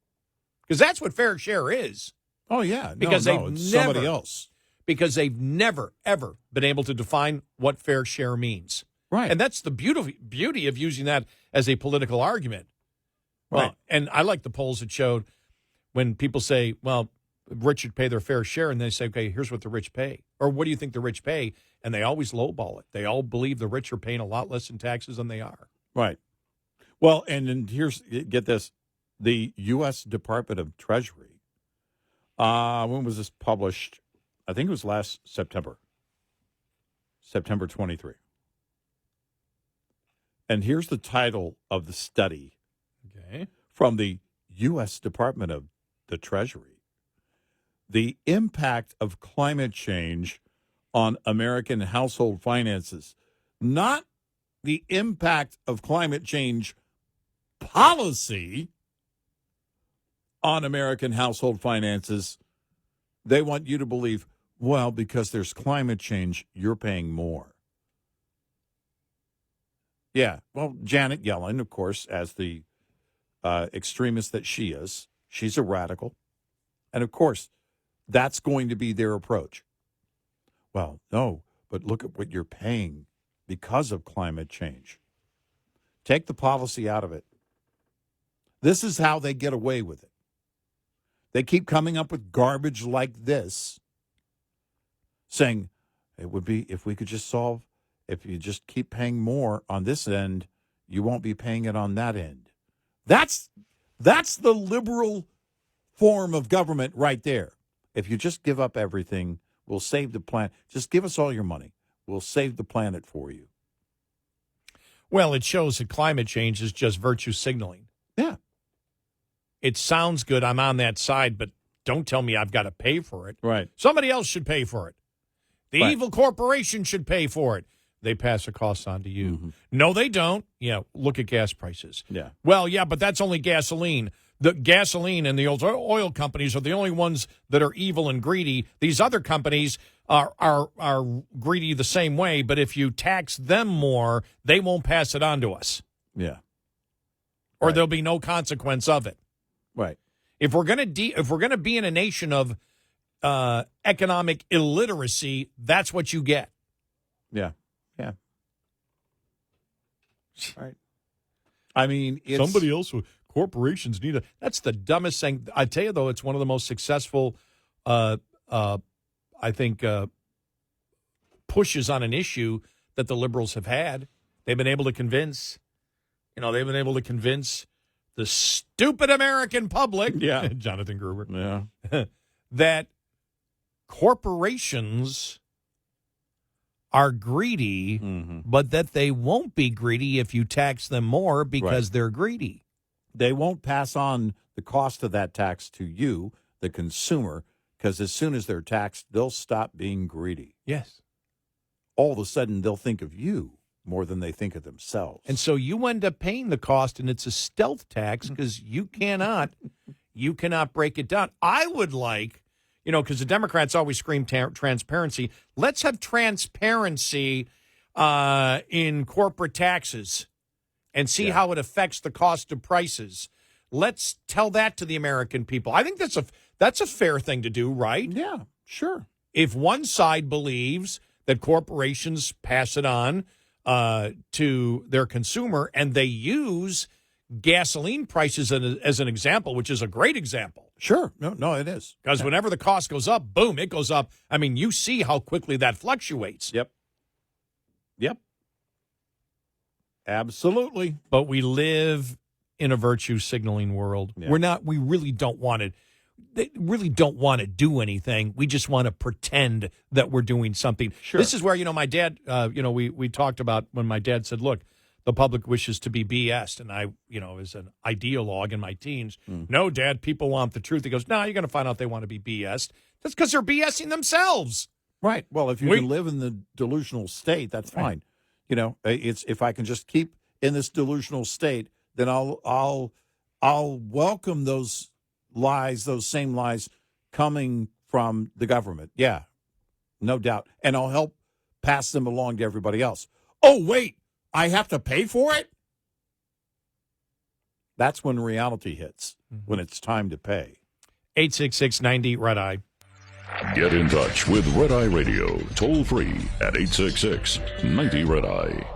[SPEAKER 3] Because that's what fair share is.
[SPEAKER 2] Oh, yeah.
[SPEAKER 3] Because
[SPEAKER 2] it's somebody else.
[SPEAKER 3] Because they've never, ever been able to define what fair share means.
[SPEAKER 2] Right.
[SPEAKER 3] And that's the beauty of using that as a political argument.
[SPEAKER 2] Right.
[SPEAKER 3] Well, and I like the polls that showed when people say, well, rich should pay their fair share, and they say, okay, here's what the rich pay. Or what do you think the rich pay? And they always lowball it. They all believe the rich are paying a lot less in taxes than they are.
[SPEAKER 2] Right. Well, and then get this. The U.S. Department of Treasury, when was this published? I think it was last September 23. And here's the title of the study from the U.S. Department of the Treasury. The impact of climate change on American household finances, not the impact of climate change policy on American household finances. They want you to believe, well, because there's climate change, you're paying more. Yeah, well, Janet Yellen, of course, as the extremist that she is, she's a radical. And, of course, that's going to be their approach. Well, no, but look at what you're paying because of climate change. Take the policy out of it. This is how they get away with it. They keep coming up with garbage like this, saying it would be if we could just solve, if you just keep paying more on this end, you won't be paying it on that end. That's the liberal form of government right there. If you just give up everything, we'll save the planet. Just give us all your money. We'll save the planet for you.
[SPEAKER 3] Well, it shows that climate change is just virtue signaling.
[SPEAKER 2] Yeah.
[SPEAKER 3] It sounds good. I'm on that side, but don't tell me I've got to pay for it.
[SPEAKER 2] Right.
[SPEAKER 3] Somebody else should pay for it. The evil corporation should pay for it. They pass a cost on to you.
[SPEAKER 2] Mm-hmm.
[SPEAKER 3] No, they don't. Yeah, look at gas prices.
[SPEAKER 2] Yeah.
[SPEAKER 3] Well, yeah, but that's only gasoline. The gasoline and the oil companies are the only ones that are evil and greedy. These other companies are greedy the same way, but if you tax them more, they won't pass it on to us.
[SPEAKER 2] Yeah.
[SPEAKER 3] Or there'll be no consequence of it.
[SPEAKER 2] Right.
[SPEAKER 3] If we're going to be in a nation of economic illiteracy, that's what you get.
[SPEAKER 2] Yeah. Yeah. Right. I mean, it's
[SPEAKER 3] somebody else. Corporations need that's the dumbest thing. I tell you, though, it's one of the most successful, I think, pushes on an issue that the liberals have had. They've been able to convince, the stupid American public, Jonathan Gruber, that corporations are greedy, but that they won't be greedy if you tax them more because they're greedy.
[SPEAKER 2] They won't pass on the cost of that tax to you, the consumer, because as soon as they're taxed, they'll stop being greedy.
[SPEAKER 3] Yes.
[SPEAKER 2] All of a sudden, they'll think of you more than they think of themselves.
[SPEAKER 3] And so you end up paying the cost, and it's a stealth tax because you cannot break it down. I would like, because the Democrats always scream transparency. Let's have transparency in corporate taxes and see how it affects the cost of prices. Let's tell that to the American people. I think that's a fair thing to do, right?
[SPEAKER 2] Yeah, sure.
[SPEAKER 3] If one side believes that corporations pass it on to their consumer and they use gasoline prices as an example, which is a great example.
[SPEAKER 2] Sure. No, it is.
[SPEAKER 3] Because whenever the cost goes up, boom, it goes up. I mean, you see how quickly that fluctuates.
[SPEAKER 2] Yep. Absolutely.
[SPEAKER 3] But we live in a virtue signaling world. Yeah. We really don't want to. They really don't want to do anything. We just want to pretend that we're doing something.
[SPEAKER 2] Sure.
[SPEAKER 3] This is where, my dad, we talked about when my dad said, look, the public wishes to be BS'd. And I, as an ideologue in my teens, no, Dad, people want the truth. He goes, no, you're going to find out they want to be BS'd. That's because they're BSing themselves.
[SPEAKER 2] Right. Well, if you can live in the delusional state, that's fine. It's if I can just keep in this delusional state, then I'll welcome those lies, those same lies coming from the government. Yeah, no doubt. And I'll help pass them along to everybody else. Oh, wait, I have to pay for it? That's when reality hits, when it's time to pay.
[SPEAKER 3] 866-90-RED-EYE.
[SPEAKER 1] Get in touch with Red Eye Radio, toll free at 866-90-RED-EYE.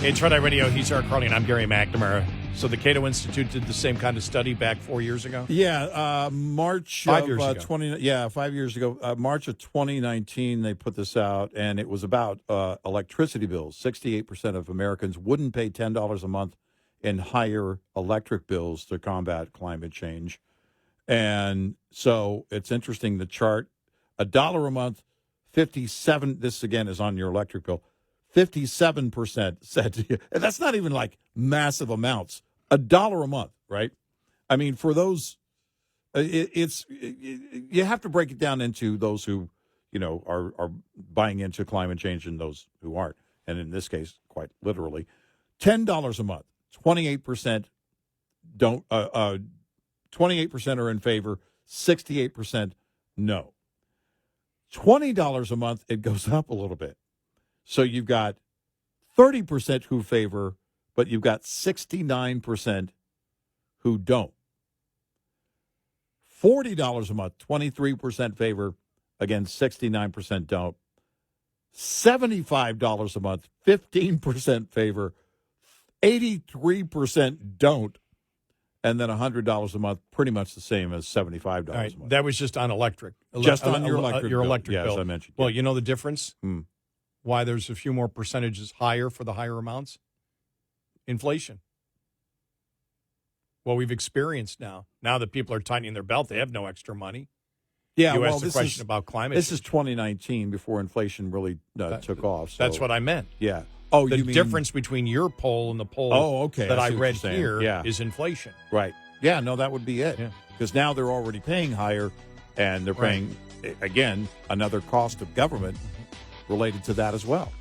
[SPEAKER 3] It's Red Eye Radio. He's Eric Carly, and I'm Gary McNamara. So the Cato Institute did the same kind of study back 4 years ago?
[SPEAKER 2] Yeah, March
[SPEAKER 3] 5
[SPEAKER 2] of
[SPEAKER 3] years ago.
[SPEAKER 2] 5 years ago. March of 2019, they put this out, and it was about electricity bills. 68% of Americans wouldn't pay $10 a month in higher electric bills to combat climate change. And so it's interesting, the chart, $1 a month, 57, this again is on your electric bill, 57% said to you, and that's not even like massive amounts, $1 a month, right? I mean, for those, you have to break it down into those who, are buying into climate change and those who aren't. And in this case, quite literally, $10 a month, 28% don't, 28% are in favor, 68% no. $20 a month, it goes up a little bit. So you've got 30% who favor, but you've got 69% who don't. $40 a month, 23% favor, again, 69% don't. $75 a month, 15% favor, 83% don't. And then $100 a month, pretty much the same as $75 a month.
[SPEAKER 3] That was just on electric.
[SPEAKER 2] Just on your electric bill.
[SPEAKER 3] Electric bill.
[SPEAKER 2] As I mentioned.
[SPEAKER 3] Well, you know the difference?
[SPEAKER 2] Hmm.
[SPEAKER 3] Why there's a few more percentages higher for the higher amounts? Inflation. Well, we've experienced now. Now that people are tightening their belt, they have no extra money.
[SPEAKER 2] Yeah,
[SPEAKER 3] you
[SPEAKER 2] well,
[SPEAKER 3] asked the question about climate
[SPEAKER 2] This
[SPEAKER 3] change.
[SPEAKER 2] is 2019 before inflation really took off. So.
[SPEAKER 3] That's what I meant.
[SPEAKER 2] Yeah. Oh,
[SPEAKER 3] the
[SPEAKER 2] you mean
[SPEAKER 3] difference between your poll and the poll that I read here is inflation.
[SPEAKER 2] Right. Yeah, no, that would be it. Because now they're already paying higher, and they're paying, again, another cost of government related to that as well.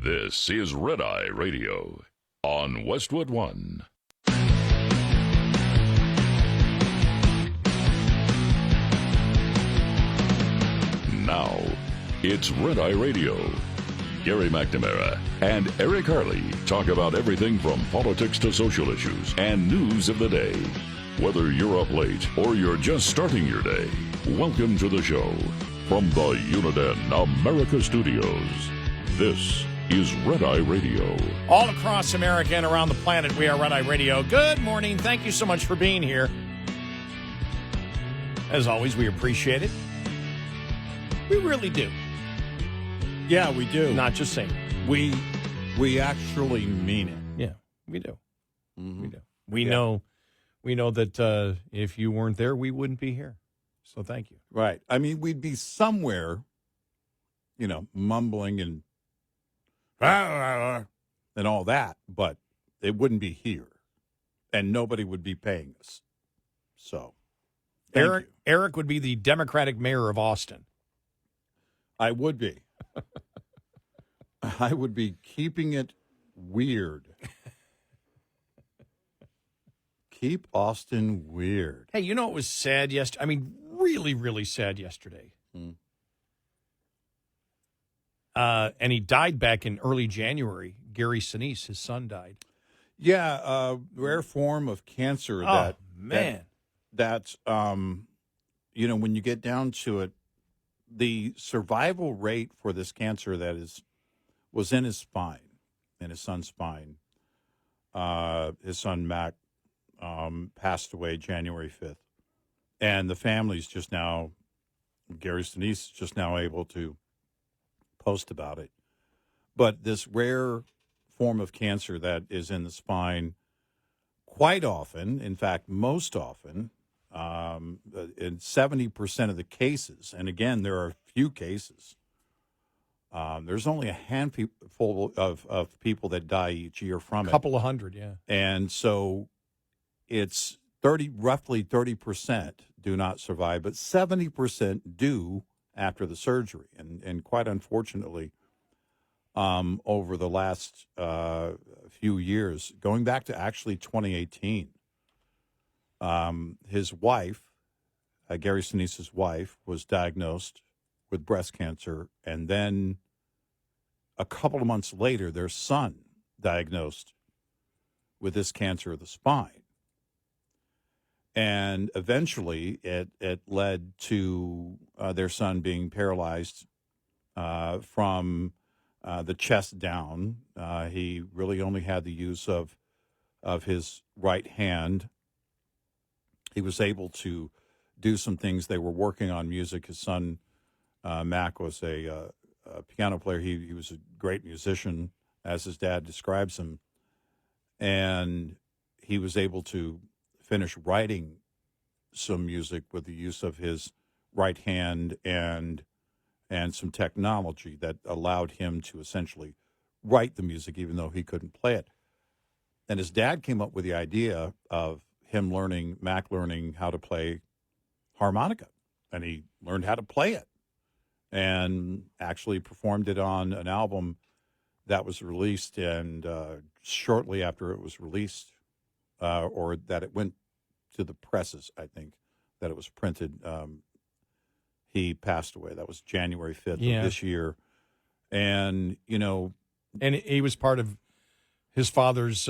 [SPEAKER 1] This is Red Eye Radio on Westwood One. Now, it's Red Eye Radio. Gary McNamara and Eric Harley talk about everything from politics to social issues and news of the day. Whether you're up late or you're just starting your day, welcome to the show. From the Uniden America Studios, this is Red Eye Radio.
[SPEAKER 3] All across America and around the planet, we are Red Eye Radio. Good morning. Thank you so much for being here. As always, we appreciate it. We really do.
[SPEAKER 2] Yeah, we do.
[SPEAKER 3] Not just saying.
[SPEAKER 2] We actually mean it.
[SPEAKER 3] Yeah, we do.
[SPEAKER 2] Mm-hmm.
[SPEAKER 3] We do. We know that if you weren't there, we wouldn't be here. So thank you.
[SPEAKER 2] Right. I mean, we'd be somewhere, mumbling and all that, but it wouldn't be here, and nobody would be paying us. So,
[SPEAKER 3] Eric would be the Democratic mayor of Austin.
[SPEAKER 2] I would be. I would be keeping it weird. Keep Austin weird.
[SPEAKER 3] Hey, you know what was sad yesterday? I mean, really, really sad yesterday. And he died back in early January. Gary Sinese, his son, died.
[SPEAKER 2] Yeah, rare form of cancer. That's when you get down to it, the survival rate for this cancer was in his spine, in his son's spine. His son Mac passed away January 5th, and the family's just now, Gary Sinese is just now able to post about it. But this rare form of cancer that is in the spine, quite often, in fact, most often, in 70% of the cases, and again, there are few cases, there's only a handful of people that die each year from it.
[SPEAKER 3] A couple of hundred, yeah.
[SPEAKER 2] And so it's roughly 30% do not survive, but 70% do after the surgery. And quite unfortunately, over the last few years, going back to actually 2018, his wife, Gary Sinese's wife, was diagnosed with breast cancer, and then a couple of months later, their son diagnosed with this cancer of the spine. And eventually, it led to their son being paralyzed from the chest down. He really only had the use of his right hand. He was able to do some things. They were working on music. His son, Mac, was a piano player. He was a great musician, as his dad describes him. And he was able to finish writing some music with the use of his right hand and some technology that allowed him to essentially write the music, even though he couldn't play it. And his dad came up with the idea of Mac learning how to play harmonica, and he learned how to play it and actually performed it on an album that was released. And shortly after it was released, or that it went to the presses, I think, that it was printed, he passed away. That was January 5th of this year. And,
[SPEAKER 3] And he was part of his father's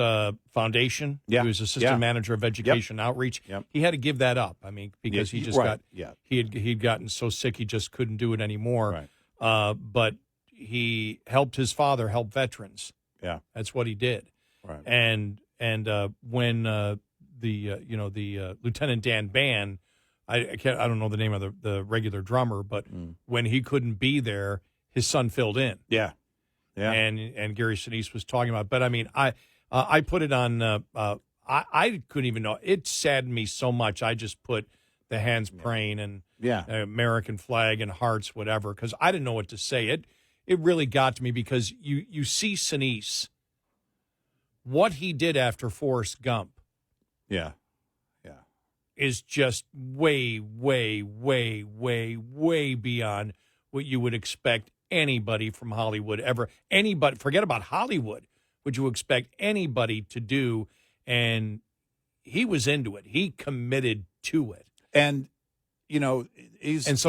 [SPEAKER 3] foundation.
[SPEAKER 2] Yeah.
[SPEAKER 3] He was assistant manager of education outreach. He had to give that up. I mean, because he just he'd gotten so sick he just couldn't do it anymore.
[SPEAKER 2] Right.
[SPEAKER 3] But he helped his father help veterans.
[SPEAKER 2] Yeah.
[SPEAKER 3] That's what he did.
[SPEAKER 2] Right.
[SPEAKER 3] And when the Lieutenant Dan Ban, I don't know the name of the regular drummer, but when he couldn't be there, his son filled in.
[SPEAKER 2] Yeah. Yeah.
[SPEAKER 3] And Gary Sinese was talking about, but I mean, I put it on. I couldn't even know. It saddened me so much. I just put the hands praying and American flag and hearts, whatever, because I didn't know what to say. It really got to me because you see Sinese, what he did after Forrest Gump.
[SPEAKER 2] Yeah.
[SPEAKER 3] Is just way, way, way, way, way beyond what you would expect anybody from Hollywood ever. Anybody, forget about Hollywood, would you expect anybody to do? And he was into it. He committed to it.
[SPEAKER 2] And, so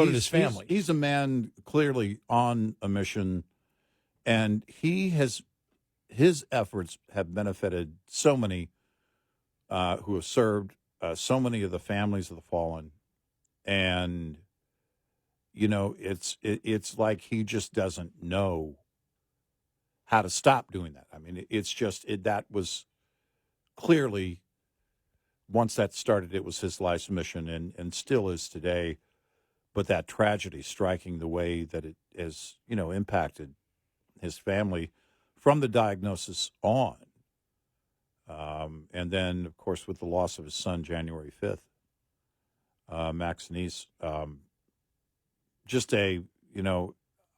[SPEAKER 3] did his family.
[SPEAKER 2] He's a man clearly on a mission, and his efforts have benefited so many who have served, so many of the families of the fallen. And, it's like he just doesn't know how to stop doing that. I mean, it's just that was clearly, once that started, it was his life's mission and still is today. But that tragedy striking the way that it has, impacted his family from the diagnosis on. And then, of course, with the loss of his son, January 5th, Max Sinese,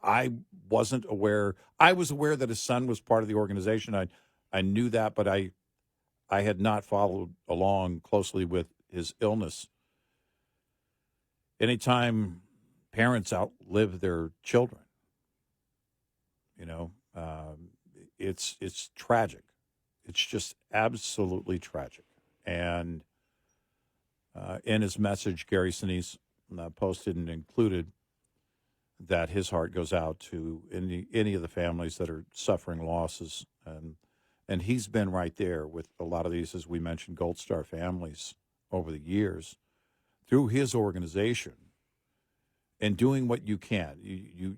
[SPEAKER 2] I wasn't aware. I was aware that his son was part of the organization. I knew that, but I had not followed along closely with his illness. Anytime parents outlive their children, it's tragic. It's just absolutely tragic. And In his message, Gary Sinese posted and included that his heart goes out to any of the families that are suffering losses. And he's been right there with a lot of these, as we mentioned, Gold Star families over the years through his organization and doing what you can. You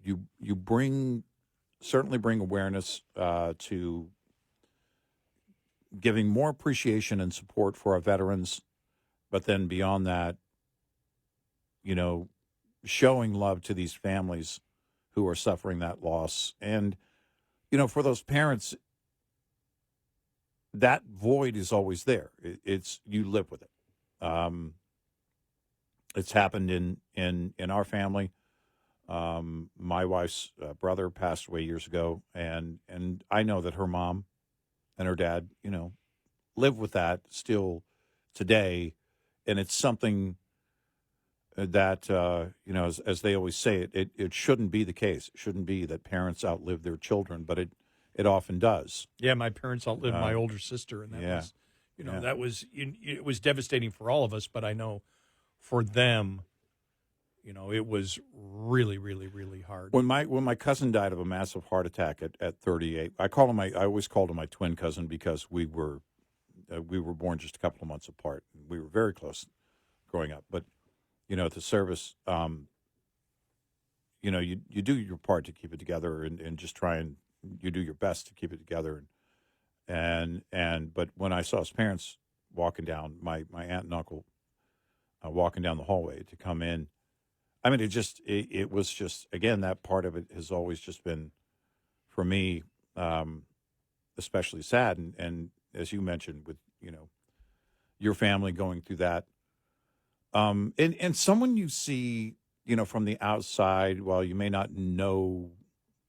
[SPEAKER 2] certainly bring awareness to giving more appreciation and support for our veterans, but then beyond that, showing love to these families who are suffering that loss. And, for those parents, that void is always there. You live with it. It's happened in our family. My wife's brother passed away years ago, and I know that her mom and her dad, live with that still today, and it's something that as they always say, it shouldn't be the case. It shouldn't be that parents outlive their children, but it often does.
[SPEAKER 3] Yeah, my parents outlived my older sister, and it was devastating for all of us. But I know for them, it was really, really, really hard.
[SPEAKER 2] When my cousin died of a massive heart attack at 38, I always called him my twin cousin because we were born just a couple of months apart. We were very close growing up, but at the service, you do your part to keep it together and just try and you do your best to keep it together. But when I saw his parents walking down, my aunt and uncle walking down the hallway to come in, I mean, it was just, again, that part of it has always just been, for me, especially sad. And as you mentioned with, your family going through that, and someone you see, from the outside, while you may not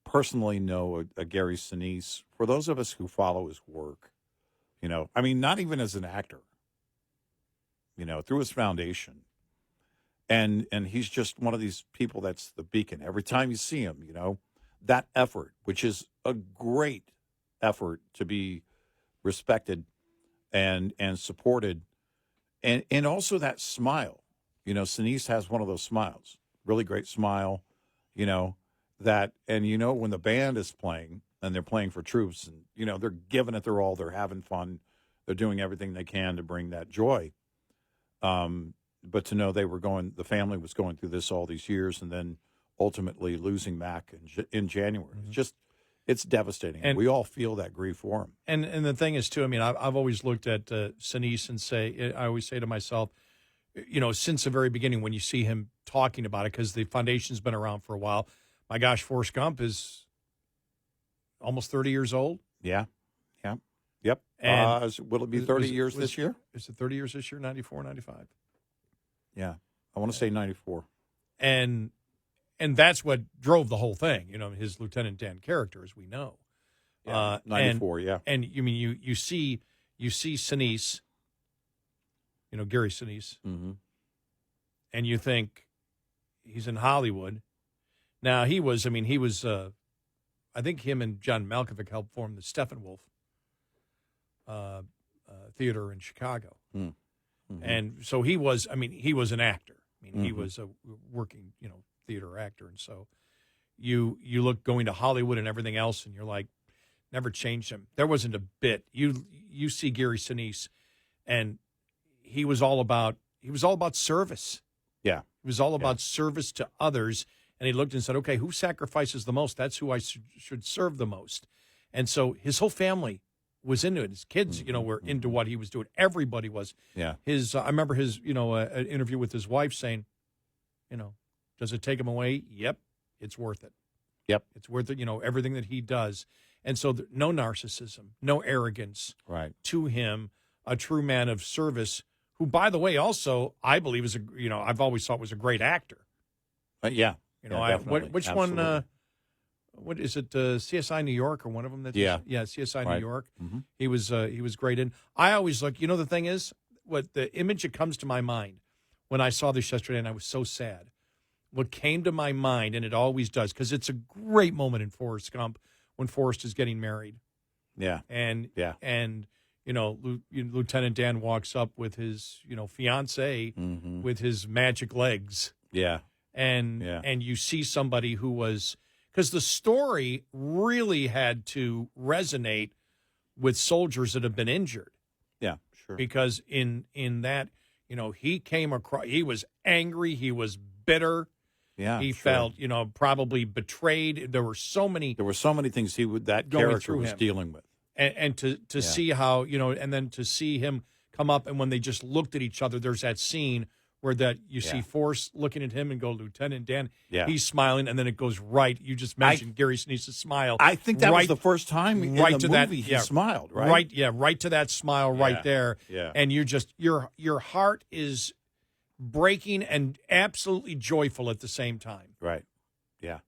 [SPEAKER 2] personally know a Gary Sinese, for those of us who follow his work, not even as an actor, through his foundation, and he's just one of these people that's the beacon. Every time you see him, that effort, which is a great effort to be respected and supported, and also that smile. Sinese has one of those smiles, really great smile, when the band is playing and they're playing for troops and, they're giving it their all, they're having fun, they're doing everything they can to bring that joy. But to know the family was going through this all these years and then ultimately losing Mac in January. Mm-hmm. It's devastating. And we all feel that grief for him.
[SPEAKER 3] And the thing is, too, I've always looked at Sinese and I always say to myself, since the very beginning when you see him talking about it, because the foundation's been around for a while, my gosh, Forrest Gump is almost 30 years old.
[SPEAKER 2] Yeah. Yep. And will it be 30 years this year?
[SPEAKER 3] Is it 30 years this year, 94, 95?
[SPEAKER 2] Yeah. I want to say 94.
[SPEAKER 3] And that's what drove the whole thing, his Lieutenant Dan character, as we know.
[SPEAKER 2] Yeah, 94, yeah.
[SPEAKER 3] And you see Sinese, Gary Sinese,
[SPEAKER 2] mm-hmm.
[SPEAKER 3] and you think he's in Hollywood. Now, he was, I think him and John Malkovich helped form the Steppenwolf Theater in Chicago.
[SPEAKER 2] Mm-hmm.
[SPEAKER 3] And so he was an actor.
[SPEAKER 2] Mm-hmm.
[SPEAKER 3] He was a working, theater actor. And so you look going to Hollywood and everything else, and you're like, never changed him. There wasn't a bit. You see Gary Sinese, and he was all about service.
[SPEAKER 2] Yeah.
[SPEAKER 3] He was all about service to others. And he looked and said, okay, who sacrifices the most? That's who I should serve the most. And so his whole family was into it. His kids, were into what he was doing. Everybody was.
[SPEAKER 2] Yeah.
[SPEAKER 3] I remember his, an interview with his wife saying, does it take him away? Yep. It's worth it.
[SPEAKER 2] Yep.
[SPEAKER 3] It's worth it, everything that he does. And so no narcissism, no arrogance to him, a true man of service who, by the way, also, I believe is I've always thought was a great actor.
[SPEAKER 2] Yeah.
[SPEAKER 3] Which
[SPEAKER 2] Absolutely.
[SPEAKER 3] one, what is it, CSI New York or one of them? CSI New York.
[SPEAKER 2] Mm-hmm.
[SPEAKER 3] He was great in. I always look, the thing is, what the image that comes to my mind when I saw this yesterday and I was so sad, what came to my mind, and it always does, because it's a great moment in Forrest Gump when Forrest is getting married.
[SPEAKER 2] Yeah.
[SPEAKER 3] And Lieutenant Dan walks up with his, fiance with his magic legs.
[SPEAKER 2] Yeah.
[SPEAKER 3] And you see somebody who was, because the story really had to resonate with soldiers that have been injured.
[SPEAKER 2] Yeah, sure.
[SPEAKER 3] Because in that, he came across, he was angry, he was bitter.
[SPEAKER 2] Yeah,
[SPEAKER 3] he
[SPEAKER 2] sure.
[SPEAKER 3] felt, probably betrayed. There were so many
[SPEAKER 2] things that character was dealing with.
[SPEAKER 3] And to see how, and then to see him come up, and when they just looked at each other, there's that scene where you see Force looking at him and go, Lieutenant Dan, he's smiling, and then it goes right. You just mentioned Gary Sinise's smile.
[SPEAKER 2] I think that was the first time in the movie he smiled, right?
[SPEAKER 3] Right to that smile right there.
[SPEAKER 2] Yeah.
[SPEAKER 3] And you just, your heart is breaking and absolutely joyful at the same time.
[SPEAKER 2] Right. Yeah.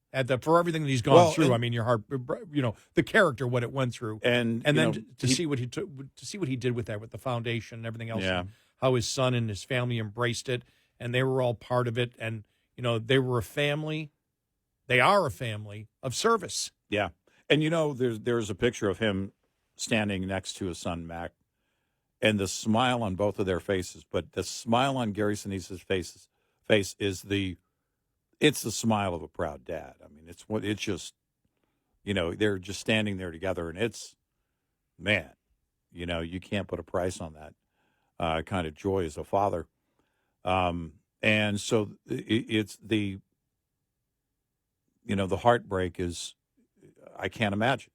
[SPEAKER 3] For everything that he's gone through, I mean, your heart, the character, what it went through, and then to see what he did with that, with the foundation and everything else, and how his son and his family embraced it, and they were all part of it, and they were a family. They are a family of service.
[SPEAKER 2] Yeah, and there's a picture of him standing next to his son Mac, and the smile on both of their faces, but the smile on Gary Sinise's face is it's the smile of a proud dad. I mean, it's just, they're just standing there together, and it's, man, you can't put a price on that kind of joy as a father. And so it's the heartbreak is, I can't imagine.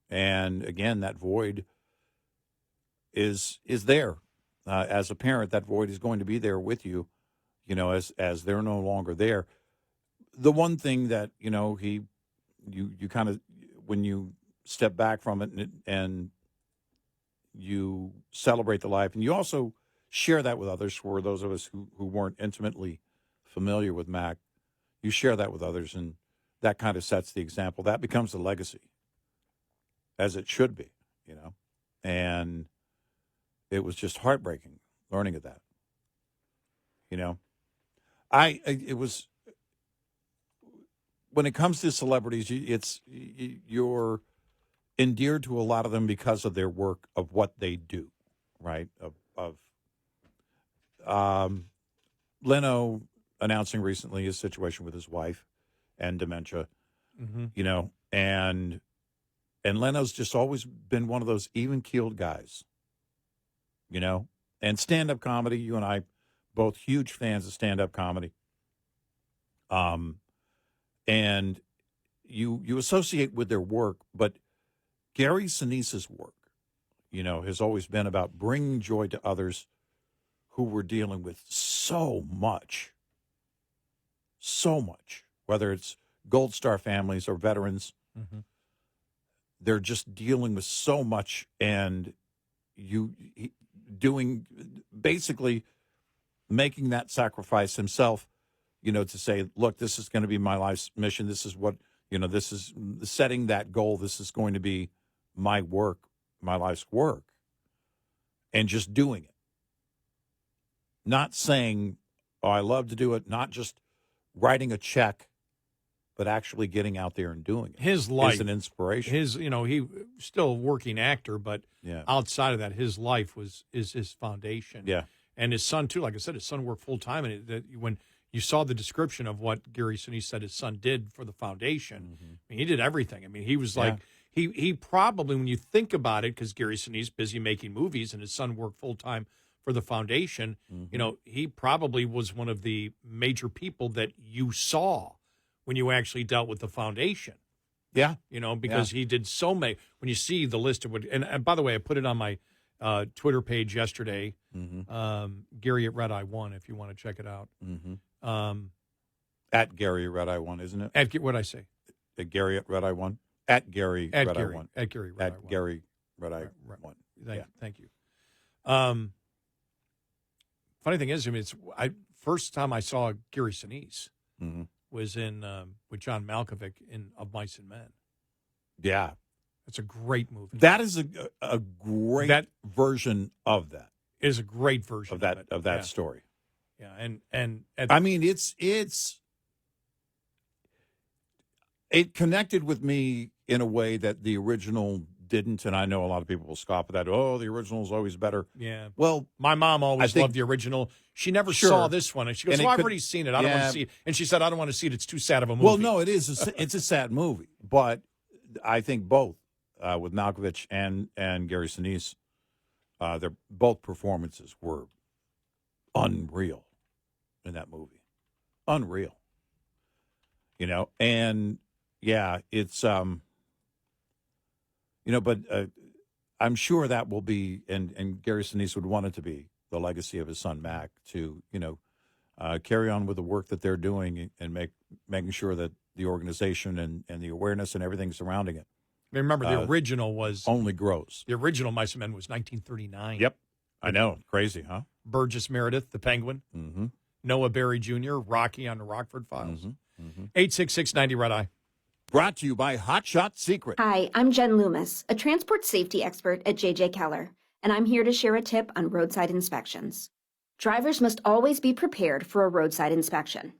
[SPEAKER 2] And again, that void is there. As a parent, that void is going to be there with you. As they're no longer there. The one thing that, you kind of, when you step back from it and you celebrate the life, and you also share that with others, for those of us who weren't intimately familiar with Mac, you share that with others, and that kind of sets the example. That becomes the legacy, as it should be, and it was just heartbreaking learning of that, it was, when it comes to celebrities, you're endeared to a lot of them because of their work, of what they do, right? Leno announcing recently his situation with his wife and dementia, and Leno's just always been one of those even-keeled guys, and stand-up comedy, you and I, both huge fans of stand-up comedy. And you associate with their work, but Gary Sinise's work, has always been about bringing joy to others who were dealing with so much, whether it's Gold Star families or veterans. Mm-hmm. They're just dealing with so much, and basically making that sacrifice himself, to say, look, this is going to be my life's mission. This is what, this is setting that goal. This is going to be my work, my life's work, and just doing it. Not saying, oh, I love to do it, not just writing a check, but actually getting out there and doing it.
[SPEAKER 3] His life
[SPEAKER 2] is an inspiration.
[SPEAKER 3] He still a working actor, but outside of that, his life is his foundation.
[SPEAKER 2] Yeah.
[SPEAKER 3] And his son, too, like I said, his son worked full-time. And when you saw the description of what Gary Sinise said his son did for the foundation, I mean, he did everything. I mean, he was like, he probably, when you think about it, because Gary Sinise busy making movies and his son worked full-time for the foundation, he probably was one of the major people that you saw when you actually dealt with the foundation.
[SPEAKER 2] Yeah.
[SPEAKER 3] Because he did so many. When you see the list of what, and by the way, I put it on my Twitter page yesterday, Gary at Red Eye 1, if you want to check it out.
[SPEAKER 2] At Gary Red Eye 1, isn't it?
[SPEAKER 3] What did I say?
[SPEAKER 2] At Gary at Red Eye 1? At Gary Red Eye 1.
[SPEAKER 3] At Gary Red Eye 1.
[SPEAKER 2] At Gary Red Eye 1.
[SPEAKER 3] Thank you. Funny thing is, I mean, first time I saw Gary Sinise was in with John Malkovich in Of Mice and Men.
[SPEAKER 2] Yeah.
[SPEAKER 3] It's a great movie.
[SPEAKER 2] That is a great version of that.
[SPEAKER 3] It is a great version
[SPEAKER 2] of that story.
[SPEAKER 3] Yeah, and
[SPEAKER 2] I mean, it connected with me in a way that the original didn't, and I know a lot of people will scoff at that. Oh, the original is always better.
[SPEAKER 3] Yeah.
[SPEAKER 2] Well,
[SPEAKER 3] my mom always
[SPEAKER 2] think-
[SPEAKER 3] loved the original. She never
[SPEAKER 2] Sure.
[SPEAKER 3] saw this one. And she goes,
[SPEAKER 2] And it
[SPEAKER 3] well, I've
[SPEAKER 2] could-
[SPEAKER 3] already seen it. I don't want
[SPEAKER 2] Yeah.
[SPEAKER 3] to see it. And she said, I don't want to see it. It's too sad of a movie.
[SPEAKER 2] Well, no, it is. It's a sad movie, but I think both with Malkovich and Gary Sinise, their both performances were unreal in that movie, unreal. And yeah, it's but I'm sure that will be, and Gary Sinise would want it to be the legacy of his son Mac to carry on with the work that they're doing and making sure that the organization and the awareness and everything surrounding it.
[SPEAKER 3] Remember, the original was
[SPEAKER 2] only grows.
[SPEAKER 3] The original Mice and Men was 1939.
[SPEAKER 2] Yep, I know, crazy, huh?
[SPEAKER 3] Burgess Meredith, the Penguin.
[SPEAKER 2] Mm-hmm.
[SPEAKER 3] Noah Barry Jr., Rocky on the Rockford Files.
[SPEAKER 2] Mm-hmm.
[SPEAKER 3] 866-90 Red Eye.
[SPEAKER 2] Brought to you by Hot Shot Secret.
[SPEAKER 18] Hi, I'm Jen Loomis, a transport safety expert at JJ Keller, and I'm here to share a tip on roadside inspections. Drivers must always be prepared for a roadside inspection.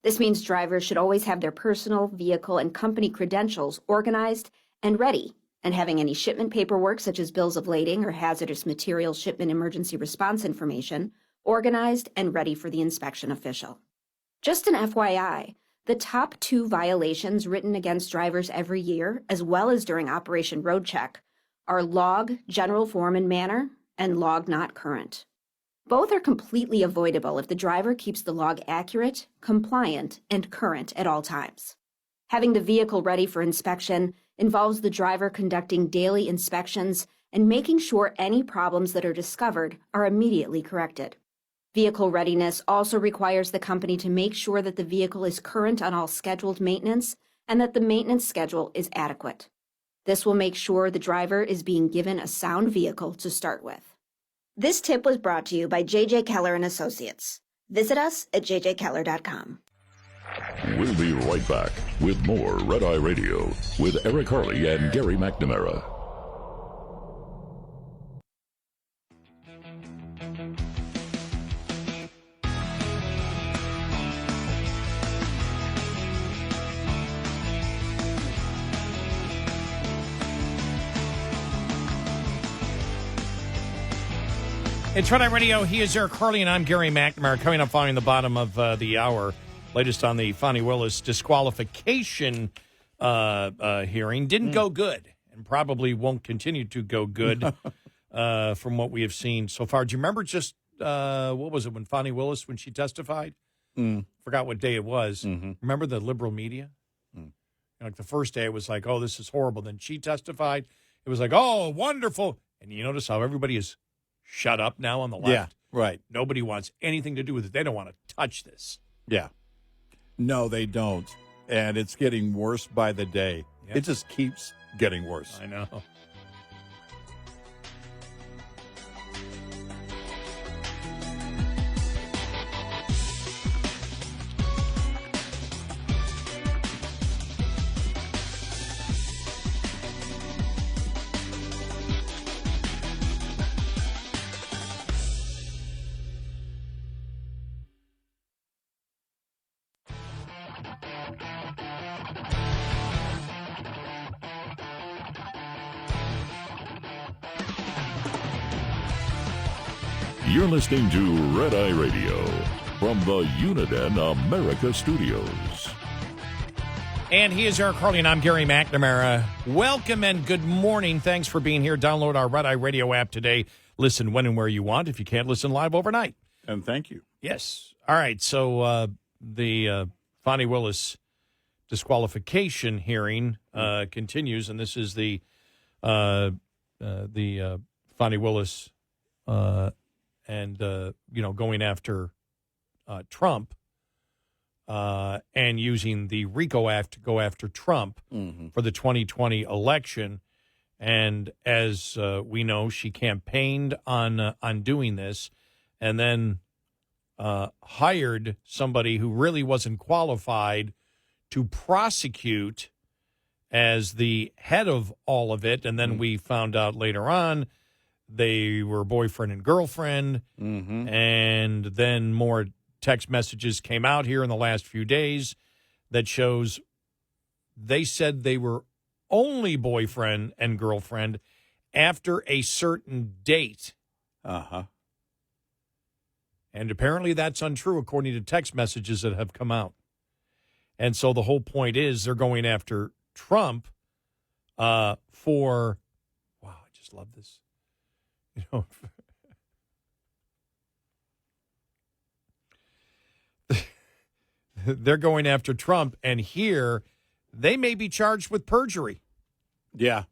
[SPEAKER 18] This means drivers should always have their personal, vehicle, and company credentials organized and ready, and having any shipment paperwork such as bills of lading or hazardous materials shipment emergency response information organized and ready for the inspection official. Just an FYI, the top 2 violations written against drivers every year, as well as during Operation Road Check, are log, general form and manner, and log not current. Both are completely avoidable if the driver keeps the log accurate, compliant, and current at all times. Having the vehicle ready for inspection involves the driver conducting daily inspections and making sure any problems that are discovered are immediately corrected. Vehicle readiness also requires the company to make sure that the vehicle is current on all scheduled maintenance and that the maintenance schedule is adequate. This will make sure the driver is being given a sound vehicle to start with. This tip was brought to you by JJ Keller and Associates. Visit us at jjkeller.com.
[SPEAKER 1] We'll be right back with more Red Eye Radio with Eric Harley and Gary McNamara.
[SPEAKER 3] It's Red Eye Radio. He is Eric Harley, and I'm Gary McNamara. Coming up following the bottom of the hour, latest on the Fani Willis disqualification hearing. Didn't go good, and probably won't continue to go good from what we have seen so far. Do you remember just, what was it, when Fani Willis, when she testified? Forgot what day it was. Remember the liberal media? Like the first day, it was like, oh, this is horrible. Then she testified. It was like, oh, wonderful. And you notice how everybody is shut up now on the left.
[SPEAKER 2] Yeah, right.
[SPEAKER 3] Nobody wants anything to do with it. They don't want to touch this.
[SPEAKER 2] Yeah. No, they don't. And it's getting worse by the day.
[SPEAKER 3] Yeah.
[SPEAKER 2] It just keeps getting worse.
[SPEAKER 3] I know.
[SPEAKER 1] You're listening to Red Eye Radio from the Uniden America Studios.
[SPEAKER 3] And he is Eric Harley, and I'm Gary McNamara. Welcome and good morning. Thanks for being here. Download our Red Eye Radio app today. Listen when and where you want if you can't listen live overnight.
[SPEAKER 2] And thank you.
[SPEAKER 3] Yes. All right. So the Fani Willis disqualification hearing continues, and this is the Fani Willis and going after Trump and using the RICO Act to go after Trump for the 2020 election. And as we know, she campaigned on doing this, and then hired somebody who really wasn't qualified to prosecute as the head of all of it. And then we found out later on they were boyfriend and girlfriend. And then more text messages came out here in the last few days that shows they said they were only boyfriend and girlfriend after a certain date.
[SPEAKER 2] Uh-huh.
[SPEAKER 3] And apparently that's untrue according to text messages that have come out. And so the whole point is they're going after Trump for, wow, I just love this. You know, they're going after Trump, and here they may be charged with perjury.
[SPEAKER 2] Yeah.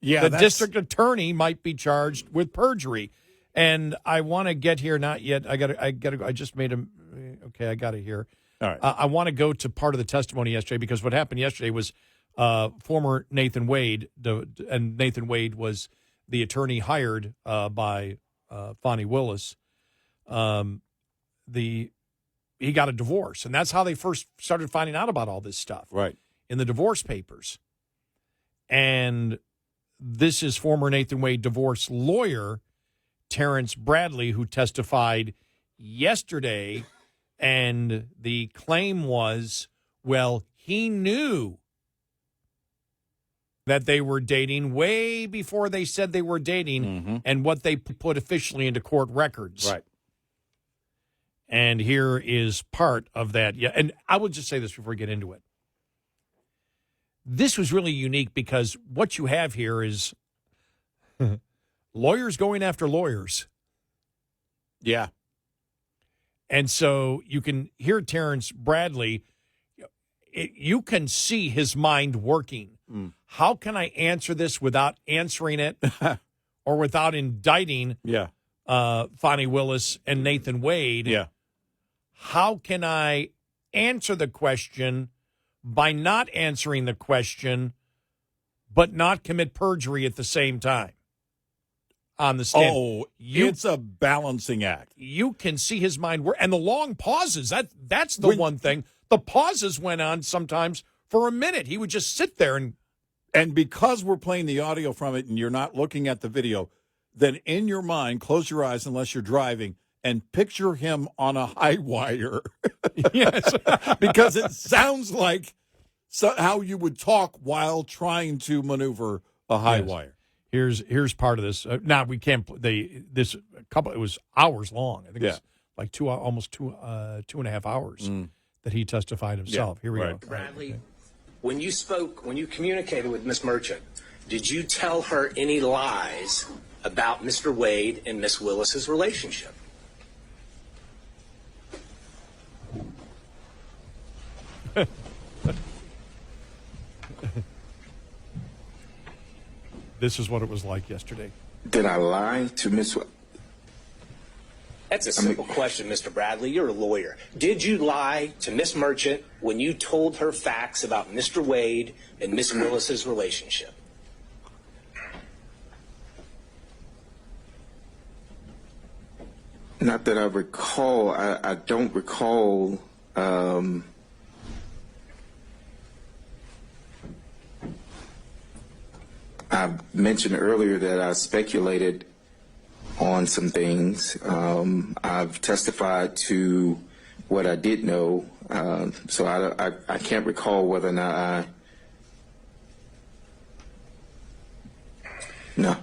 [SPEAKER 2] Yeah.
[SPEAKER 3] The district attorney might be charged with perjury. And I want to get here, not yet. I just made him. Okay, I got it here.
[SPEAKER 2] All right.
[SPEAKER 3] I want to go to part of the testimony yesterday because what happened yesterday was former Nathan Wade, and Nathan Wade was the attorney hired by Fani Willis. He got a divorce, and that's how they first started finding out about all this stuff.
[SPEAKER 2] Right.
[SPEAKER 3] In the divorce papers. And this is former Nathan Wade divorce lawyer Terrence Bradley, who testified yesterday, and the claim was, well, he knew that they were dating way before they said they were dating and what they put officially into court records.
[SPEAKER 2] Right.
[SPEAKER 3] And here is part of that. Yeah, and I will just say this before we get into it. This was really unique because what you have here is lawyers going after lawyers.
[SPEAKER 2] Yeah.
[SPEAKER 3] And so you can hear Terrence Bradley. You can see his mind working. How can I answer this without answering it or without indicting Fani Willis and Nathan Wade?
[SPEAKER 2] Yeah.
[SPEAKER 3] How can I answer the question by not answering the question but not commit perjury at the same time? On the stand.
[SPEAKER 2] Oh, it's a balancing act.
[SPEAKER 3] You can see his mind work. And the long pauses, that's the one thing. The pauses went on sometimes for a minute. He would just sit there.
[SPEAKER 2] And because we're playing the audio from it and you're not looking at the video, then in your mind, close your eyes unless you're driving and picture him on a high wire.
[SPEAKER 3] Yes.
[SPEAKER 2] Because it sounds like how you would talk while trying to maneuver a high wire.
[SPEAKER 3] Here's part of this. Now we can't. It was hours long. I think it was like almost two and a half hours that he testified himself. Here we go.
[SPEAKER 19] Bradley, when you communicated with Miss Merchant, did you tell her any lies about Mr. Wade and Miss Willis's relationship?
[SPEAKER 3] This is what it was like yesterday.
[SPEAKER 20] Did I lie to Miss?
[SPEAKER 19] That's a simple question, Mr. Bradley. You're a lawyer. Did you lie to Miss Merchant when you told her facts about Mr. Wade and Miss Willis's relationship?
[SPEAKER 20] Not that I recall. I don't recall. I mentioned earlier that I speculated on some things. I've testified to what I did know, so I can't recall whether or not No.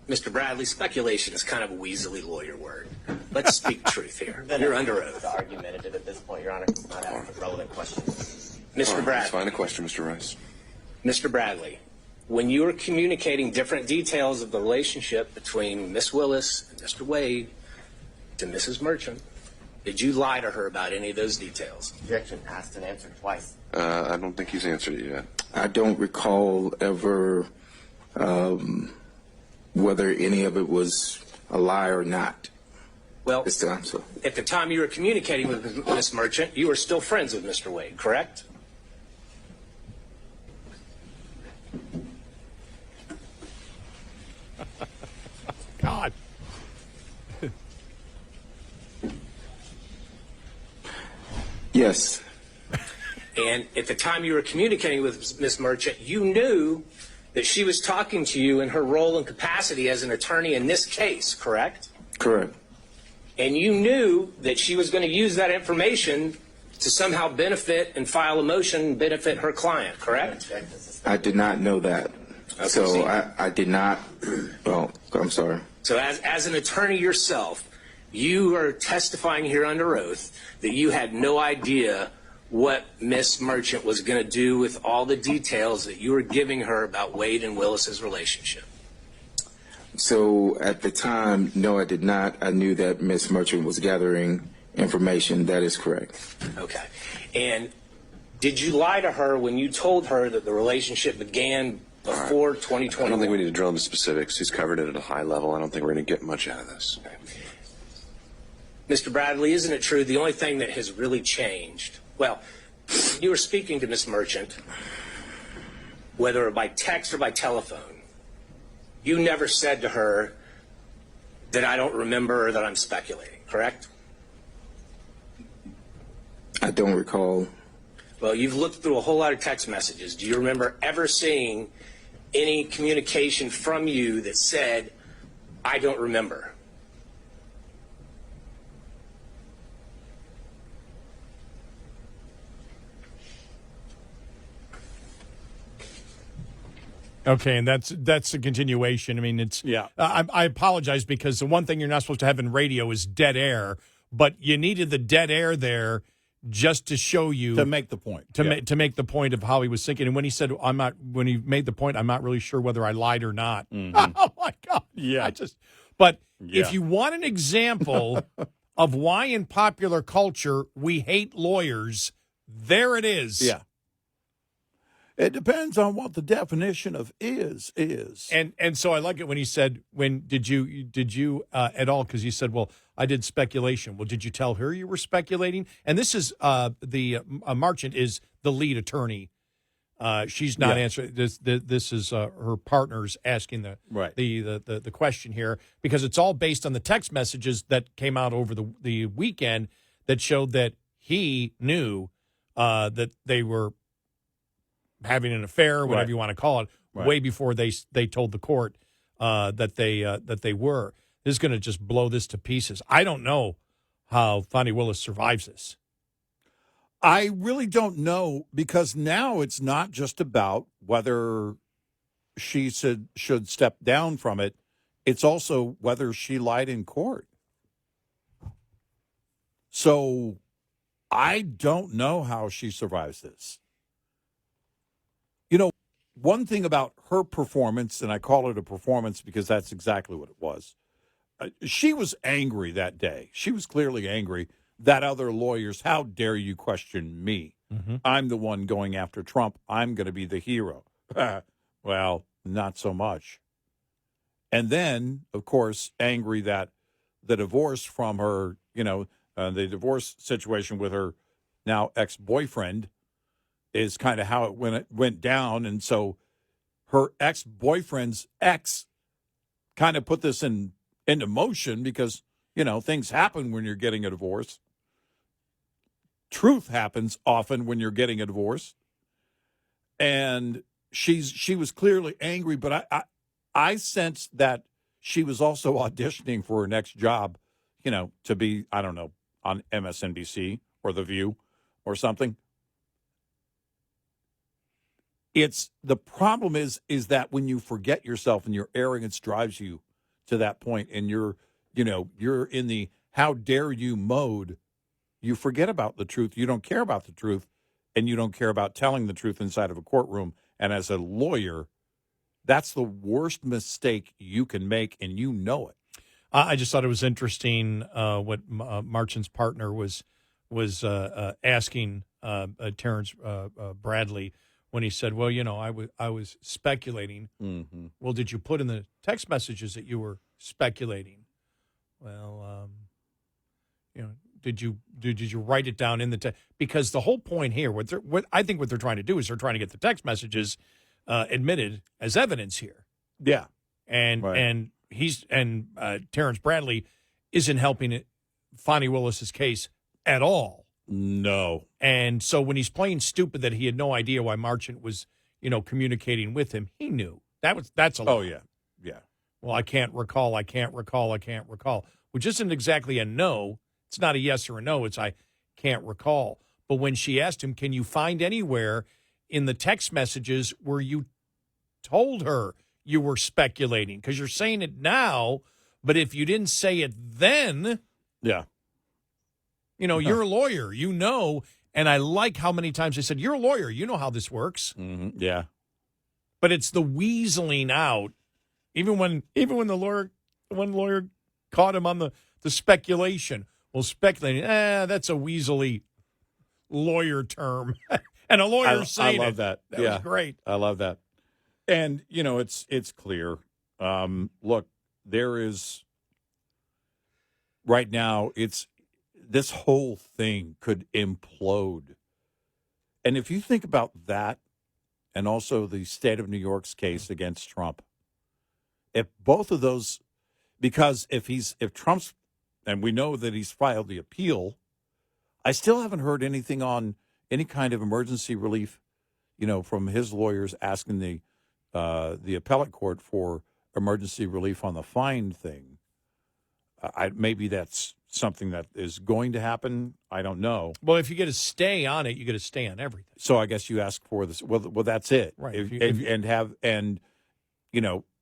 [SPEAKER 19] Mr. Bradley, speculation is kind of a weaselly lawyer word. Let's speak truth here. You're under oath.
[SPEAKER 21] Argumentative at this point, Your Honor. It's not a relevant question.
[SPEAKER 19] Mr. Bradley.
[SPEAKER 22] Let's find a question, Mr. Rice.
[SPEAKER 19] Mr. Bradley, when you were communicating different details of the relationship between Miss Willis and Mr. Wade to Mrs. Merchant, did you lie to her about any of those details?
[SPEAKER 21] Objection, asked and answered twice.
[SPEAKER 22] I don't think he's answered it yet.
[SPEAKER 20] I don't recall ever whether any of it was a lie or not.
[SPEAKER 19] Well,
[SPEAKER 20] this time, so.
[SPEAKER 19] At the time you were communicating with Miss Merchant, you were still friends with Mr. Wade, correct?
[SPEAKER 3] God.
[SPEAKER 20] Yes.
[SPEAKER 19] And at the time you were communicating with Miss Merchant, you knew that she was talking to you in her role and capacity as an attorney in this case, correct?
[SPEAKER 20] Correct.
[SPEAKER 19] And you knew that she was going to use that information to somehow benefit and file a motion benefit her client, correct?
[SPEAKER 20] I did not know that.
[SPEAKER 19] Okay,
[SPEAKER 20] So I did not. Well, I'm sorry.
[SPEAKER 19] So as an attorney yourself, you are testifying here under oath that you had no idea what Miss Merchant was going to do with all the details that you were giving her about Wade and Willis's relationship.
[SPEAKER 20] So at the time, no, I did not. I knew that Miss Merchant was gathering information. That is correct.
[SPEAKER 19] Okay. And did you lie to her when you told her that the relationship began before 2021?
[SPEAKER 22] I don't think we need to drill into specifics. He's covered it at a high level. I don't think we're going to get much out of this.
[SPEAKER 19] Mr. Bradley, isn't it true the only thing that has really changed? Well, you were speaking to Miss Merchant, whether by text or by telephone. You never said to her that I don't remember or that I'm speculating, correct?
[SPEAKER 20] I don't recall.
[SPEAKER 19] Well, you've looked through a whole lot of text messages. Do you remember ever seeing any communication from you that said, I don't remember?
[SPEAKER 3] Okay, and that's a continuation. I mean, it's I apologize because the one thing you're not supposed to have in radio is dead air, but you needed the dead air there just to show you
[SPEAKER 2] to make the point
[SPEAKER 3] to make the point of how he was thinking. And when he said, when he made the point, I'm not really sure whether I lied or not.
[SPEAKER 2] Mm-hmm.
[SPEAKER 3] Oh my God!
[SPEAKER 2] Yeah,
[SPEAKER 3] If you want an example of why in popular culture we hate lawyers, there it is.
[SPEAKER 2] Yeah. It depends on what the definition of is.
[SPEAKER 3] And so I like it when he said, did you at all, because you said, well, I did speculation. Well, did you tell her you were speculating? And this is the Marchant is the lead attorney. She's not answering this. This is her partners asking the question here, because it's all based on the text messages that came out over the weekend that showed that he knew that they were having an affair, whatever you want to call it, way before they told the court that they were. This is going to just blow this to pieces. I don't know how Fani Willis survives this.
[SPEAKER 2] I really don't know, because now it's not just about whether she should step down from it. It's also whether she lied in court. So I don't know how she survives this. You know, one thing about her performance, and I call it a performance because that's exactly what it was, she was angry that day. She was clearly angry that other lawyers, how dare you question me? Mm-hmm. I'm the one going after Trump. I'm going to be the hero. Well, not so much. And then, of course, angry that the divorce from her, the divorce situation with her now ex-boyfriend is kind of how it went down. And so her ex-boyfriend's ex kind of put this into motion because, things happen when you're getting a divorce. Truth happens often when you're getting a divorce. And she was clearly angry, but I sensed that she was also auditioning for her next job, to be, I don't know, on MSNBC or The View or something. The problem is that when you forget yourself and your arrogance drives you to that point, and you're in the how dare you mode, you forget about the truth. You don't care about the truth, and you don't care about telling the truth inside of a courtroom. And as a lawyer, that's the worst mistake you can make, and you know it.
[SPEAKER 3] I just thought it was interesting what Marchant's partner was asking Terrence Bradley when he said, well, I was speculating.
[SPEAKER 2] Mm-hmm.
[SPEAKER 3] Well, did you put in the text messages that you were speculating? Well, did you write it down in the text? Because the whole point here, I think what they're trying to do is they're trying to get the text messages admitted as evidence here.
[SPEAKER 2] Yeah,
[SPEAKER 3] and Terrence Bradley isn't helping Fani Willis's case at all.
[SPEAKER 2] No.
[SPEAKER 3] And so when he's playing stupid that he had no idea why Marchant was, communicating with him, he knew. That's a lie.
[SPEAKER 2] Oh, yeah. Yeah.
[SPEAKER 3] Well, I can't recall, which isn't exactly a no. It's not a yes or a no. It's I can't recall. But when she asked him, can you find anywhere in the text messages where you told her you were speculating? Because you're saying it now, but if you didn't say it then,
[SPEAKER 2] yeah,
[SPEAKER 3] you're a lawyer, and I like how many times they said, you're a lawyer, you know how this works.
[SPEAKER 2] Mm-hmm. Yeah.
[SPEAKER 3] But it's the weaseling out, even when one lawyer caught him on the speculation. Well, speculating, that's a weaselly lawyer term. And a lawyer saying
[SPEAKER 2] I love that.
[SPEAKER 3] That was great.
[SPEAKER 2] I love that. And, it's clear. Look, there is right now, this whole thing could implode. And if you think about that, and also the state of New York's case against Trump, if both of those, because if Trump's, and we know that he's filed the appeal, I still haven't heard anything on any kind of emergency relief, from his lawyers asking the appellate court for emergency relief on the fine thing. Maybe that's something that is going to happen. I don't know.
[SPEAKER 3] Well, if you get a stay on it, you get a stay on everything.
[SPEAKER 2] So I guess you ask for this. Well, that's it.
[SPEAKER 3] Right.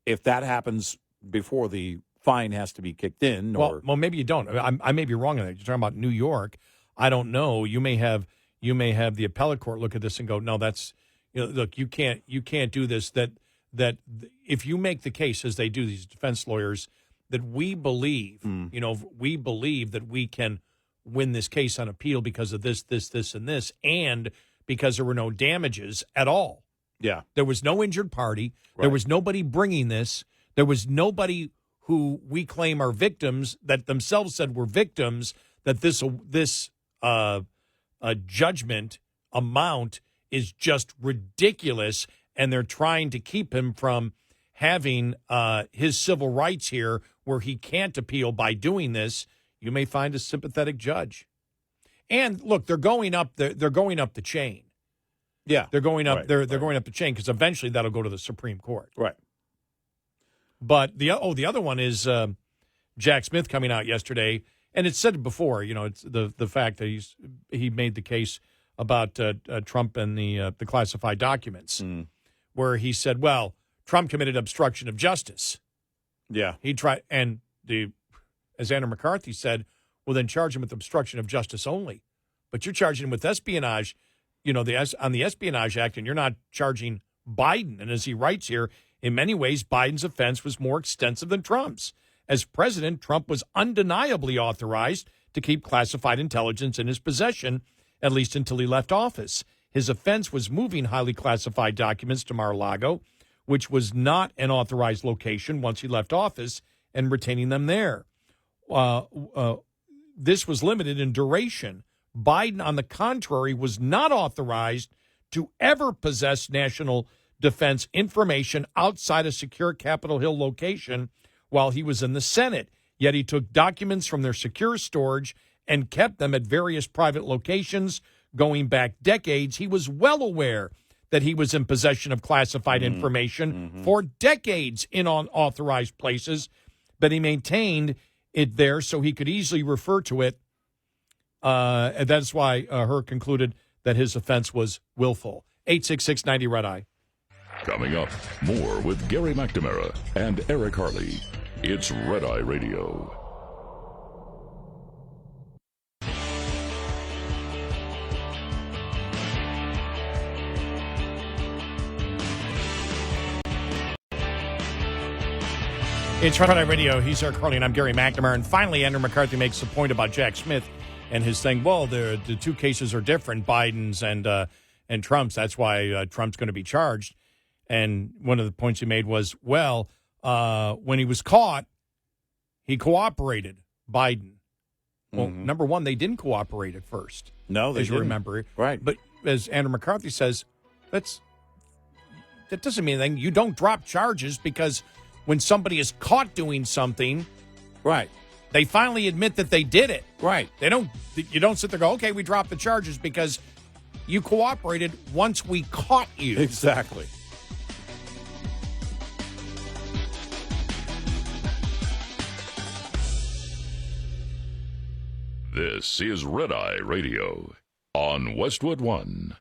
[SPEAKER 2] If that happens before the fine has to be kicked in,
[SPEAKER 3] well, maybe you don't. I may be wrong on that. You're talking about New York. I don't know. You may have the appellate court look at this and go, no, that's look, you can't do this. That if you make the case, as they do, these defense lawyers, that we believe that we can win this case on appeal because of this, and this, and because there were no damages at all.
[SPEAKER 2] Yeah.
[SPEAKER 3] There was no injured party.
[SPEAKER 2] Right.
[SPEAKER 3] There was nobody bringing this. There was nobody who we claim are victims that themselves said were victims, that this judgment amount is just ridiculous, and they're trying to keep him from having his civil rights here where he can't appeal by doing this. You may find a sympathetic judge. And look, they're going up the chain.
[SPEAKER 2] Yeah.
[SPEAKER 3] They're going up
[SPEAKER 2] right,
[SPEAKER 3] they're
[SPEAKER 2] right.
[SPEAKER 3] going up the chain because eventually that'll go to the Supreme Court.
[SPEAKER 2] Right.
[SPEAKER 3] But the other one is Jack Smith coming out yesterday, and it's said before, it's the fact that he made the case about Trump and the classified documents, where he said, well, Trump committed obstruction of justice.
[SPEAKER 2] Yeah.
[SPEAKER 3] He tried, and as Andrew McCarthy said, well, then charge him with obstruction of justice only. But you're charging him with espionage, on the Espionage Act, and you're not charging Biden. And as he writes here, in many ways, Biden's offense was more extensive than Trump's. As president, Trump was undeniably authorized to keep classified intelligence in his possession, at least until he left office. His offense was moving highly classified documents to Mar-a-Lago, which was not an authorized location once he left office, and retaining them there. This was limited in duration. Biden, on the contrary, was not authorized to ever possess national defense information outside a secure Capitol Hill location while he was in the Senate. Yet he took documents from their secure storage and kept them at various private locations going back decades. He was well aware that he was in possession of classified information for decades in unauthorized places, but he maintained it there so he could easily refer to it. And that's why Her concluded that his offense was willful. 866-90 Red Eye.
[SPEAKER 1] Coming up, more with Gary McNamara and Eric Harley. It's Red Eye Radio.
[SPEAKER 3] It's Red Eye Radio. He's Eric Harley, and I'm Gary McNamara. And finally, Andrew McCarthy makes a point about Jack Smith and his thing. Well, the two cases are different, Biden's and Trump's. That's why Trump's going to be charged. And one of the points he made was, well, when he was caught, he cooperated, Biden. Well, number one, they didn't cooperate at first.
[SPEAKER 2] No, they
[SPEAKER 3] didn't. As you remember.
[SPEAKER 2] Right.
[SPEAKER 3] But as Andrew McCarthy says, that doesn't mean anything. You don't drop charges because when somebody is caught doing something,
[SPEAKER 2] right,
[SPEAKER 3] they finally admit that they did it.
[SPEAKER 2] Right.
[SPEAKER 3] You don't sit there and go, okay, we dropped the charges because you cooperated once we caught you.
[SPEAKER 2] Exactly.
[SPEAKER 1] This is Red Eye Radio. on Westwood One.